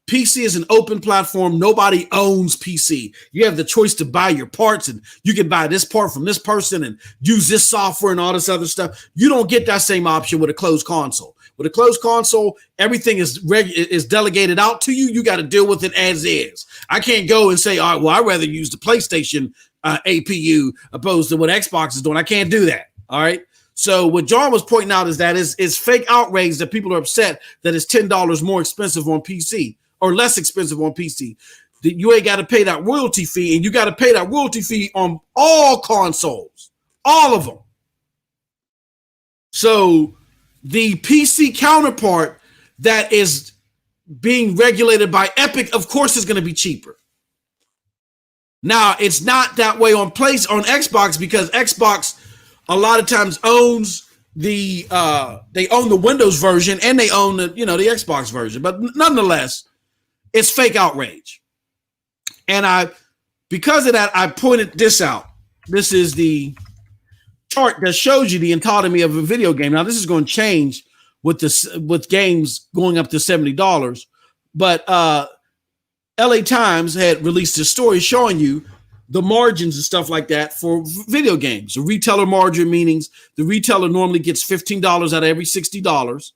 PC is an open platform. Nobody owns PC. You have the choice to buy your parts, and you can buy this part from this person and use this software and all this other stuff. You don't get that same option with a closed console. With a closed console, everything is delegated out to you. You got to deal with it as is. I can't go and say, all right, well, I'd rather use the PlayStation APU opposed to what Xbox is doing. I can't do that. All right. So what John was pointing out is that is fake outrage that people are upset that it's $10 more expensive on PC or less expensive on PC. That you ain't got to pay that royalty fee, and you got to pay that royalty fee on all consoles, all of them. So the PC counterpart that is being regulated by Epic, of course, is going to be cheaper. Now, it's not that way on Xbox because Xbox a lot of times owns they own the Windows version and they own the Xbox version. But nonetheless, it's fake outrage. And because of that, I pointed this out. This is the chart that shows you the autonomy of a video game. Now, this is going to change with games going up to $70. But LA Times had released a story showing you the margins and stuff like that for video games. The retailer margin, meaning the retailer normally gets $15 out of every $60.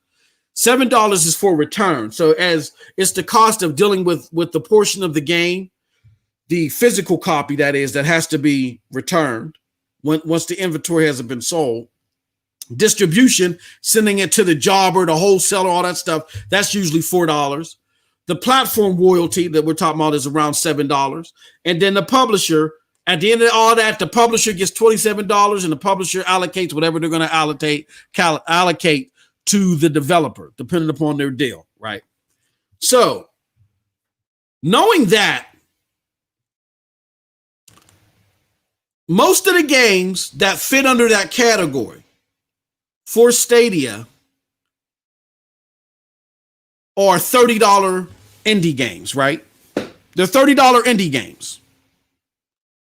$7 is for return. So as it's the cost of dealing with the portion of the game, the physical copy that has to be returned once the inventory hasn't been sold. Distribution, sending it to the jobber, the wholesaler, all that stuff, that's usually $4. The platform royalty that we're talking about is around $7. And then the publisher, at the end of all that, the publisher gets $27 and the publisher allocates whatever they're going to allocate to the developer, depending upon their deal, right? So, knowing that, most of the games that fit under that category for Stadia are $30 indie games, right? They're $30 indie games.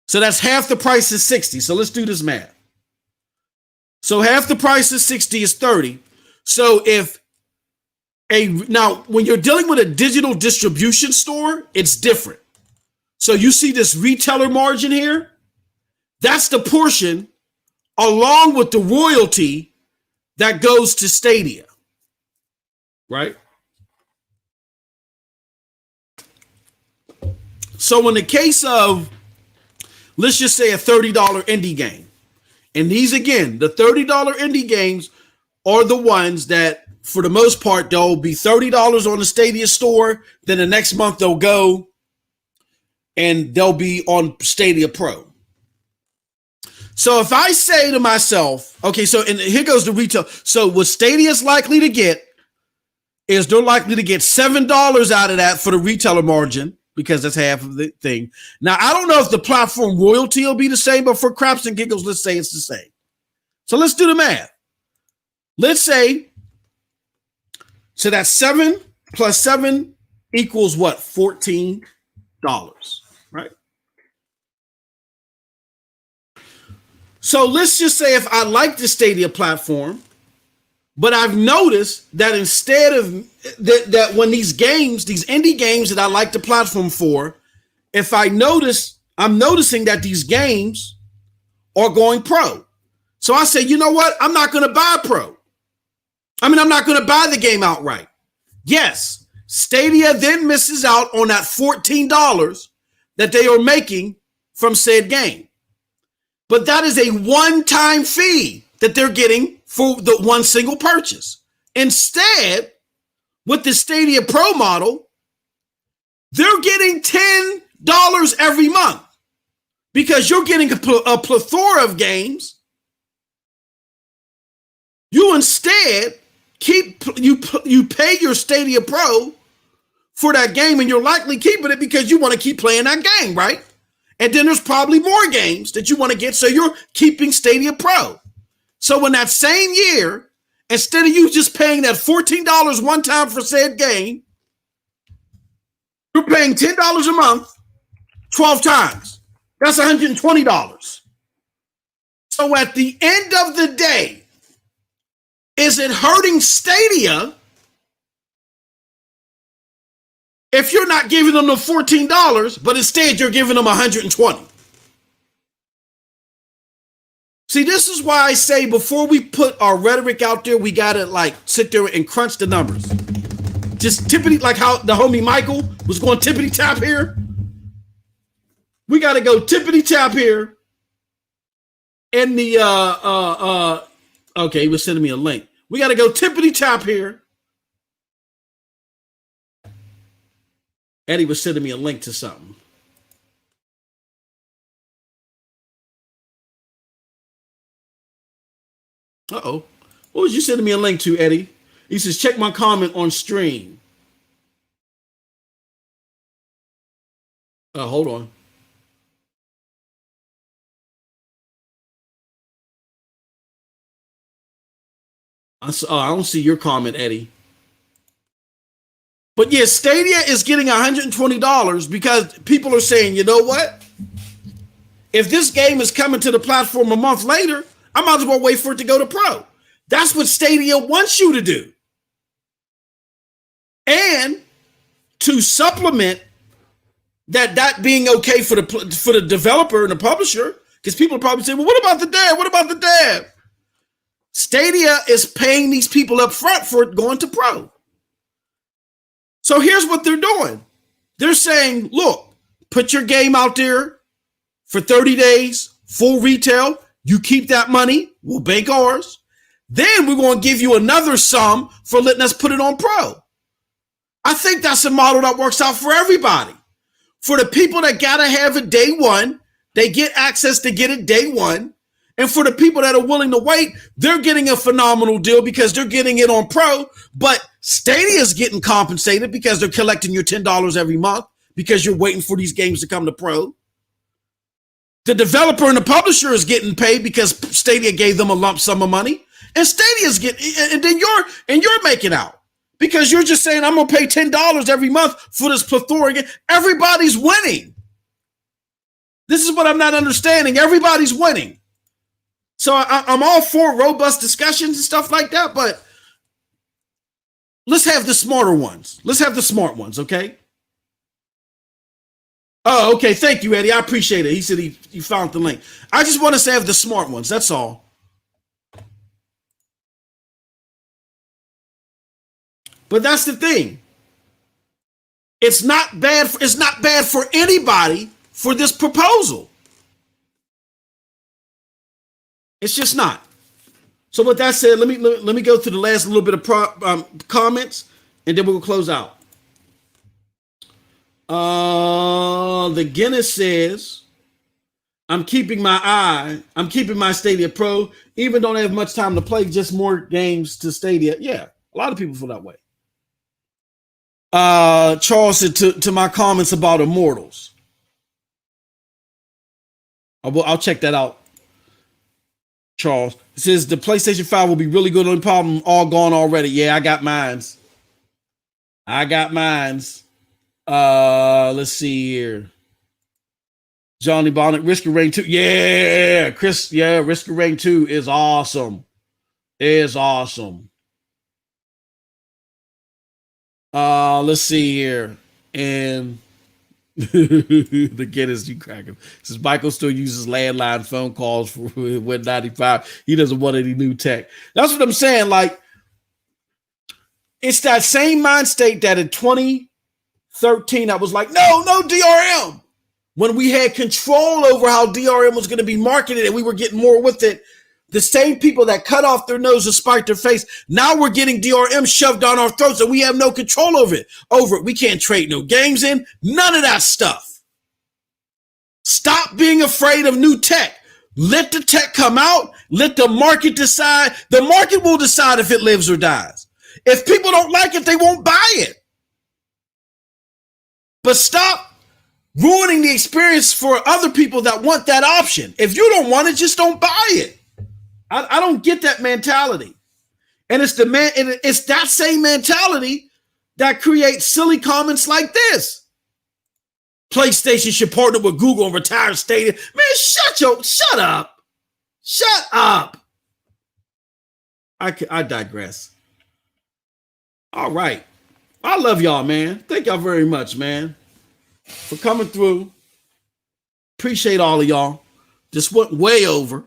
So that's half the price is $60. So let's do this math. So half the price is $60 is $30. So now when you're dealing with a digital distribution store, it's different. So you see this retailer margin here? That's the portion along with the royalty that goes to Stadia, right? So in the case of, let's just say a $30 indie game, and these, again, the $30 indie games are the ones that, for the most part, they'll be $30 on the Stadia store. Then the next month they'll go and they'll be on Stadia Pro. So if I say to myself, okay, so and here goes the retail. So what Stadia's likely to get is they're likely to get $7 out of that for the retailer margin, because that's half of the thing. Now, I don't know if the platform royalty will be the same, but for craps and giggles, let's say it's the same. So let's do the math. Let's say, so that's 7 plus 7 equals what? $14, right? So let's just say if I like the Stadia platform, but I've noticed that instead of that when these games, these indie games that I like the platform for, if I notice I'm noticing that these games are going pro. So I say, you know what? I'm not going to buy pro. I'm not going to buy the game outright. Yes, Stadia then misses out on that $14 that they are making from said game. But that is a one-time fee that they're getting for the one single purchase. Instead, with the Stadia Pro model, they're getting $10 every month because you're getting a plethora of games. You instead you pay your Stadia Pro for that game, and you're likely keeping it because you want to keep playing that game, right? And then there's probably more games that you want to get, so you're keeping Stadia Pro. So in that same year, instead of you just paying that $14 one time for said game, you're paying $10 a month, 12 times. That's $120. So at the end of the day, is it hurting Stadia if you're not giving them the $14, but instead you're giving them $120? See, this is why I say before we put our rhetoric out there, we gotta like sit there and crunch the numbers. Just tippity, like how the homie Michael was going tippity tap here. We gotta go tippity tap here. In the okay, he was sending me a link. We gotta go tippity tap here. Eddie was sending me a link to something. Uh-oh. What was you sending me a link to, Eddie? He says, check my comment on stream. Hold on. I don't see your comment, Eddie. But yeah, Stadia is getting $120 because people are saying, you know what? If this game is coming to the platform a month later, I might as well wait for it to go to pro. That's what Stadia wants you to do. And to supplement that being okay for the developer and the publisher, because people are probably saying, well, what about the dev? What about the dev? Stadia is paying these people up front for it going to pro. So here's what they're doing. They're saying, look, put your game out there for 30 days, full retail. You keep that money. We'll bank ours. Then we're going to give you another sum for letting us put it on pro. I think that's a model that works out for everybody. For the people that got to have it day one, they get access to get it day one. And for the people that are willing to wait, they're getting a phenomenal deal because they're getting it on pro. But Stadia is getting compensated because they're collecting your $10 every month because you're waiting for these games to come to pro. The developer and the publisher is getting paid because Stadia gave them a lump sum of money. And Stadia's getting, and then you're making out because you're just saying, I'm going to pay $10 every month for this plethora. Everybody's winning. This is what I'm not understanding. Everybody's winning. So I'm all for robust discussions and stuff like that, but let's have the smarter ones. Let's have the smart ones, okay? Oh, okay. Thank you, Eddie. I appreciate it. He said he found the link. I just want us to have the smart ones. That's all. But that's the thing. It's not bad for anybody for this proposal. It's just not. So with that said, let me go through the last little bit of comments, and then we'll close out. The Guinness says, I'm keeping my Stadia Pro, even though I have much time to play, just more games to Stadia. Yeah, a lot of people feel that way. Charles said to my comments about Immortals. I'll check that out. Charles, it says the PlayStation 5 will be really good. Only problem, all gone already. Yeah, I got mines. Let's see here. Johnny Bonnet, Risk of Rain 2. Yeah, Chris. Yeah, Risk of Rain 2 is awesome. Let's see here. And The Guinness, you crack him. Since Michael still uses landline phone calls for Win 95, he doesn't want any new tech. That's what I'm saying. Like, it's that same mind state that in 2013, I was like, no DRM. When we had control over how DRM was going to be marketed and we were getting more with it, the same people that cut off their nose and spiked their face, now we're getting DRM shoved down our throats and we have no control over it. We can't trade no games in, none of that stuff. Stop being afraid of new tech. Let the tech come out. Let the market decide. The market will decide if it lives or dies. If people don't like it, they won't buy it. But stop ruining the experience for other people that want that option. If you don't want it, just don't buy it. I don't get that mentality. And it's that same mentality that creates silly comments like this. PlayStation should partner with Google and retire Stadia. Man, shut up. Shut up. I digress. All right. I love y'all, man. Thank y'all very much, man, for coming through. Appreciate all of y'all. Just went way over.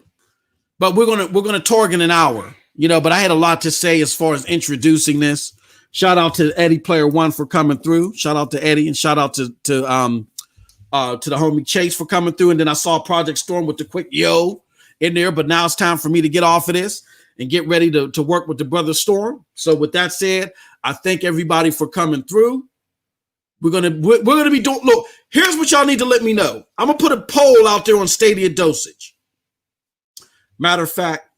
But we're gonna target an hour, but I had a lot to say as far as introducing this. Shout out to Eddie Player One for coming through. Shout out to Eddie, and shout out to the homie Chase for coming through. And then I saw Project Storm with the quick yo in there. But now it's time for me to get off of this and get ready to work with the brother Storm. So with that said, I thank everybody for coming through. We're gonna be doing. Look, here's what y'all need to let me know. I'm gonna put a poll out there on Stadia Dosage. Matter of fact,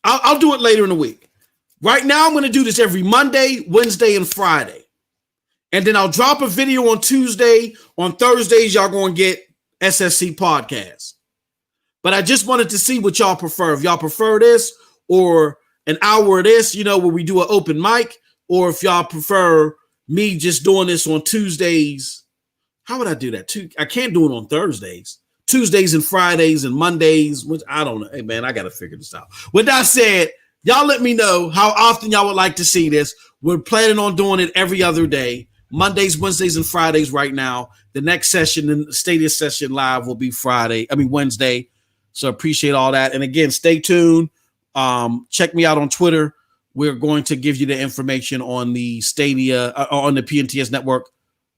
I'll do it later in the week. Right now, I'm going to do this every Monday, Wednesday, and Friday. And then I'll drop a video on Tuesday. On Thursdays, y'all going to get SSC podcasts. But I just wanted to see what y'all prefer. If y'all prefer this or an hour of this, where we do an open mic, or if y'all prefer me just doing this on Tuesdays. How would I do that? I can't do it on Thursdays. Tuesdays and Fridays and Mondays, which I don't know. Hey, man, I got to figure this out. With that said, y'all let me know how often y'all would like to see this. We're planning on doing it every other day. Mondays, Wednesdays, and Fridays right now. The next session, the Stadia session live, will be Wednesday. So appreciate all that. And again, stay tuned. Check me out on Twitter. We're going to give you the information on the Stadia, on the PNTS Network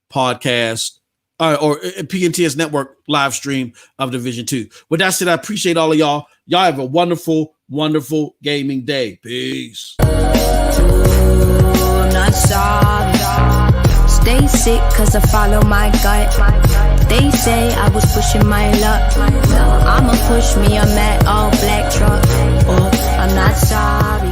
podcast. Or PNTS Network live stream of Division 2. With that said, I appreciate all of y'all. Y'all have a wonderful, wonderful gaming day. Peace. Not sorry. Stay sick cause I follow my gut. They say I was pushing my luck. No, I'ma push me, I'm at all black truck. Oh, I'm not sorry.